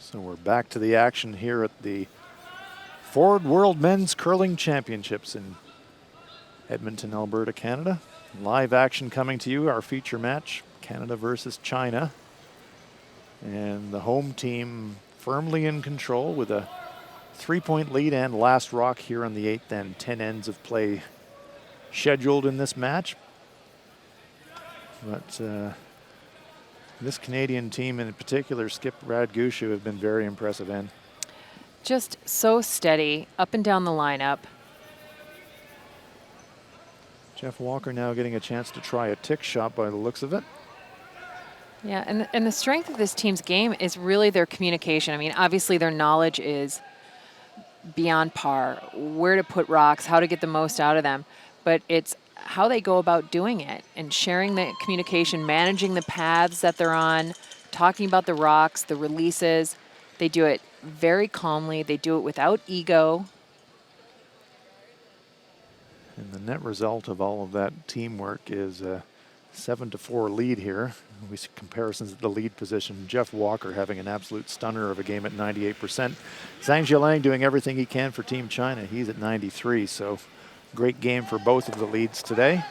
So we're back to the action here at the Ford World Men's Curling Championships in Edmonton, Alberta, Canada. Live action coming to you, our feature match, Canada versus China. And the home team firmly in control with a 3-point lead and last rock here on the 8th and 10 ends of play scheduled in this match. But this Canadian team in particular, Skip Radgushu, have been very impressive. And just so steady up and down the lineup. Jeff Walker now getting a chance to try a tick shot by the looks of it. Yeah, and the strength of this team's game is really their communication. I mean, obviously their knowledge is beyond par, where to put rocks, how to get the most out of them, but it's how they go about doing it and sharing the communication, managing the paths that they're on, talking about the rocks, the releases. They do it very calmly. They do it without ego. And the net result of all of that teamwork is a 7-4 lead here. We see comparisons at the lead position. Jeff Walker having an absolute stunner of a game at 98%. Zhang Jialang doing everything he can for Team China. He's at 93, so great game for both of the leads today.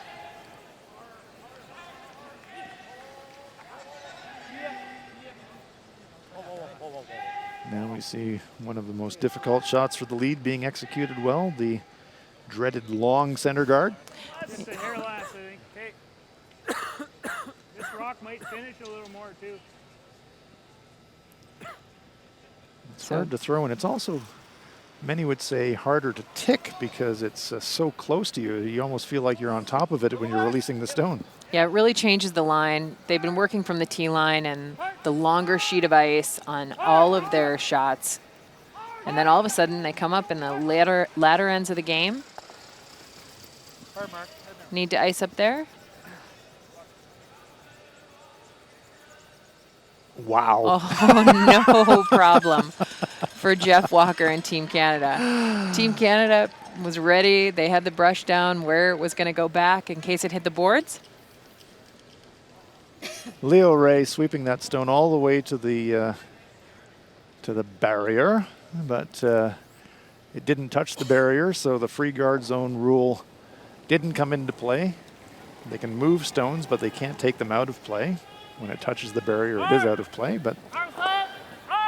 Now we see one of the most difficult shots for the lead being executed well, the dreaded long center guard. Just a hair last, I think. Okay. This rock might finish a little more too. It's hard to throw, and it's also, many would say, harder to tick because it's so close to you. You almost feel like you're on top of it when you're releasing the stone. Yeah, it really changes the line. They've been working from the tee line and the longer sheet of ice on all of their shots. And then all of a sudden they come up in the latter ends of the game. Need to ice up there. Wow. Oh, no problem for Jeff Walker and Team Canada. Team Canada was ready. They had the brush down where it was going to go back in case it hit the boards. Leo Ray sweeping that stone all the way to the barrier, but it didn't touch the barrier, so the free guard zone rule didn't come into play. They can move stones, but they can't take them out of play. When it touches the barrier, it is out of play, but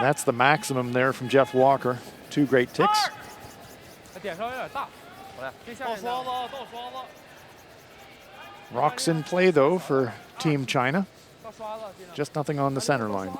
that's the maximum there from Jeff Walker. 2 great ticks. Rocks in play, though, for Team China. Just nothing on the center line.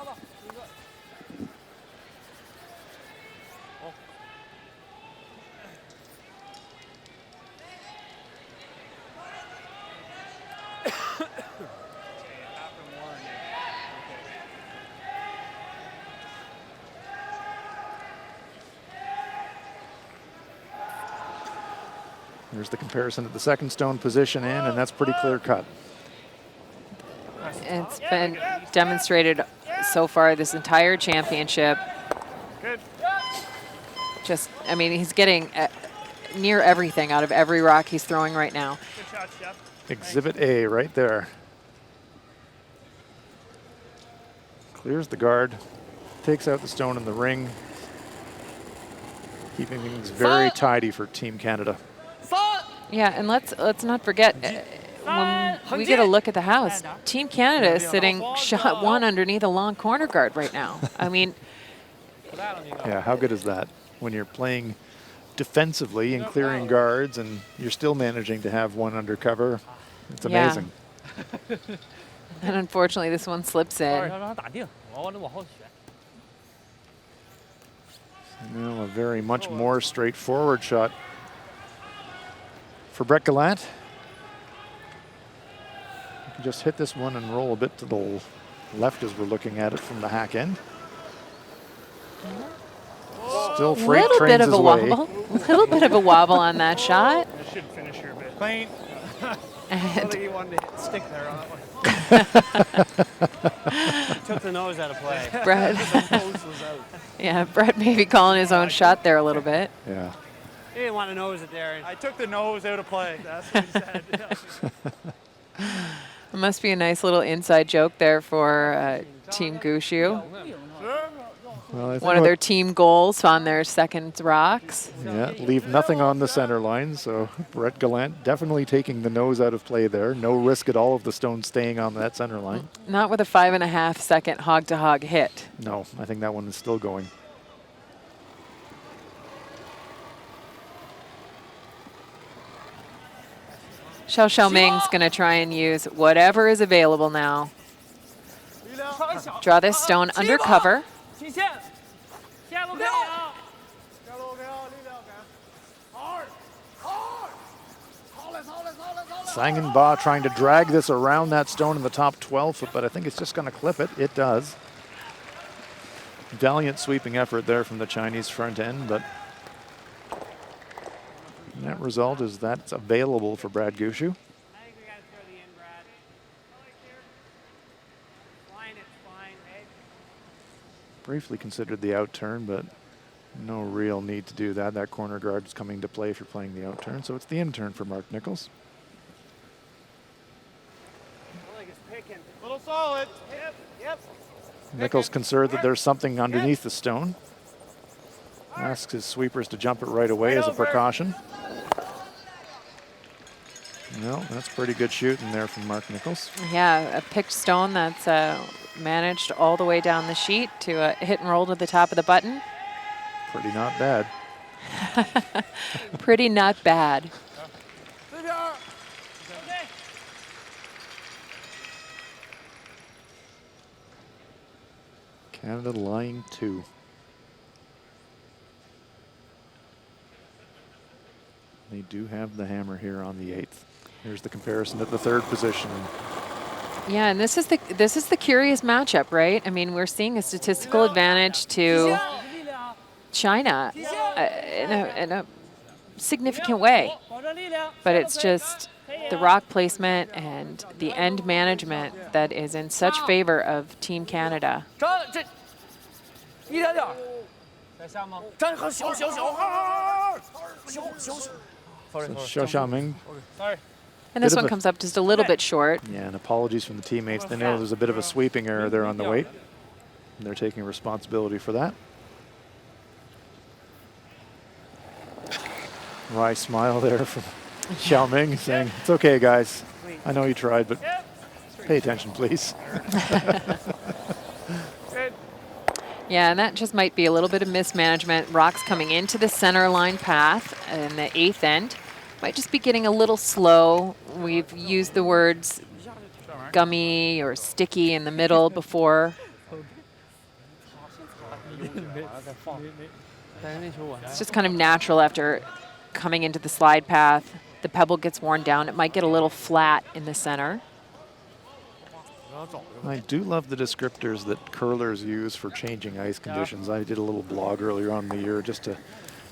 There's the comparison at the second stone position in, and that's pretty clear cut. It's been demonstrated so far this entire championship. Good. Just, I mean, he's getting near everything out of every rock he's throwing right now. Good shot, Jeff. Exhibit A right there. Clears the guard, takes out the stone in the ring. keeping things very tidy for Team Canada. Yeah, and let's not forget, when we get a look at the house, Team Canada is sitting shot one underneath a long corner guard right now. I mean, yeah, how good is that? When you're playing defensively and clearing guards and you're still managing to have one undercover, it's amazing. Yeah. And unfortunately, this one slips in. Now a very much more straightforward shot for Brett Gallant. You can just hit this one and roll a bit to the left as we're looking at it from the hack end. Still freight trains his way. Little bit of a wobble on that shot. I should finish here a bit. Clean. I don't think he wanted to stick there on that one. Took the nose out of play. Brett. Yeah, Brett maybe calling his own shot there a little bit. Yeah. He didn't want to nose it there. I took the nose out of play. That's what he said. It must be a nice little inside joke there for Team Gushue. Well, One of their team goals on their second rocks. Yeah, leave nothing on the center line. So Brett Gallant definitely taking the nose out of play there. No risk at all of the stone staying on that center line. Not with a 5.5 second hog-to-hog hit. No, I think that one is still going. Xiao Ming's going to try and use whatever is available now. Draw this stone under cover. Sangenba trying to drag this around that stone in the top 12 foot, but I think it's just going to clip it. It does. Valiant sweeping effort there from the Chinese front end, but net result is that's available for Brad Gushue. Briefly considered the out turn, but no real need to do that. That corner guard is coming to play if you're playing the out turn, so it's the in turn for Mark Nichols. A little solid. Yep. Nichols concerned that there's something underneath the stone. Asks his sweepers to jump it right away as a precaution. Well, that's pretty good shooting there from Mark Nichols. Yeah, a picked stone that's managed all the way down the sheet to hit and roll to the top of the button. Pretty not bad. Pretty not bad. Canada line 2. They do have the hammer here on the 8th. Here's the comparison at the 3rd position. Yeah, and this is the curious matchup, right? I mean, we're seeing a statistical advantage to China in a significant way, but it's just the rock placement and the end management that is in such favor of Team Canada. So Xiaoming. And this one comes up just a little bit short. Yeah, and apologies from the teammates. They know there's a bit of a sweeping error there on the weight, and they're taking responsibility for that. Wry smile there from Xiaoming saying, it's okay, guys. I know you tried, but pay attention, please. Yeah, and that just might be a little bit of mismanagement. Rocks coming into the center line path in the 8th end. Might just be getting a little slow. We've used the words gummy or sticky in the middle before. It's just kind of natural after coming into the slide path. The pebble gets worn down. It might get a little flat in the center. I do love the descriptors that curlers use for changing ice conditions. I did a little blog earlier on in the year just to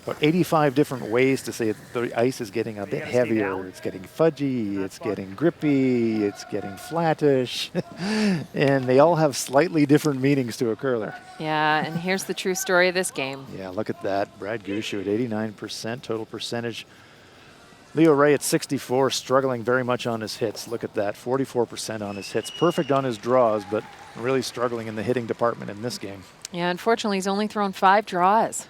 about 85 different ways to say the ice is getting a bit heavier. It's getting fudgy, it's getting grippy, it's getting flattish, and they all have slightly different meanings to a curler. Yeah, and here's the true story of this game. Yeah, look at that. Brad Gushue at 89% total percentage. Leo Ray at 64, struggling very much on his hits. Look at that, 44% on his hits. Perfect on his draws, but really struggling in the hitting department in this game. Yeah, unfortunately, he's only thrown 5 draws.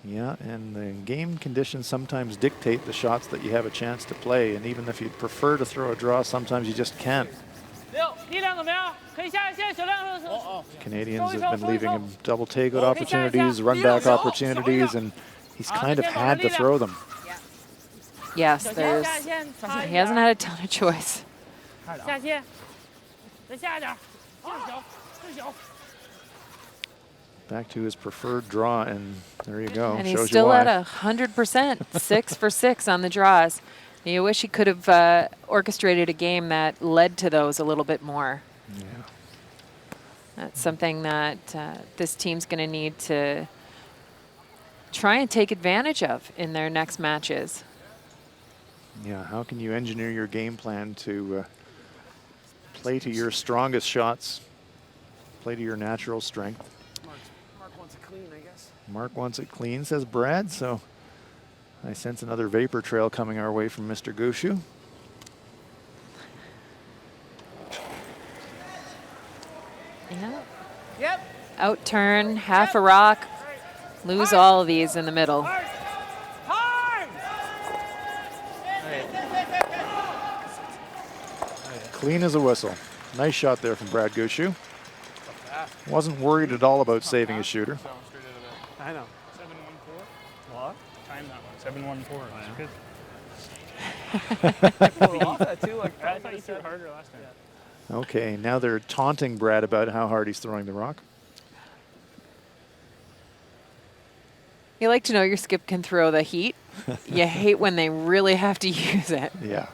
Yeah, and the game conditions sometimes dictate the shots that you have a chance to play. And even if you'd prefer to throw a draw, sometimes you just can't. 力量怎么样？可以下一线，小亮。Canadians have been leaving him double takeout opportunities, run back opportunities, and he's kind of had to throw them. Yes, there's. He hasn't had a ton of choice. 下线，再下一点，劲小，劲小。 Back to his preferred draw, and there you go. And he's Shows still you why. at 100%, 6 for 6 on the draws. You wish he could have orchestrated a game that led to those a little bit more. Yeah. That's something that this team's going to need to try and take advantage of in their next matches. Yeah, how can you engineer your game plan to play to your strongest shots, play to your natural strength? Mark wants it clean, I guess. Mark wants it clean, says Brad, so I sense another vapor trail coming our way from Mr. Gushu. Yeah. Yep. Out turn, half a rock, lose all of these in the middle. Hard. Clean as a whistle. Nice shot there from Brad Gushu. Wasn't worried at all about saving his shooter. I know. 7-1-4. What? Time that one. 7-1-4. That's good. I thought you threw it harder last time. Okay, now they're taunting Brad about how hard he's throwing the rock. You like to know your skip can throw the heat. You hate when they really have to use it. Yeah.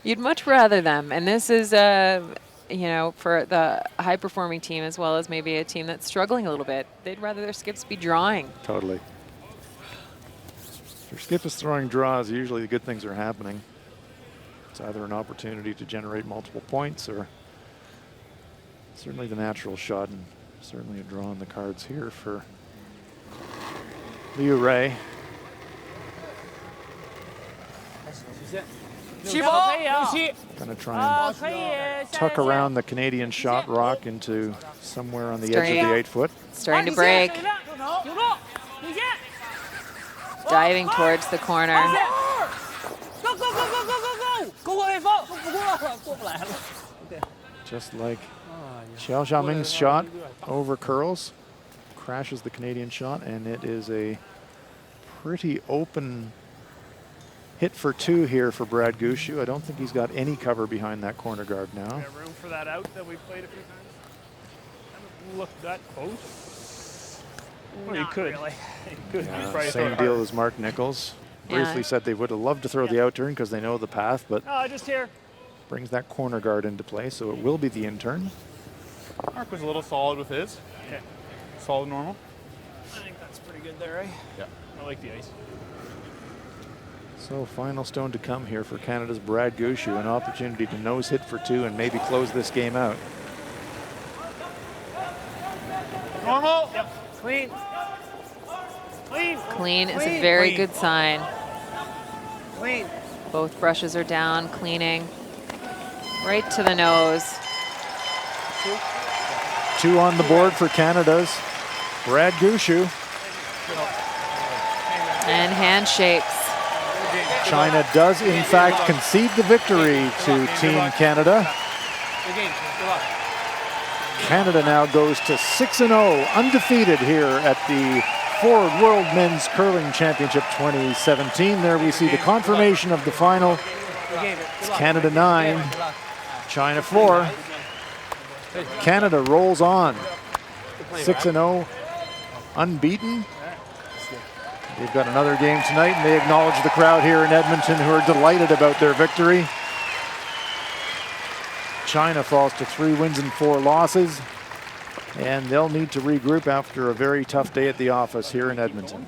You'd much rather them. And this is, you know, for the high-performing team as well as maybe a team that's struggling a little bit. They'd rather their skips be drawing. Totally. If your skip is throwing draws, usually good things are happening. It's either an opportunity to generate multiple points or certainly the natural shot, and certainly a draw on the cards here for Liu Ray. Gonna try and tuck around the Canadian shot rock into somewhere on the edge of the 8 foot. Starting to break. Diving towards the corner. Go, go, go, go, go, go, go! 过来放，过不来了。 Just like Xiao Xiaoming's shot over curls, crashes the Canadian shot, and it is a pretty open hit for 2 here for Brad Gushu. I don't think he's got any cover behind that corner guard now. Got room for that out that we played a few times? Haven't looked that close. Well, you could. Really. You could. Yeah, same deal as Mark Nichols. Briefly said they would have loved to throw the out turn because they know the path, but just here. Brings that corner guard into play, so it will be the in turn. Mark was a little solid with his. Okay. Solid normal. I think that's pretty good there, right? Yeah. I like the ice. So final stone to come here for Canada's Brad Gushu, an opportunity to nose hit for 2 and maybe close this game out. Normal. Yep. Clean. Clean. Clean is a very good sign. Clean. Both brushes are down, cleaning. Right to the nose. 2 on the board for Canada's Brad Gushu. And handshakes. China does in fact concede the victory to Team Canada. Canada now goes to 6-0, undefeated here at the Ford World Men's Curling Championship 2017. There we see the confirmation of the final. It's Canada 9, China 4. Canada rolls on, 6-0, unbeaten. They've got another game tonight, and they acknowledge the crowd here in Edmonton who are delighted about their victory. China falls to 3 wins and 4 losses, and they'll need to regroup after a very tough day at the office here in Edmonton.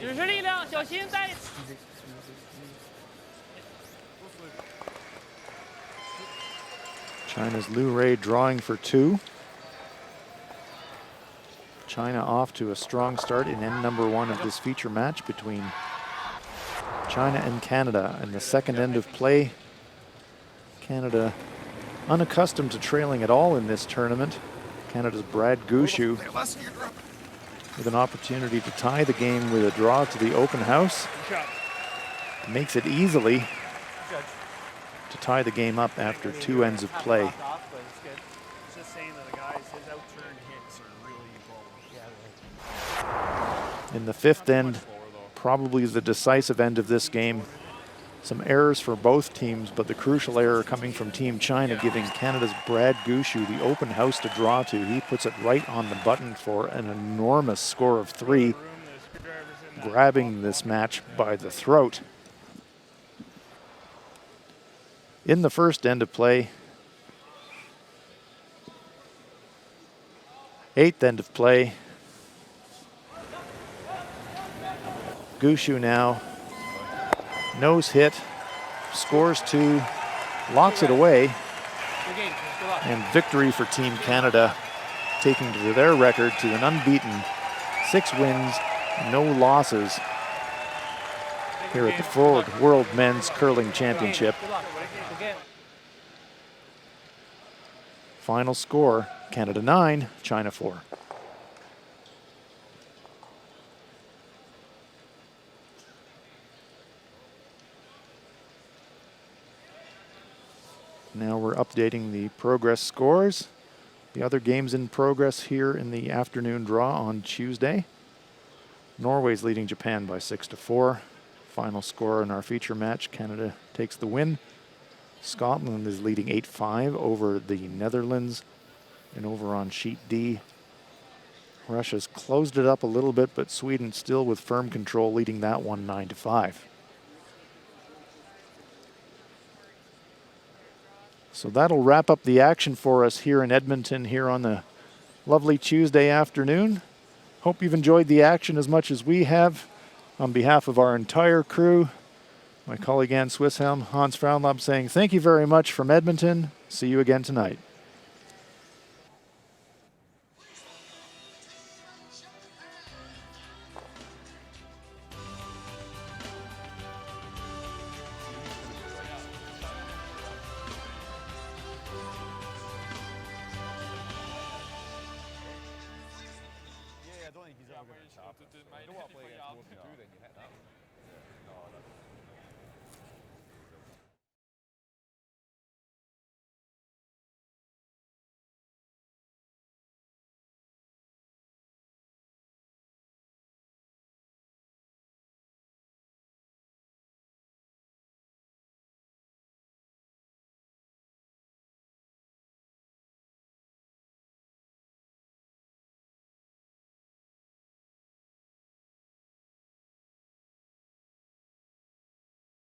只是力量，小心带。 China's Liu Ray drawing for 2. China off to a strong start in end number 1 of this feature match between China and Canada. In the second end of play, Canada unaccustomed to trailing at all in this tournament. Canada's Brad Gushu with an opportunity to tie the game with a draw to the open house. Makes it easily to tie the game up after 2 ends of play. It's just saying that the guys, his out-turn hits are really low. In the 5th end, probably the decisive end of this game. Some errors for both teams, but the crucial error coming from Team China, giving Canada's Brad Gushu the open house to draw to. He puts it right on the button for an enormous score of 3, grabbing this match by the throat. In the first end of play, 8th end of play, Gushu now nose hit, scores 2, locks it away, and victory for Team Canada, taking to their record to an unbeaten 6 wins, no losses here at the Ford World Men's Curling Championship. Final score, Canada 9, China 4. Now we're updating the progress scores. The other games in progress here in the afternoon draw on Tuesday. Norway's leading Japan by 6-4. Final score in our feature match, Canada takes the win. Scotland is leading 8-5 over the Netherlands. And over on sheet D, Russia's closed it up a little bit, but Sweden still with firm control, leading that one 9-5. So that'll wrap up the action for us here in Edmonton here on the lovely Tuesday afternoon. Hope you've enjoyed the action as much as we have. On behalf of our entire crew, my colleague Ann Swisshelm, Hans Fraunlab saying thank you very much from Edmonton. See you again tonight. I don't think he's ever going to stop it. So. Go up, play against Wolf, do then.